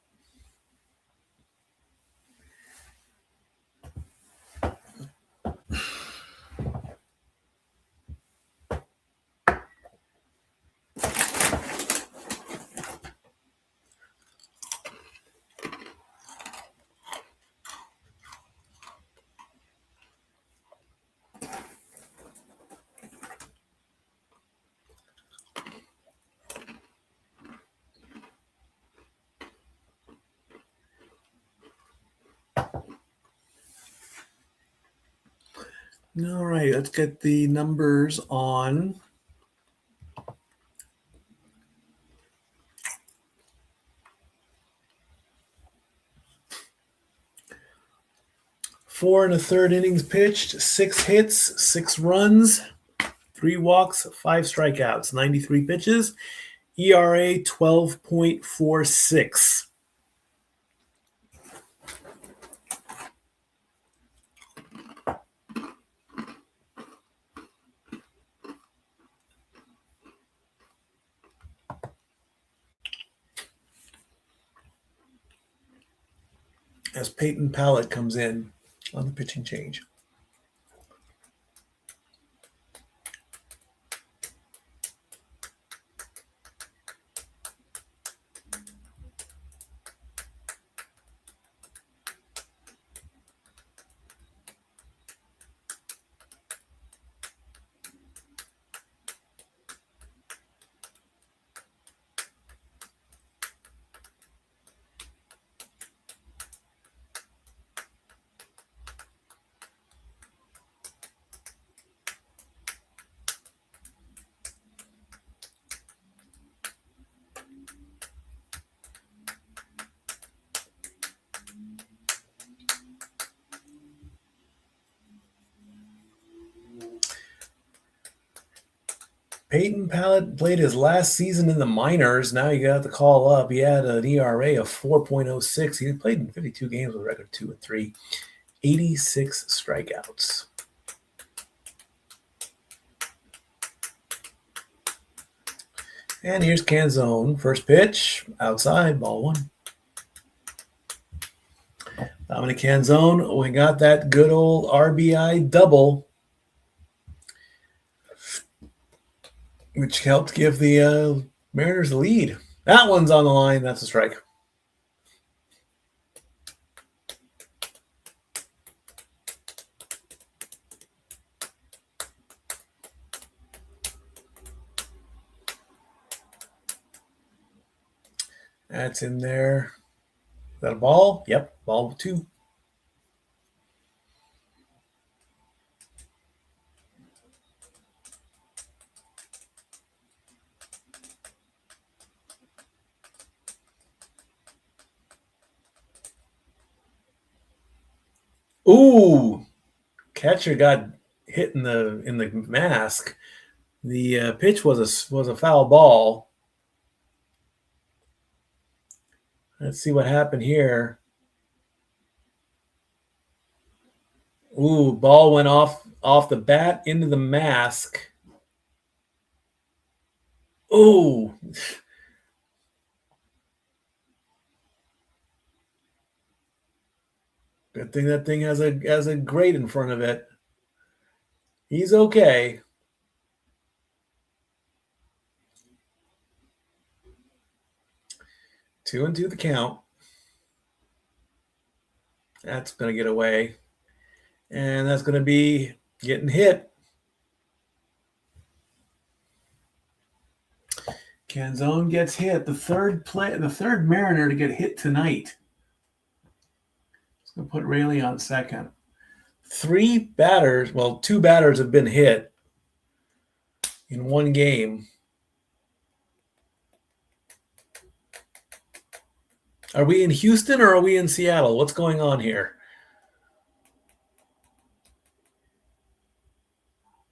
All right, let's get the numbers on. Four and a third innings pitched, 6 hits, 6 runs, 3 walks, 5 strikeouts, 93 pitches, ERA 12.46. As Peyton Pallett comes in on the pitching change. Peyton Pallett played his last season in the minors. Now you got to call up. He had an ERA of 4.06. He played in 52 games with a record 2-3, 86 strikeouts. And here's Canzone. First pitch, outside, ball 1. Dominic Canzone, we got that good old RBI double, which helped give the Mariners the lead. That one's on the line. That's a strike. That's in there. Is that a ball? Yep, ball 2. Ooh, catcher got hit in the mask. The pitch was a foul ball. Let's see what happened here. Ooh, ball went off the bat into the mask. Ooh. Good thing that thing has a grate in front of it. He's okay. Two and two the count. That's going to get away. And that's going to be getting hit. Canzone gets hit. The third Mariner to get hit tonight. It's going to put Rayleigh on second. 2 batters have been hit in one game. Are we in Houston or are we in Seattle? What's going on here?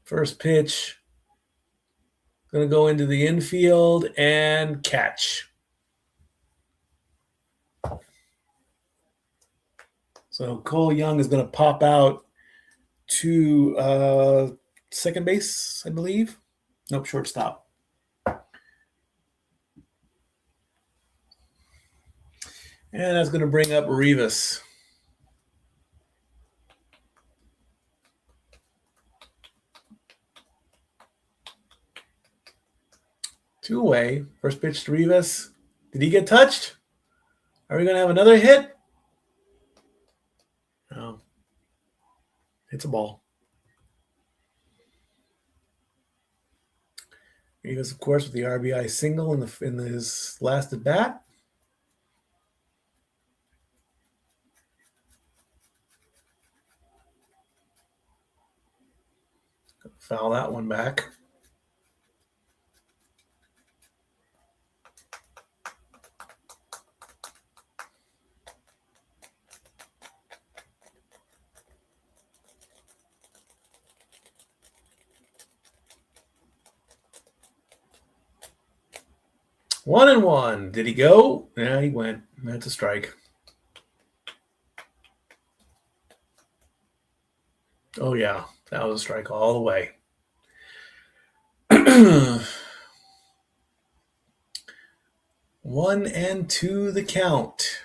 First pitch. Going to go into the infield and catch. So Cole Young is going to pop out to second base, I believe. Nope, shortstop. And that's going to bring up Rivas. Two-way. First pitch to Rivas. Did he get touched? Are we going to have another hit? No. It's a ball. Rivas, of course, with the RBI single in his last at bat. Foul that one back. One and one. Did he go? Yeah, he went. That's a strike. Oh, yeah. That was a strike all the way. 1-2 the count.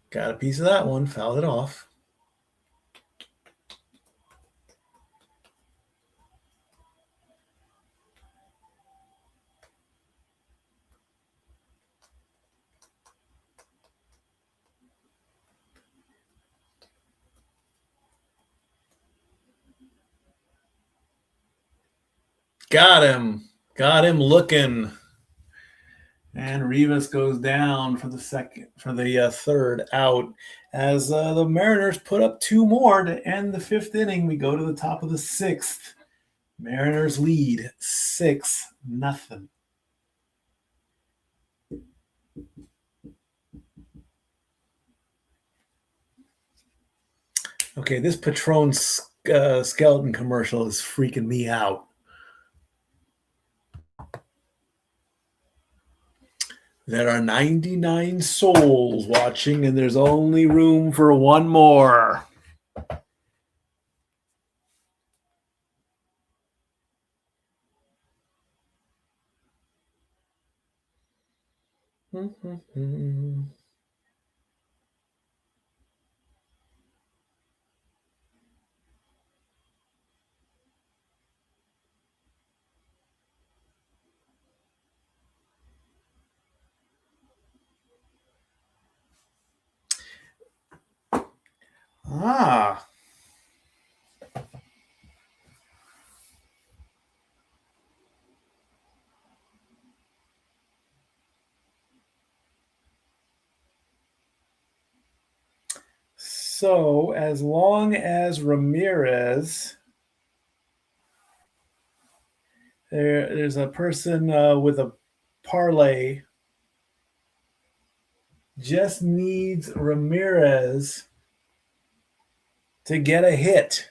Got a piece of that one. Fouled it off. Got him. Got him looking. And Rivas goes down for the third out as the Mariners put up two more to end the fifth inning. We go to the top of the sixth. Mariners lead 6-0. Okay, this Patron skeleton commercial is freaking me out. There are 99 souls watching, and there's only room for one more. Ah. So as long as Ramirez, there's a person with a parlay, just needs Ramirez to get a hit.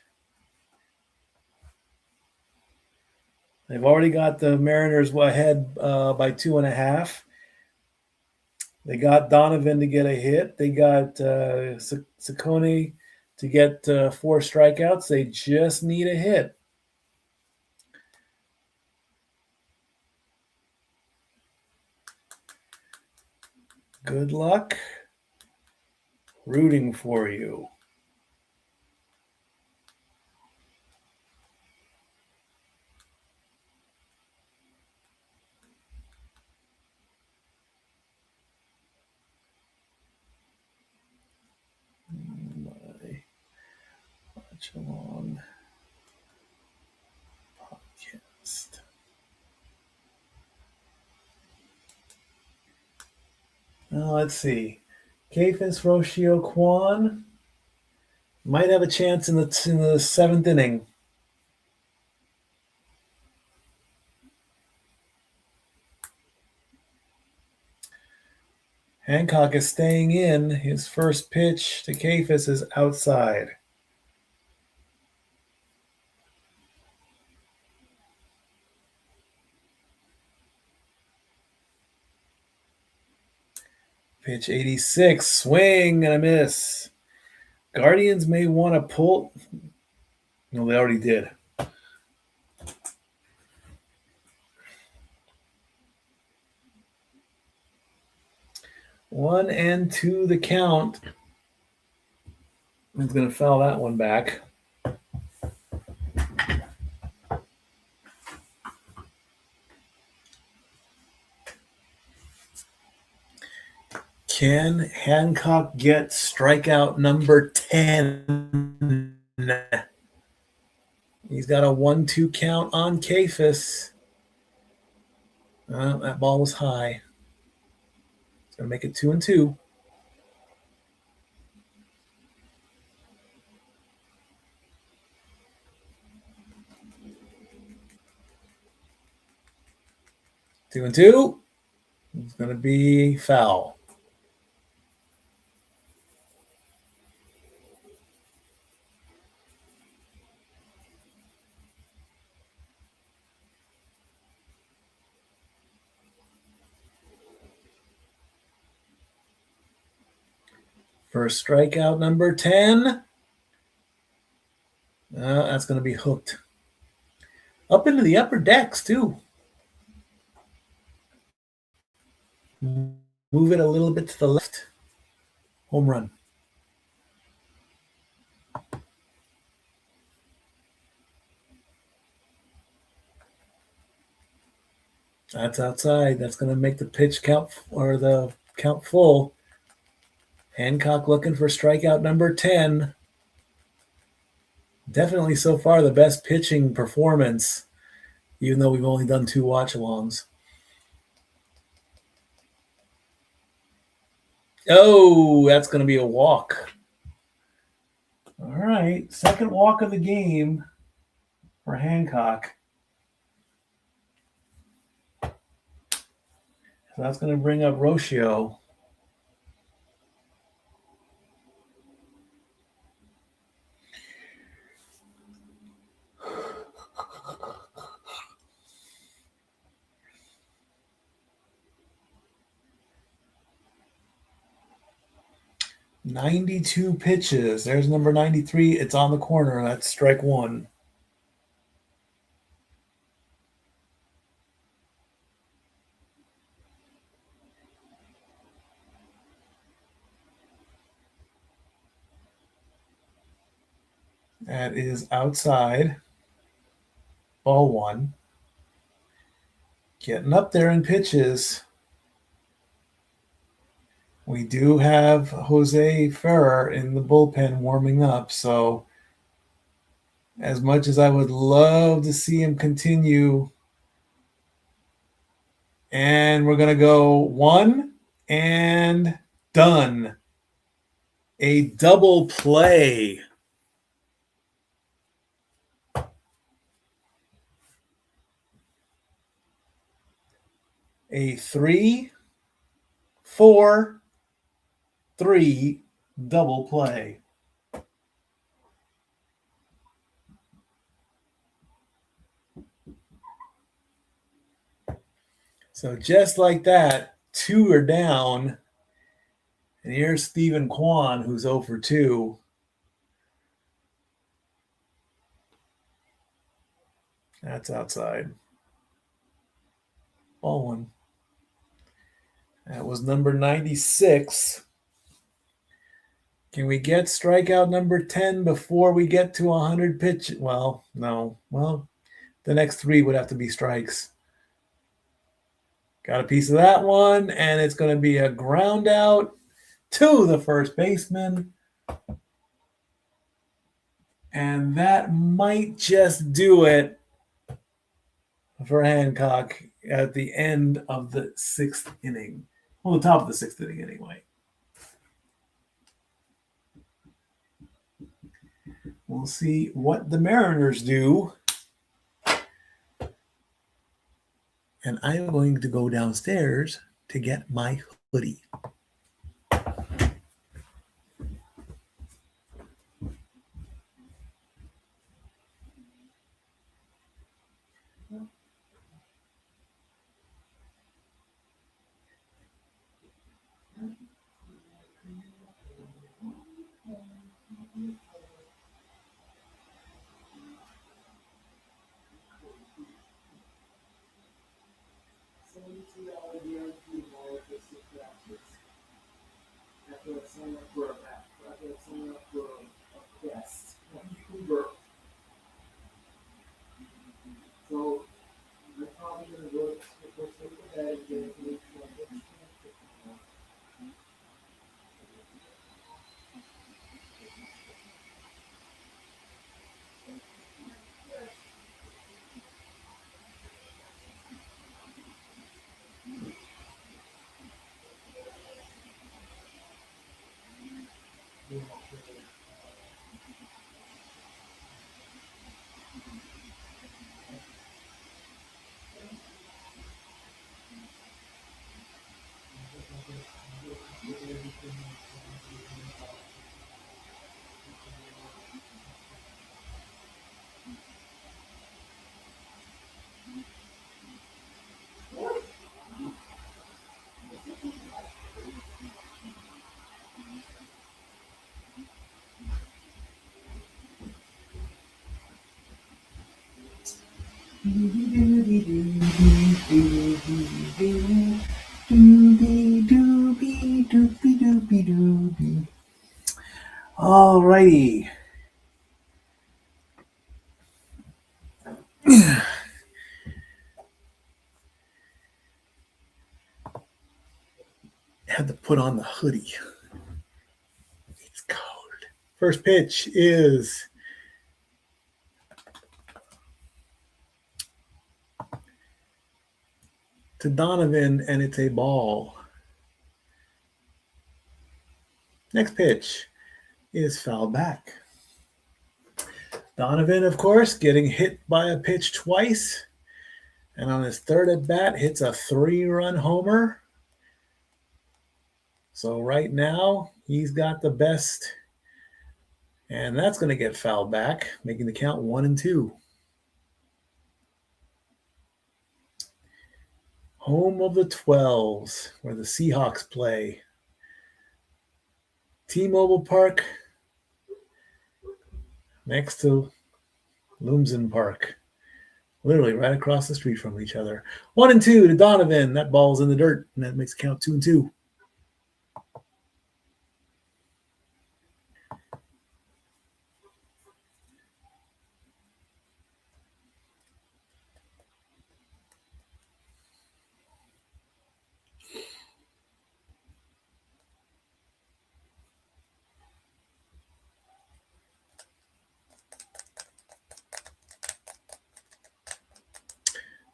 They've already got the Mariners ahead by 2.5. They got Donovan to get a hit. They got Ciccone to get 4 strikeouts. They just need a hit. Good luck. Rooting for you. Watch Along podcast. Now let's see. Kefis Roshio Kwan might have a chance in the 7th inning. Hancock is staying in. His first pitch to Kefis is outside. Pitch 86, swing and a miss. Guardians may want to pull. No, they already did. 1-2 the count. He's going to foul that one back. Can Hancock get strikeout number 10? He's got a 1-2 count on Kafis. That ball was high. It's going to make it 2-2. Two and two. It's going to be foul. First strikeout number 10. That's going to be hooked. Up into the upper decks, too. Move it a little bit to the left. Home run. That's outside. That's going to make the pitch count or the count full. Hancock looking for strikeout number 10. Definitely so far the best pitching performance, even though we've only done 2 watch alongs. Oh, that's going to be a walk. All right. Second walk of the game for Hancock. So that's going to bring up Rocio. "92 pitches. There's number 93. It's on the corner. That's strike one. That is outside. Ball one. Getting up there in pitches. We do have Jose Ferrer in the bullpen warming up, so as much as I would love to see him continue, and we're going to go one and done. A double play. A 3-4-3 double play. So just like that, 2 are down. And here's Stephen Kwan, who's 0 for 2. That's outside. Ball one. That was number 96. Can we get strikeout number 10 before we get to 100 pitch? Well, no. Well, the next 3 would have to be strikes. Got a piece of that one, and it's going to be a ground out to the first baseman. And that might just do it for Hancock at the end of the 6th inning. Well, the top of the 6th inning anyway. We'll see what the Mariners do. And I'm going to go downstairs to get my hoodie. All righty. Had to put on the hoodie. It's cold. First pitch is to Donovan, and it's a ball. Next pitch is fouled back. Donovan, of course, getting hit by a pitch twice, and on his third at bat, hits a 3-run homer. So right now, he's got the best, and that's going to get fouled back, making the count 1-2. Home of the 12s, where the Seahawks play. T-Mobile Park, next to Lumsden Park. Literally right across the street from each other. 1-2 to Donovan. That ball's in the dirt, and that makes it count 2-2.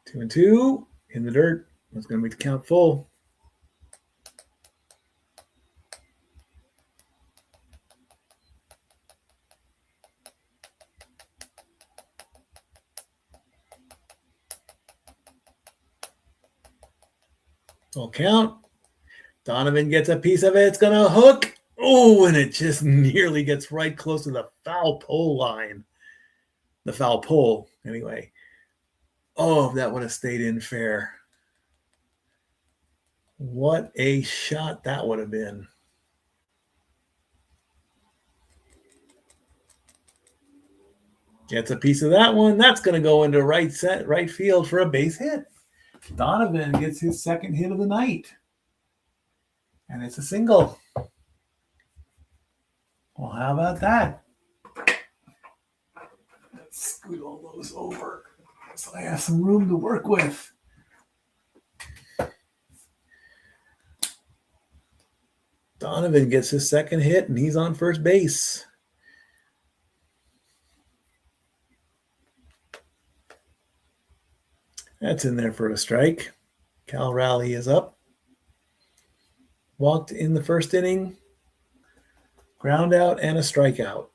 Two and two in the dirt. That's going to make the count full. Full count. Donovan gets a piece of it. It's going to hook. Oh, and it just nearly gets right close to the foul pole line. The foul pole, anyway. Oh, if that would have stayed in fair. What a shot that would have been. Gets a piece of that one. That's going to go into right field for a base hit. Donovan gets his second hit of the night. And it's a single. Well, how about that? Let's scoot all those over so I have some room to work with. Donovan gets his second hit, and he's on first base. That's in there for a strike. Cal Raleigh is up. Walked in the first inning. Ground out and a strikeout.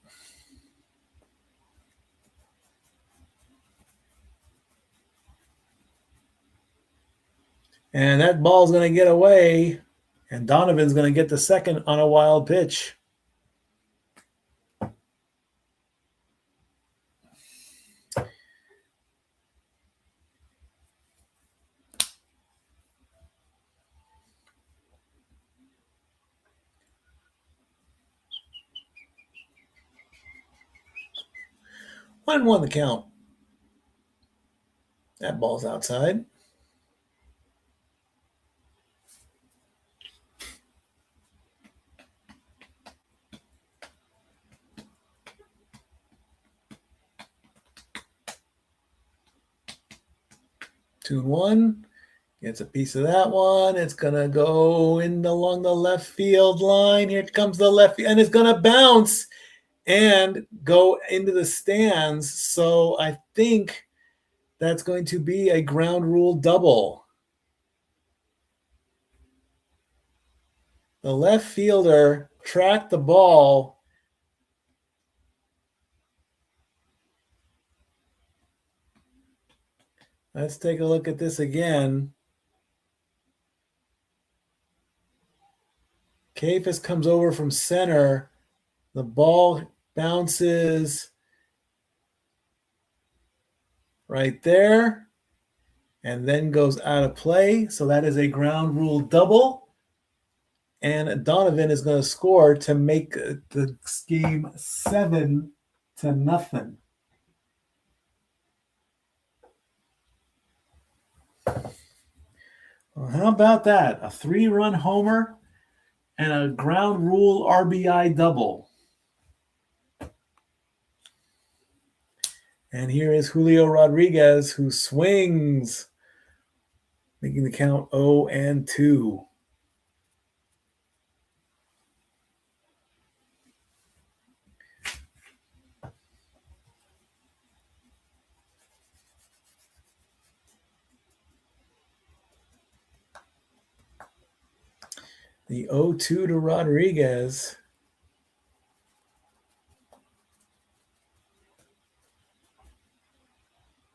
And that ball's going to get away. And Donovan's going to get the second on a wild pitch. One the count. That ball's outside. Two and one. Gets a piece of that one. It's going to go in along the left field line. Here comes the left field, and it's going to bounce and go into the stands. So I think that's going to be a ground rule double. The left fielder tracked the ball. Let's take a look at this again. Kafis comes over from center. The ball bounces right there and then goes out of play. So that is a ground rule double. And Donovan is going to score to make the game 7-0. Well, how about that? A 3-run homer and a ground rule RBI double. And here is Julio Rodriguez, who swings, making the count 0-2. The 0-2 to Rodriguez.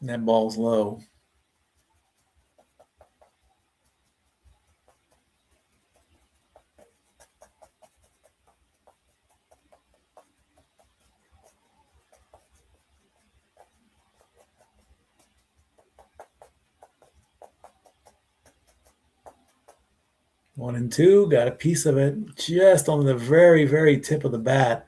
And that ball's low. One and two, got a piece of it just on the very, very tip of the bat.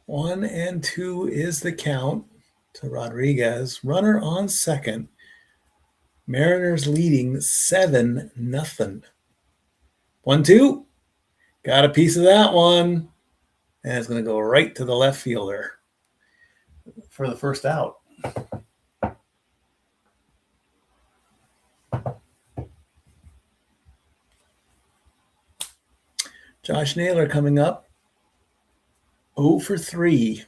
One and two is the count to Rodriguez. Runner on second. Mariners leading 7-0. 1-2. Got a piece of that one. And it's going to go right to the left fielder for the first out. Josh Naylor coming up. 0 for 3.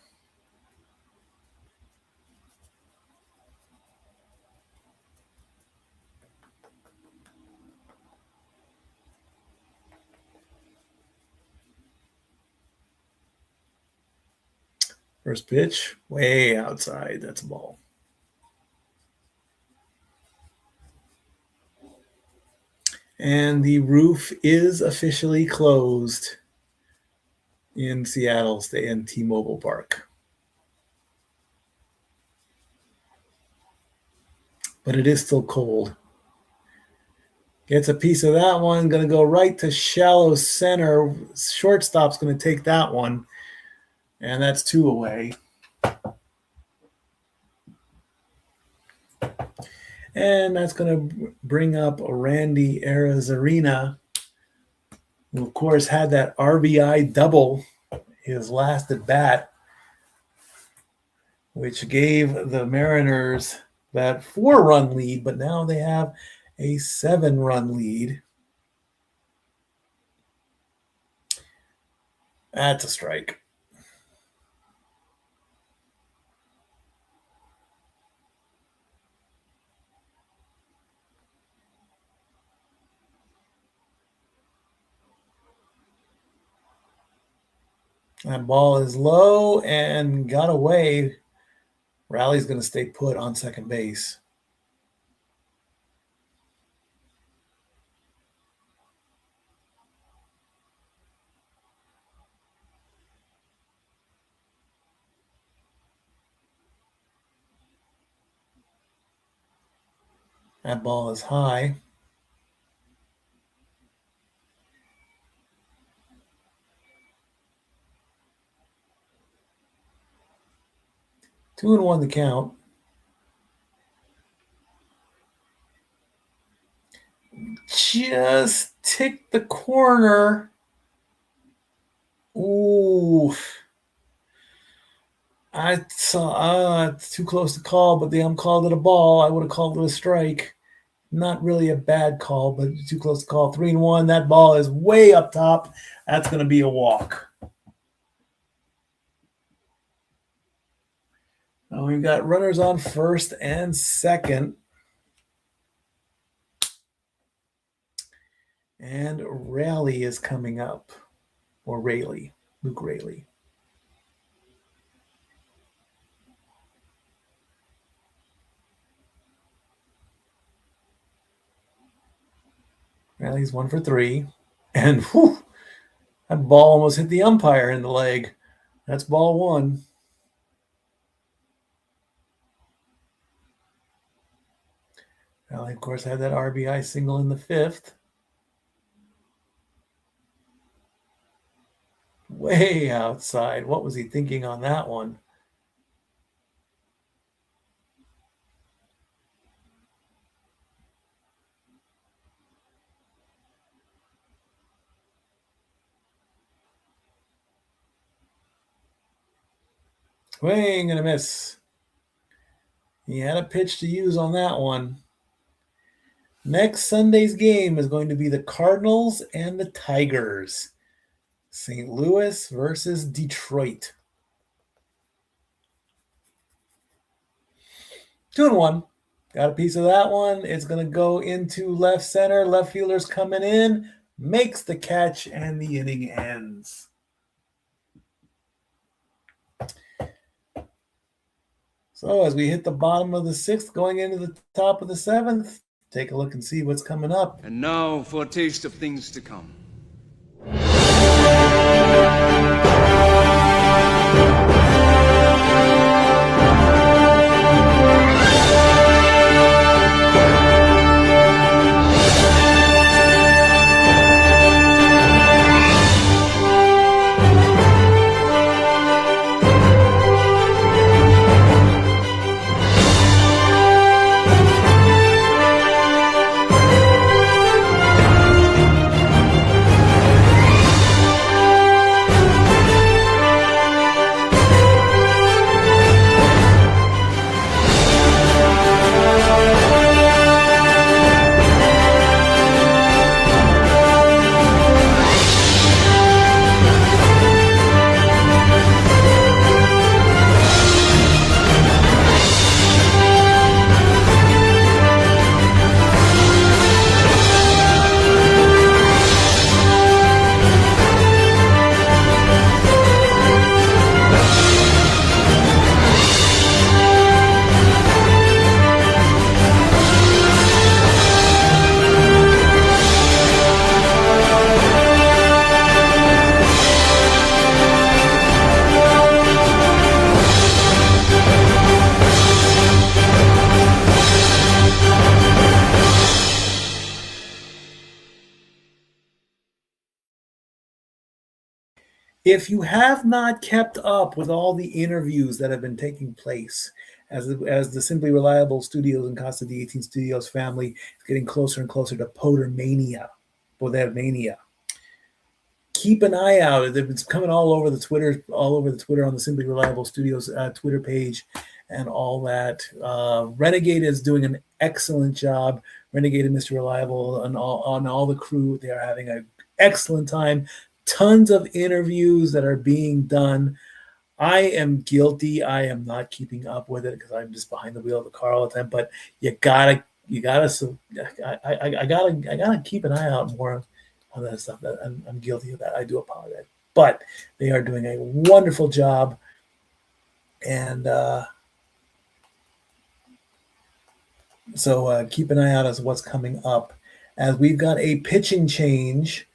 First pitch, way outside. That's a ball. And the roof is officially closed in Seattle, in T-Mobile Park. But it is still cold. Gets a piece of that one. Going to go right to shallow center. Shortstop's going to take that one. And that's 2 away. And that's going to bring up Randy Arozarena, who, of course, had that RBI double his last at bat, which gave the Mariners that 4-run lead, but now they have a 7-run lead. That's a strike. That ball is low and got away. Rally's going to stay put on second base. That ball is high. Two and one the count. Just ticked the corner. Ooh. I saw it's too close to call, but the ump called it a ball. I would have called it a strike. Not really a bad call, but too close to call. 3-1. That ball is way up top. That's going to be a walk. Now we've got runners on first and second. And Raleigh is coming up. Or Rayleigh. Luke Rayleigh. Well, he's 1 for 3. And whew, that ball almost hit the umpire in the leg. That's ball 1. Well, he, of course, had that RBI single in the 5th. Way outside. What was he thinking on that one? Swing and a miss. He had a pitch to use on that one. Next Sunday's game is going to be the Cardinals and the Tigers. St. Louis versus Detroit. 2-1. Got a piece of that one. It's going to go into left center. Left fielder's coming in, makes the catch, and the inning ends. So as we hit the bottom of the 6th, going into the top of the 7th, take a look and see what's coming up. And now for a taste of things to come. If you have not kept up with all the interviews that have been taking place as the Simply Reliable Studios and Casa D 18 Studios family is getting closer and closer to Podermania, keep an eye out. It's coming all over the Twitter on the Simply Reliable Studios Twitter page and all that. Renegade is doing an excellent job. Renegade and Mr. Reliable and all the crew, they are having an excellent time. Tons of interviews that are being done. I am guilty. I am not keeping up with it because I'm just behind the wheel of the car all the time. But I gotta keep an eye out more on that stuff. I'm guilty of that. I do apologize, but they are doing a wonderful job, and so keep an eye out as what's coming up. As we've got a pitching change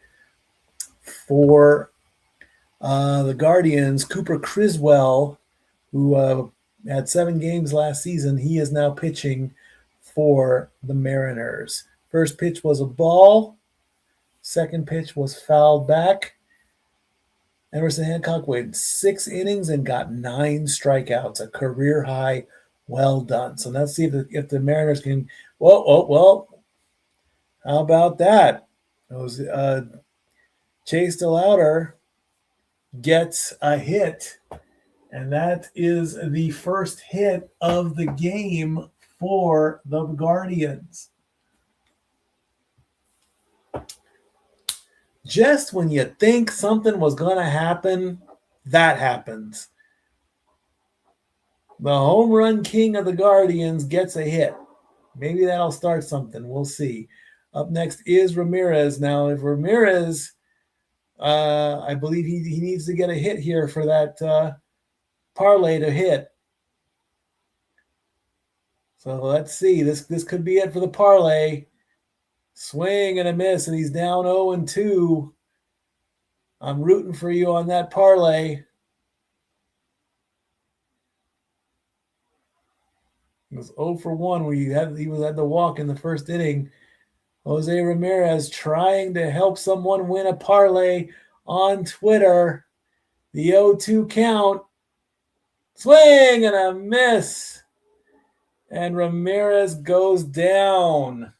for the Guardians. Cooper Criswell, who had 7 games last season, he is now pitching for the Mariners. First pitch was a ball. Second pitch was fouled back. Emerson Hancock went 6 innings and got 9 strikeouts, a career high. Well done. So let's see if the Mariners can. Well. How about that? It was Chase DeLauder gets a hit, and that is the first hit of the game for the Guardians. Just when you think something was going to happen, that happens. The home run king of the Guardians gets a hit. Maybe that'll start something. We'll see. Up next is Ramirez. Now, if Ramirez, I believe he needs to get a hit here for that parlay to hit. So let's see. This could be it for the parlay. Swing and a miss, and he's down 0-2. I'm rooting for you on that parlay. It was 0 for 1 where he had the walk in the first inning. Jose Ramirez trying to help someone win a parlay on Twitter. The 0-2 count. Swing and a miss. And Ramirez goes down.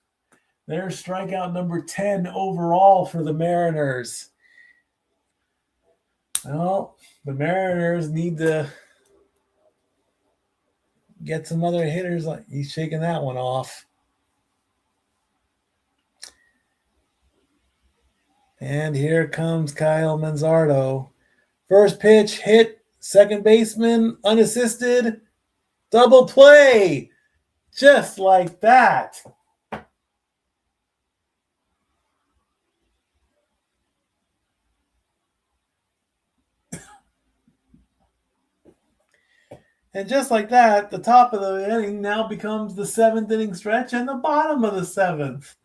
There's strikeout number 10 overall for the Mariners. Well, the Mariners need to get some other hitters. He's shaking that one off. And here comes Kyle Manzardo. First pitch hit, second baseman, unassisted, double play. Just like that. And just like that, the top of the inning now becomes the 7th inning stretch and the bottom of the 7th.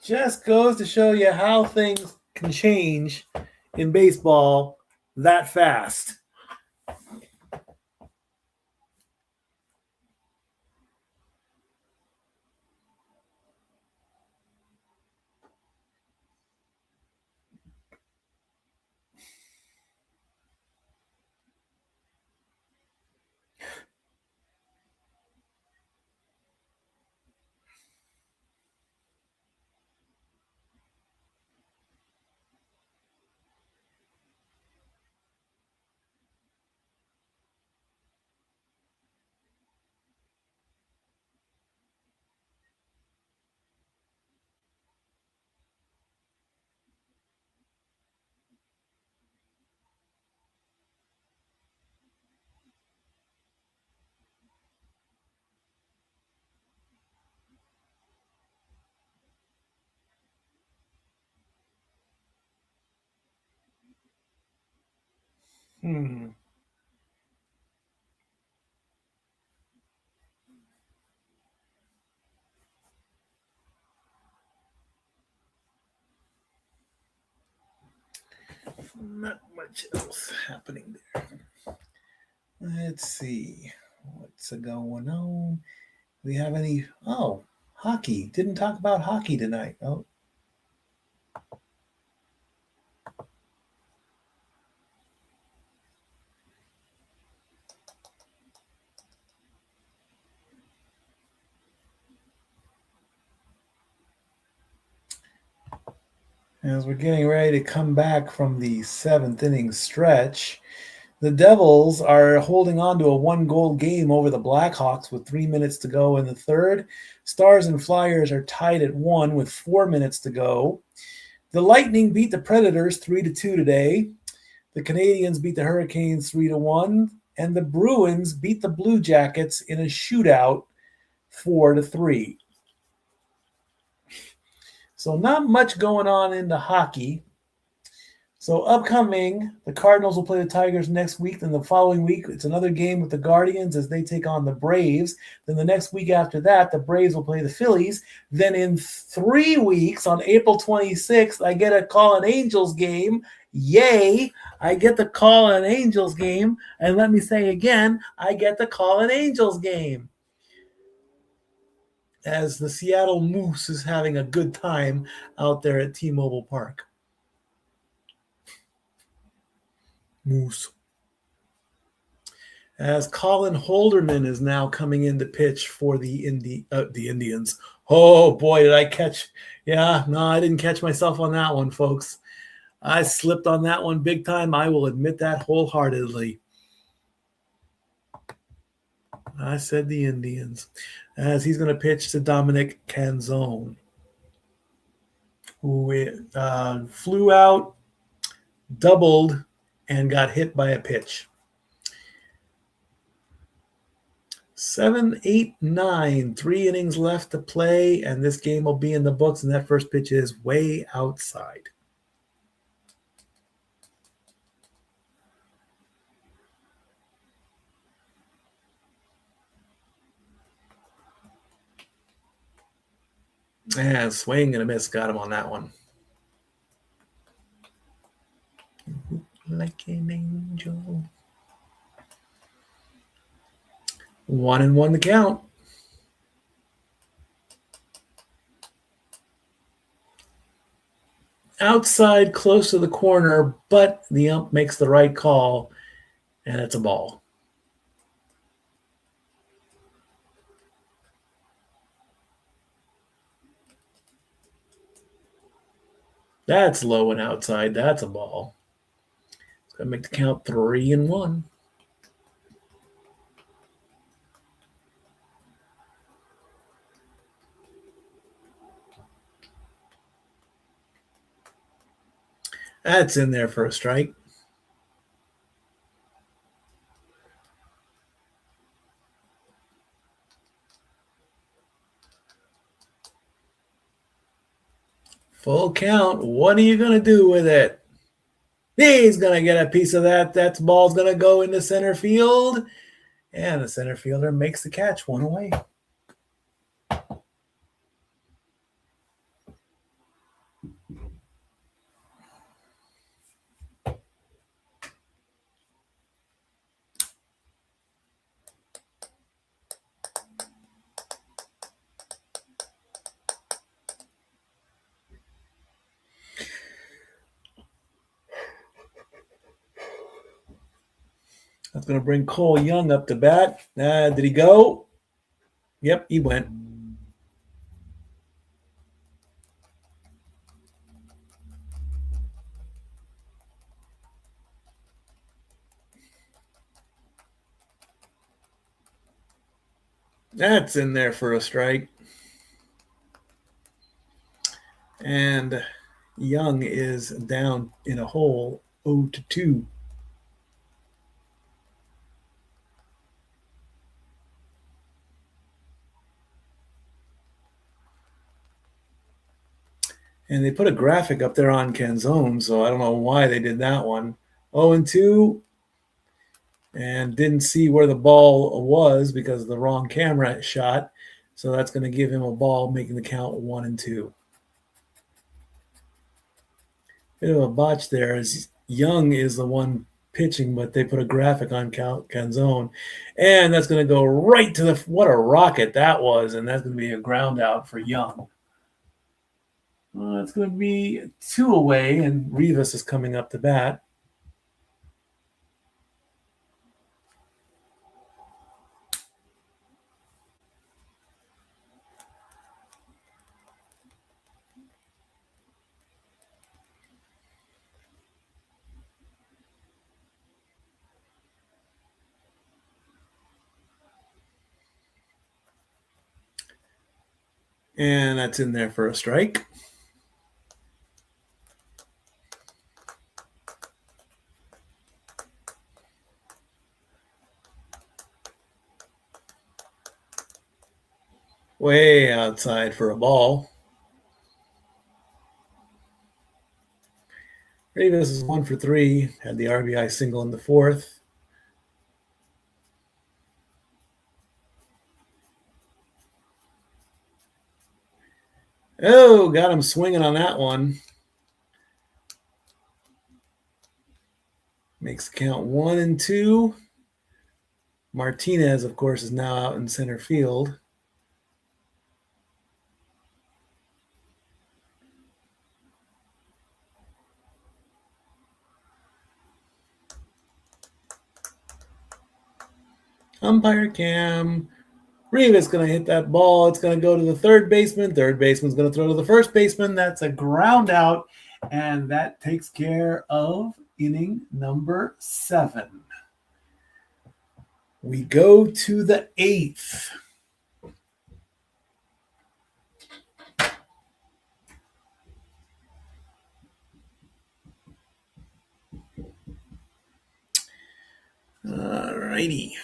Just goes to show you how things can change in baseball that fast. Not much else happening there. Let's see. What's going on? We have any? Oh, hockey. Didn't talk about hockey tonight. Oh. As we're getting ready to come back from the 7th inning stretch, the Devils are holding on to a 1-goal game over the Blackhawks with 3 minutes to go in the third. Stars and Flyers are tied at 1 with 4 minutes to go. The Lightning beat the Predators 3-2 today. The Canadiens beat the Hurricanes 3-1. And the Bruins beat the Blue Jackets in a shootout 4-3. So not much going on in the hockey. So upcoming, the Cardinals will play the Tigers next week. Then the following week, it's another game with the Guardians as they take on the Braves. Then the next week after that, the Braves will play the Phillies. Then in 3 weeks, on April 26th, I get to call an Angels game. Yay! I get to call an Angels game. And let me say again, I get to call an Angels game. As the Seattle Moose is having a good time out there at T-Mobile Park. Moose. As Colin Holderman is now coming in to pitch for the Indians. Oh, boy, did I catch. Yeah, no, I didn't catch myself on that one, folks. I slipped on that one big time. I will admit that wholeheartedly. I said the Indians. As he's going to pitch to Dominic Canzone, who flew out, doubled, and got hit by a pitch. 7, 8, 9, 3 innings left to play, and this game will be in the books, and that first pitch is way outside. And swing and a miss got him on that one. Like an angel. 1-1 the count. Outside, close to the corner, but the ump makes the right call, and it's a ball. That's low and outside. That's a ball. It's going to make the count 3-1. That's in there for a strike. Full count. What are you going to do with it? He's going to get a piece of that. That ball's going to go into center field. And the center fielder makes the catch, 1 away. That's going to bring Cole Young up to bat. Did he go? Yep, he went. That's in there for a strike. And Young is down in a hole 0-2. And they put a graphic up there on Canzone, so I don't know why they did that one. 0-2. And didn't see where the ball was because of the wrong camera shot. So that's going to give him a ball, making the count 1-2. Bit of a botch there, as Young is the one pitching, but they put a graphic on Canzone. And that's going to go right to the – what a rocket that was. And that's going to be a ground out for Young. It's going to be 2 away, and Rivas is coming up to bat. And that's in there for a strike. Way outside for a ball. Rivas is 1 for 3. Had the RBI single in the 4th. Oh, got him swinging on that one. Makes the count 1-2. Martinez, of course, is now out in center field. Umpire cam. Rivas going to hit that ball. It's going to go to the third baseman. Third baseman's going to throw to the first baseman. That's a ground out, and that takes care of inning number 7. We go to the 8th. All righty.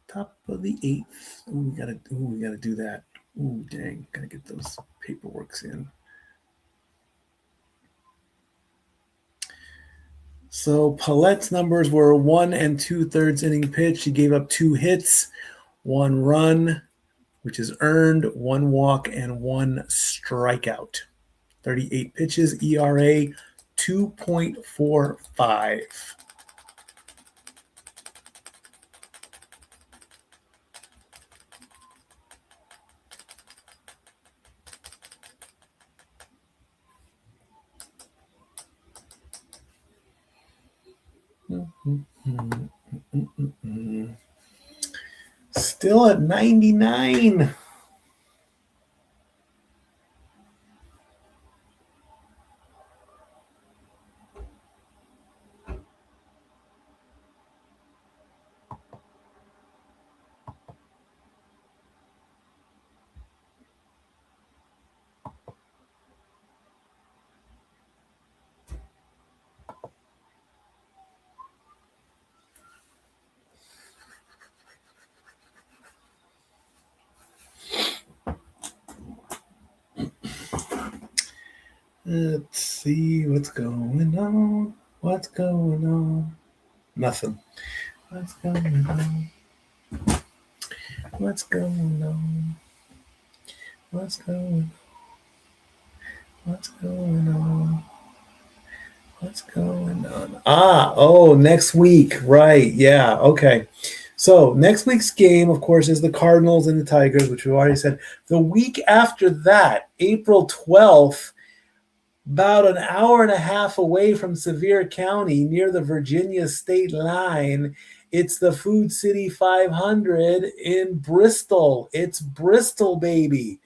Top of the 8th. We gotta do that. Ooh, dang! Gotta get those paperworks in. So Paulette's numbers were 1 2/3 inning pitch. He gave up 2 hits, 1 run, which is earned, 1 walk, and 1 strikeout. 38 pitches, ERA 2.45. Still at 99. Let's see what's going on. What's going on? Nothing. What's going on? What's going on? What's going on? What's going on? What's going on? Next week. Right. Yeah. Okay. So next week's game, of course, is the Cardinals and the Tigers, which we already said. The week after that, April 12th, about an hour and a half away from Sevier County near the Virginia state line, it's the Food City 500 in Bristol. It's Bristol, baby.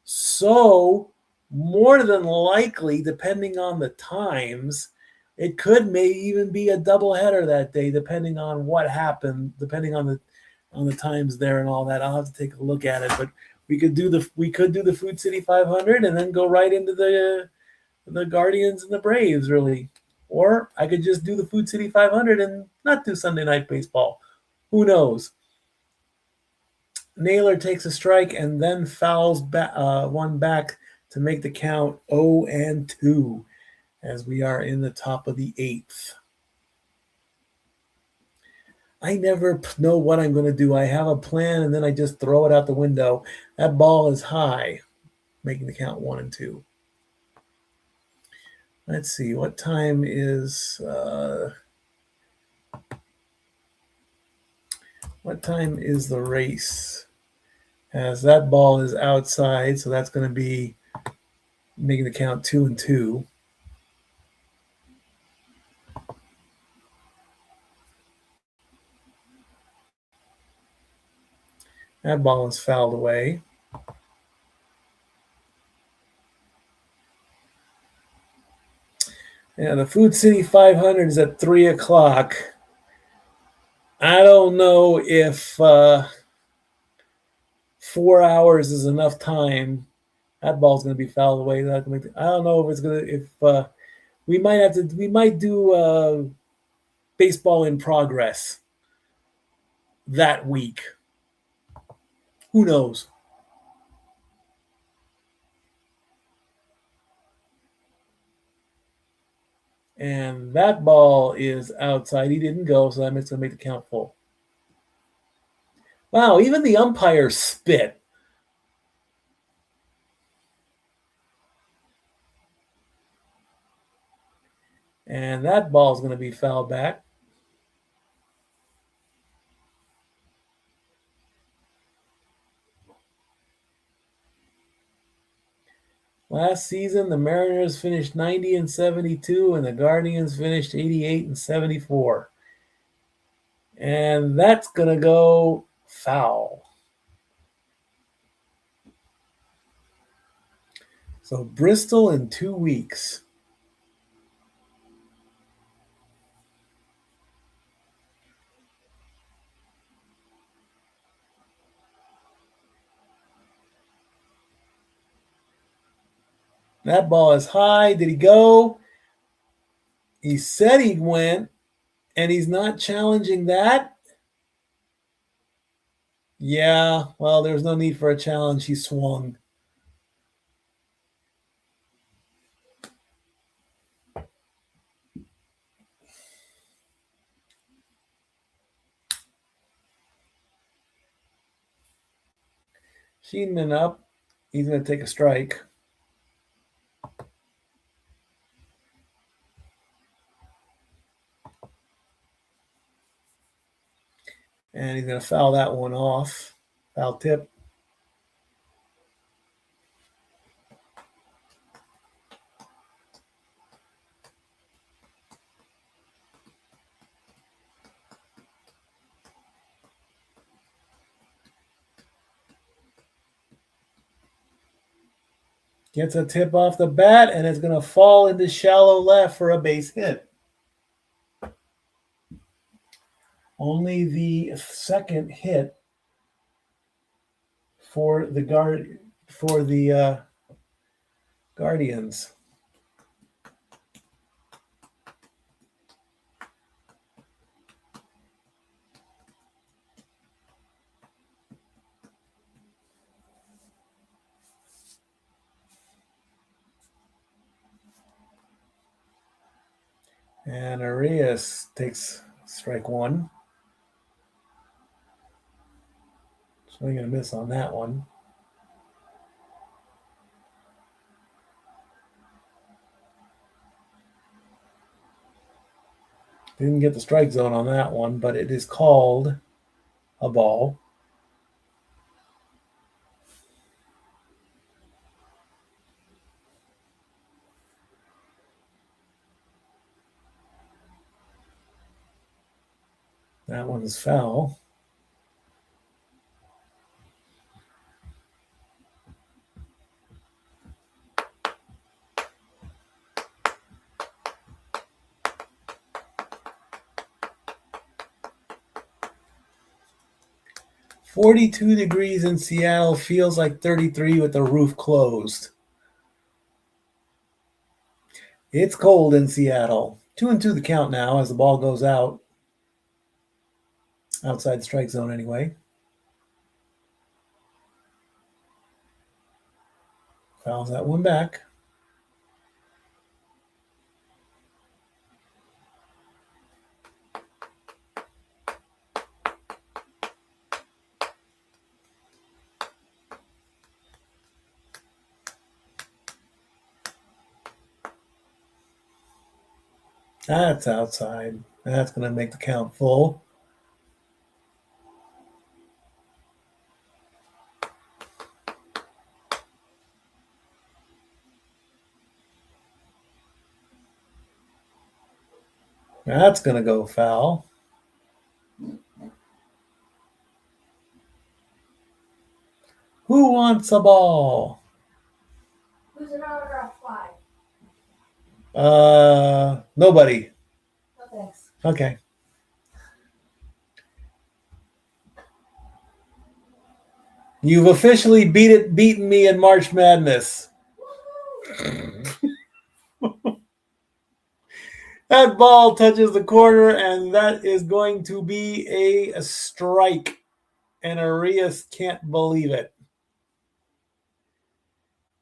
So more than likely, depending on the times, it could maybe even be a doubleheader that day, depending on what happened, depending on the times there and all that. I'll have to take a look at it, but we could do the Food City 500 and then go right into the Guardians and the Braves, really. Or I could just do the Food City 500 and not do Sunday Night Baseball. Who knows? Naylor takes a strike and then fouls one back to make the count 0-2 as we are in the top of the 8th. I never know what I'm going to do. I have a plan and then I just throw it out the window. That ball is high, making the count 1-2. Let's see, what time is the race? As that ball is outside, so that's going to be making the count 2-2. That ball is fouled away. Yeah, the Food City 500 is at 3 o'clock. I don't know if 4 hours is enough time. That ball's going to be fouled away. I don't know if it's going to. If we might do baseball in progress that week. Who knows? And that ball is outside. He didn't go, so that makes him make the count full. Wow, even the umpire spit. And that ball is going to be fouled back. Last season, the Mariners finished 90-72, and the Guardians finished 88-74. And that's going to go foul. So Bristol in 2 weeks. That ball is high. Did he go? He said he went, and he's not challenging that. Yeah, well, there's no need for a challenge. He swung. Sheenman up. He's going to take a strike. And he's going to foul that one off. Foul tip. Gets a tip off the bat, and it's going to fall into shallow left for a base hit. Only the second hit for the Guardians. And Arias takes strike one. Swing and a miss on that one. Didn't get the strike zone on that one, but it is called a ball. That one's foul. "42 degrees in Seattle, feels like 33 with the roof closed." It's cold in Seattle. 2-2 the count now as the ball goes out. Outside the strike zone anyway. Fouls that one back. That's outside. That's going to make the count full. That's going to go foul. Who wants a ball? Who's an autograph fly? Nobody. No thanks. Okay. You've officially beaten me in March Madness. That ball touches the corner, and that is going to be a strike. And Arias can't believe it.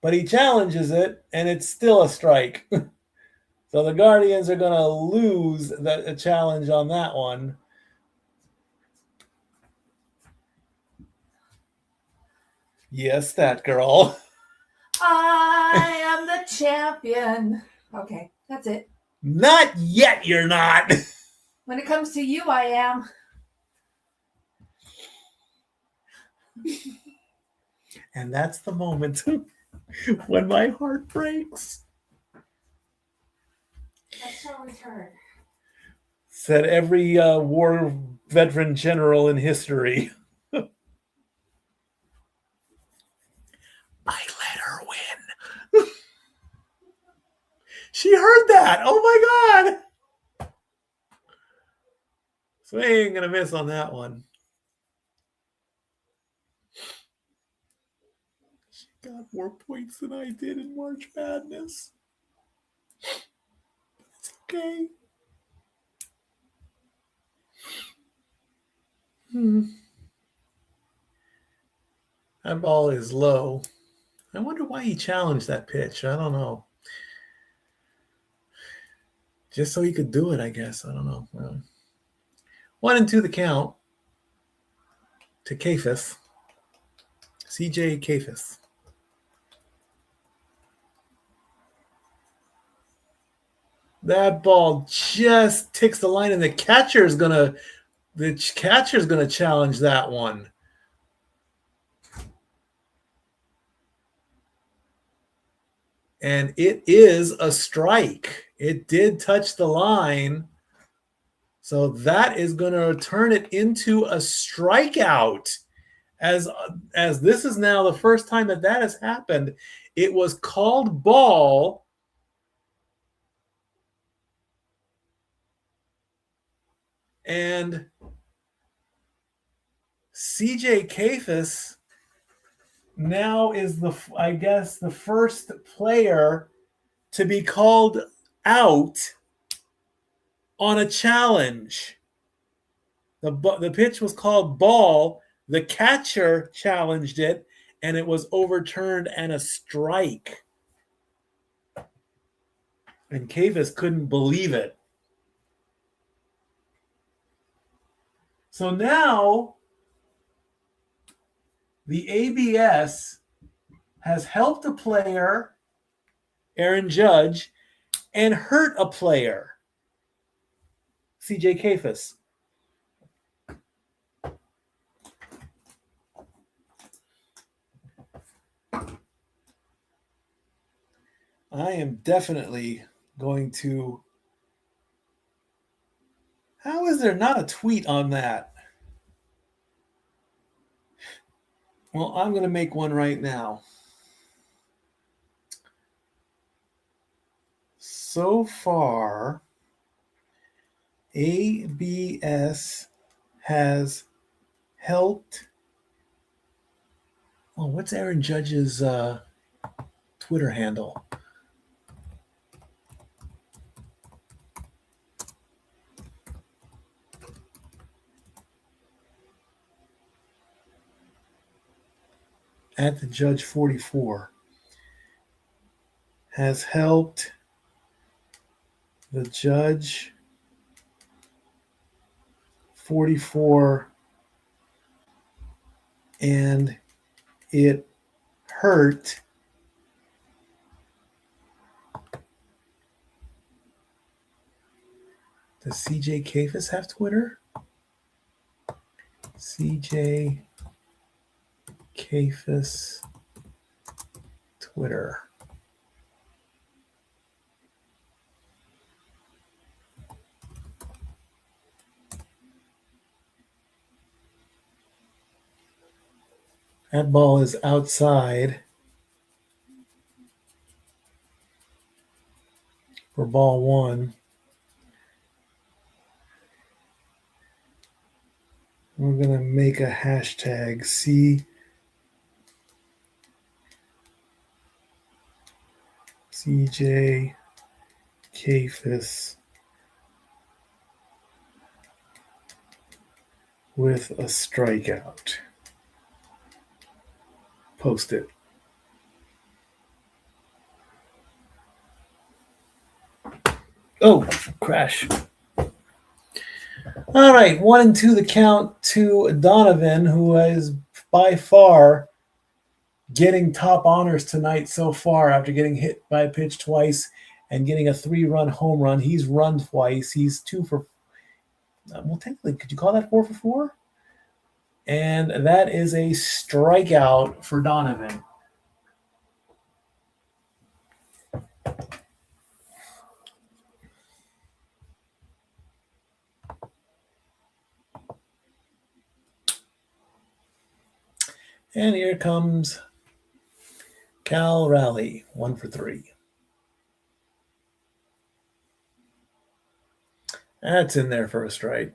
But he challenges it, and it's still a strike. So the Guardians are going to lose the challenge on that one. Yes, that girl. I am the champion. Okay, that's it. Not yet, you're not. When it comes to you, I am. And that's the moment when my heart breaks. I shall return. Said every war veteran general in history. I let her win. She heard that. Oh my God. Swing and a miss on that one. She got more points than I did in March Madness. It's okay. That ball is low. I wonder why he challenged that pitch. I don't know. Just so he could do it, I guess. I don't know. 1-2 the count to Kafis. CJ Kafis. That ball just ticks the line, and the catcher's gonna challenge that one. And it is a strike. It did touch the line. So that is going to turn it into a strikeout. As this is now the first time that has happened. It was called ball. And CJ Kafis now is the first player to be called out on a challenge. The pitch was called ball. The catcher challenged it, and it was overturned and a strike. And Kafis couldn't believe it. So now the ABS has helped a player, Aaron Judge, and hurt a player, CJ Kafis. I am definitely going to... How is there not a tweet on that? Well, I'm going to make one right now. So far, ABS has helped... Oh, what's Aaron Judge's Twitter handle? At the Judge 44 has helped the Judge 44, and it hurt Does CJ Kafis have Twitter? CJ Kafis Twitter. That ball is outside for ball one. We're going to make a hashtag CJ Kafis with a strikeout. Post it. Oh, crash. All right, 1-2 the count to Donovan, who is by far getting top honors tonight so far after getting hit by a pitch twice and getting a 3-run home run. He's run twice. He's 2 for, well, technically, could you call that 4 for 4? And that is a strikeout for Donovan. And here comes Cal Raleigh, 1 for 3. That's in there for a strike.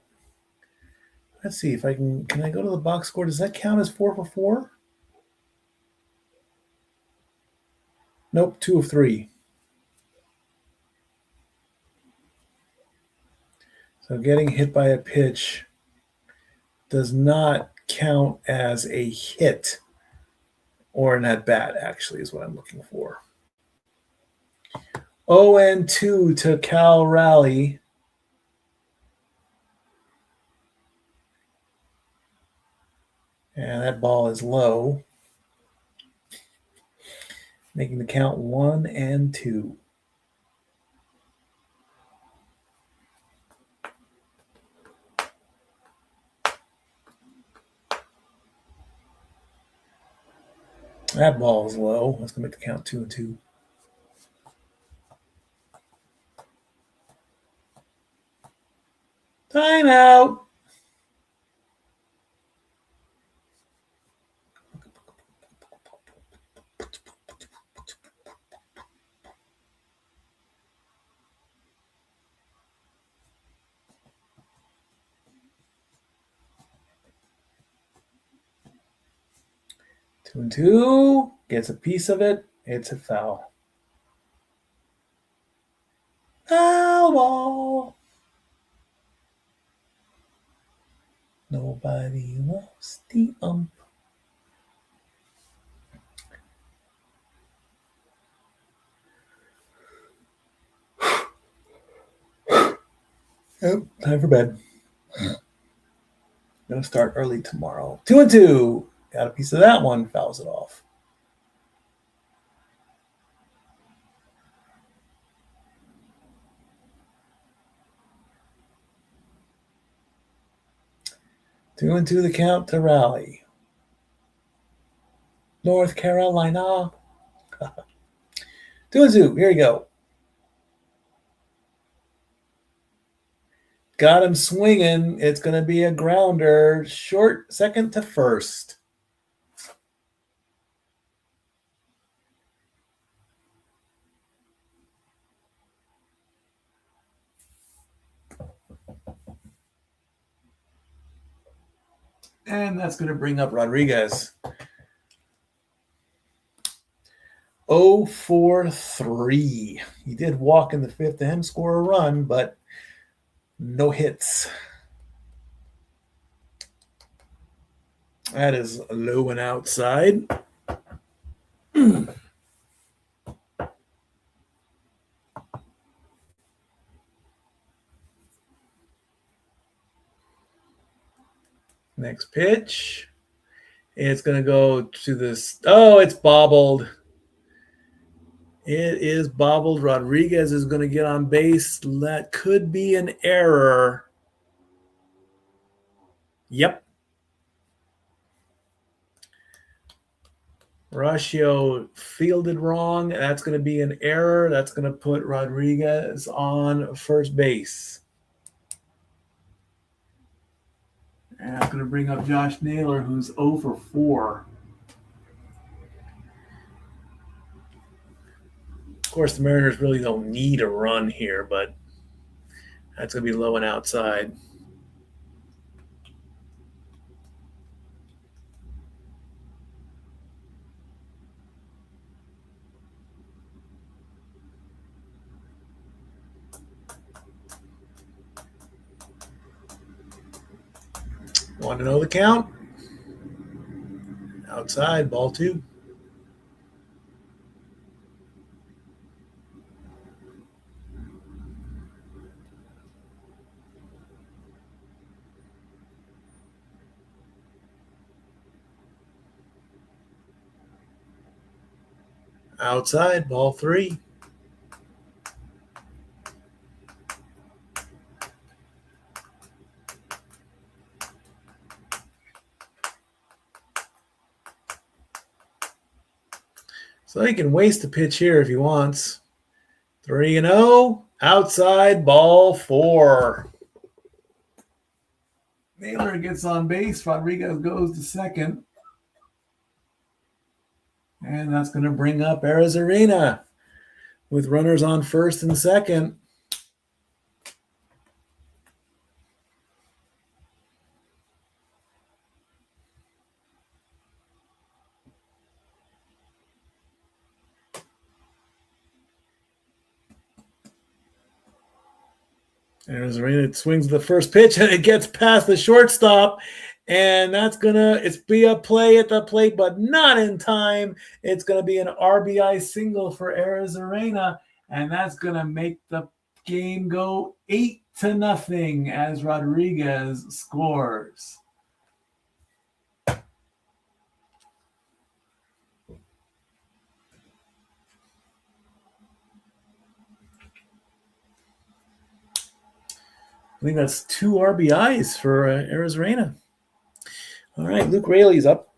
Let's see if I can I go to the box score? Does that count as 4 for 4? Nope, 2 of 3. So getting hit by a pitch does not count as a hit, or an at-bat, actually, is what I'm looking for. 0-2 to Cal Raleigh. And that ball is low. making the count 1-2. That ball is low. That's going to make the count 2-2. Timeout. Two and two. Gets a piece of it. It's a foul. Foul ball. Nobody wants the ump. Yep, time for bed. Gonna start early tomorrow. 2-2. Got a piece of that one. Fouls it off. Two and two the count to Raleigh. North Carolina. 2-2. Here we go. Got him swinging. It's going to be a grounder. Short second to first. And that's going to bring up Rodriguez. 0-for-3. He did walk in the fifth to him score a run, but no hits. That is low and outside. Next pitch. It's going to go to this. Oh, it's bobbled. It is bobbled. Rodriguez is going to get on base. That could be an error. Yep. Ruscio fielded wrong. That's going to be an error. That's going to put Rodriguez on first base. And that's going to bring up Josh Naylor, who's 0-for-4. Of course, the Mariners really don't need a run here, but that's going to be low and outside. Want to know the count? Outside, ball 2. Outside, ball 3. So he can waste a pitch here if he wants. 3-0. Outside, ball 4. Naylor gets on base. Rodriguez goes to second. And that's going to bring up Arizarena with runners on first and second. Arizarena swings the first pitch and it gets past the shortstop. And that's going to be a play at the plate, but not in time. It's going to be an RBI single for Arizarena, and that's going to make the game go 8-0 as Rodriguez scores. I think that's 2 RBIs for Arizona. All right, Luke Raley's up.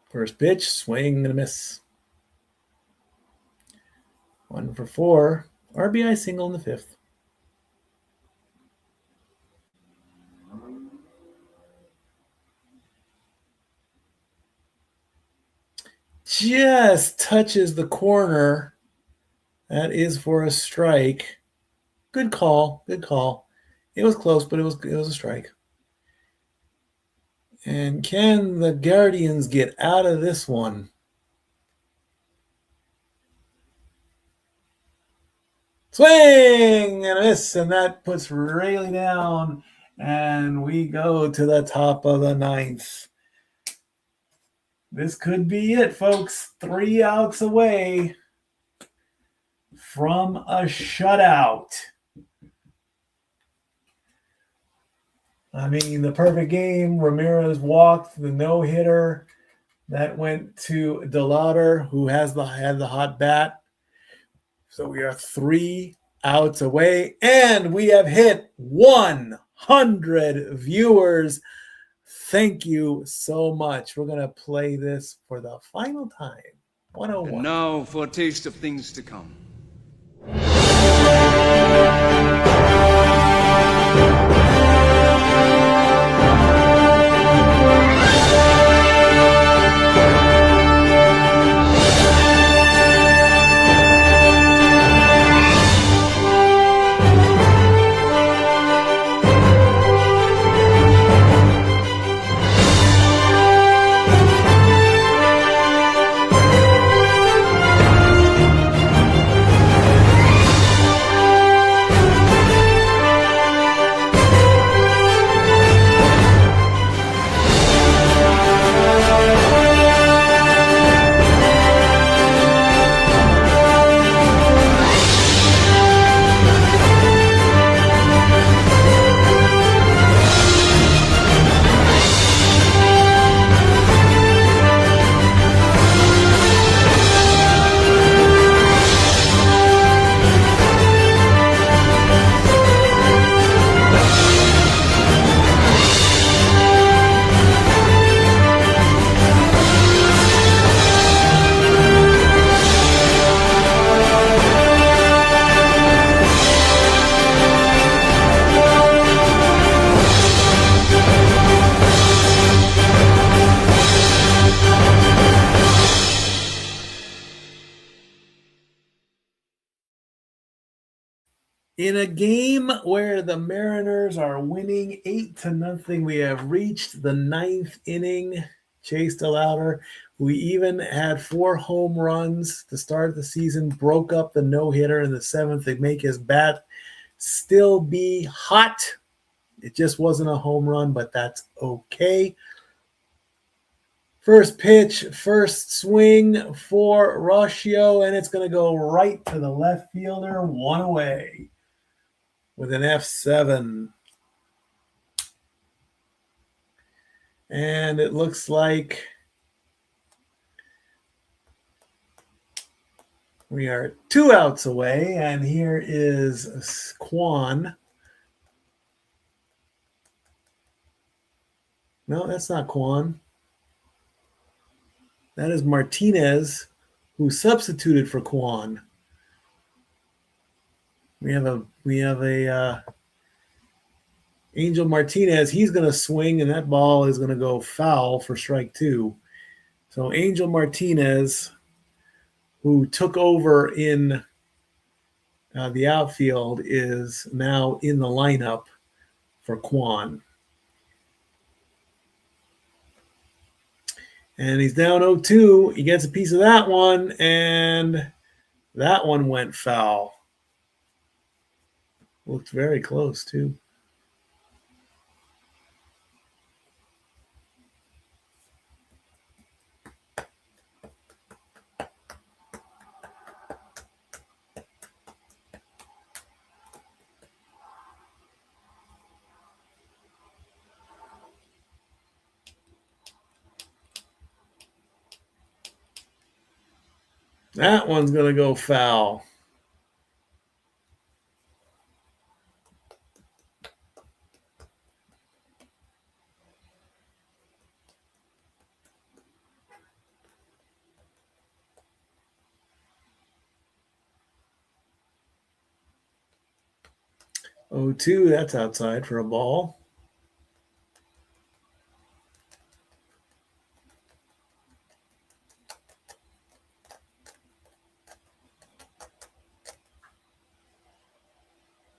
First pitch, swing and a miss. 1 for 4. RBI single in the 5th. Just touches the corner. That is for a strike. Good call. Good call. It was close, but it was a strike. And can the Guardians get out of this one? Swing and a miss, and that puts Rayleigh down. And we go to the top of the 9th. This could be it, folks. 3 outs away from a shutout. I mean, the perfect game. Ramirez walked the no-hitter. That went to DeLauder, who had the hot bat. So we are 3 outs away, and we have hit 100 viewers. Thank you so much. We're going to play this for the final time. 101. And now for a taste of things to come. In a game where the Mariners are winning 8-0, we have reached the 9th inning. Chase DeLauder, who even had 4 home runs to start the season, broke up the no-hitter in the 7th to make his bat still be hot. It just wasn't a home run, but that's okay. First pitch, first swing for Ruscio, and it's going to go right to the left fielder, 1 away with an F7. And it looks like we are 2 outs away, and here is Quan. No, that's not Quan. That is Martinez, who substituted for Quan. We have a Angel Martinez. He's going to swing, and that ball is going to go foul for strike 2. So Angel Martinez, who took over in the outfield, is now in the lineup for Quan. And he's down 0-2. He gets a piece of that one, and that one went foul. Looked very close, too. That one's going to go foul. Oh, 2, that's outside for a ball.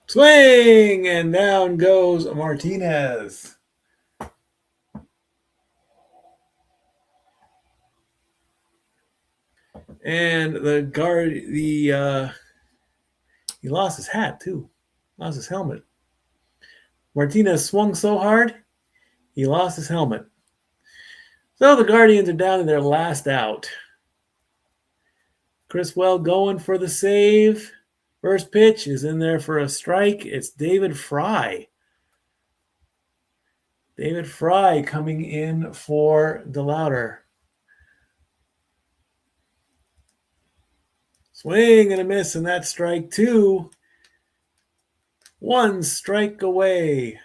Swing, and down goes Martinez. And the guard, he lost his hat too, lost his helmet. Martinez swung so hard, he lost his helmet. So the Guardians are down to their last out. Criswell going for the save. First pitch is in there for a strike. It's David Fry. David Fry coming in for DeLauder. Swing and a miss, and that's strike 2. 1 strike away.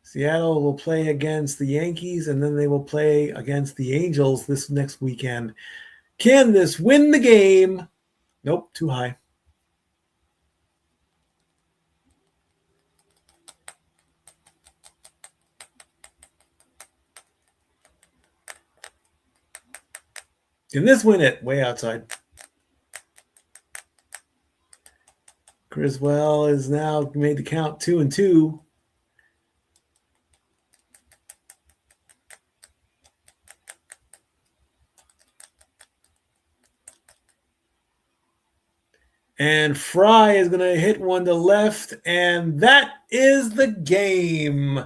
Seattle will play against the Yankees, and then they will play against the Angels this next weekend. Can this win the game? Nope, too high. Can this win it? Way outside. Criswell is now made the count 2-2. And Fry is going to hit one to left, and that is the game.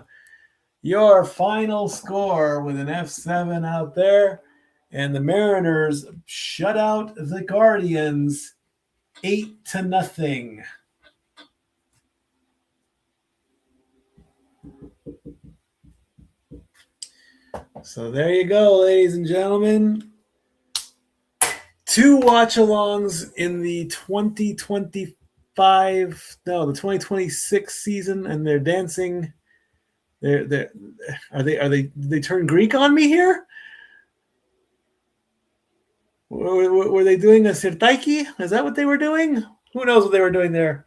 Your final score with an F7 out there, and the Mariners shut out the Guardians 8-0. So there you go, ladies and gentlemen. 2 watch-alongs in the 2026 season, and they're dancing. They turn Greek on me here? Were they doing a sirtaiki? Is that what they were doing? Who knows what they were doing there?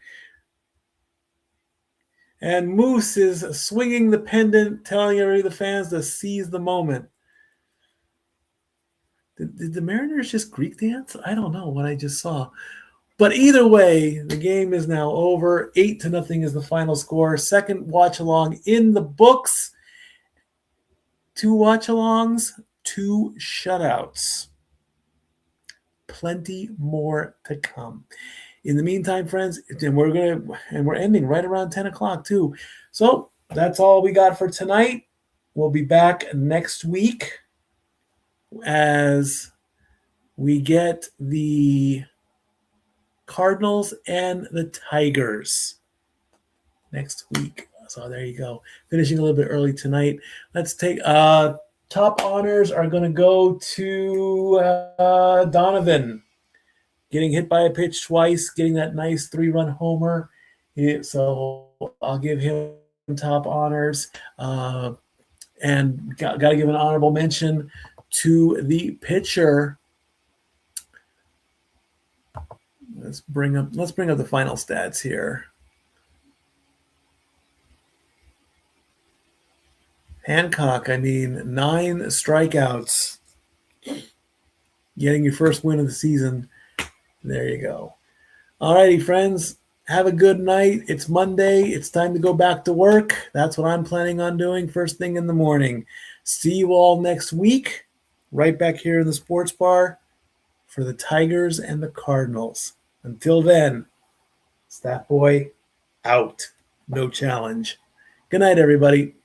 And Moose is swinging the pendant, telling the fans to seize the moment. Did the Mariners just Greek dance? I don't know what I just saw. But either way, the game is now over. 8-0 is the final score. Second watch-along in the books. 2 watch-alongs, 2 shutouts. Plenty more to come. In the meantime, friends, and we're ending right around 10 o'clock too. So that's all we got for tonight. We'll be back next week as we get the Cardinals and the Tigers next week. So there you go. Finishing a little bit early tonight. Let's take top honors are going to go to Donovan, getting hit by a pitch twice, getting that nice 3-run homer. So I'll give him top honors. And got to give an honorable mention to the pitcher. Let's bring up the final stats here. Hancock, 9 strikeouts. Getting your first win of the season. There you go. All righty, friends. Have a good night. It's Monday. It's time to go back to work. That's what I'm planning on doing first thing in the morning. See you all next week. Right back here in the sports bar for the Tigers and the Cardinals. Until then, Stat Boy out. No challenge. Good night, everybody.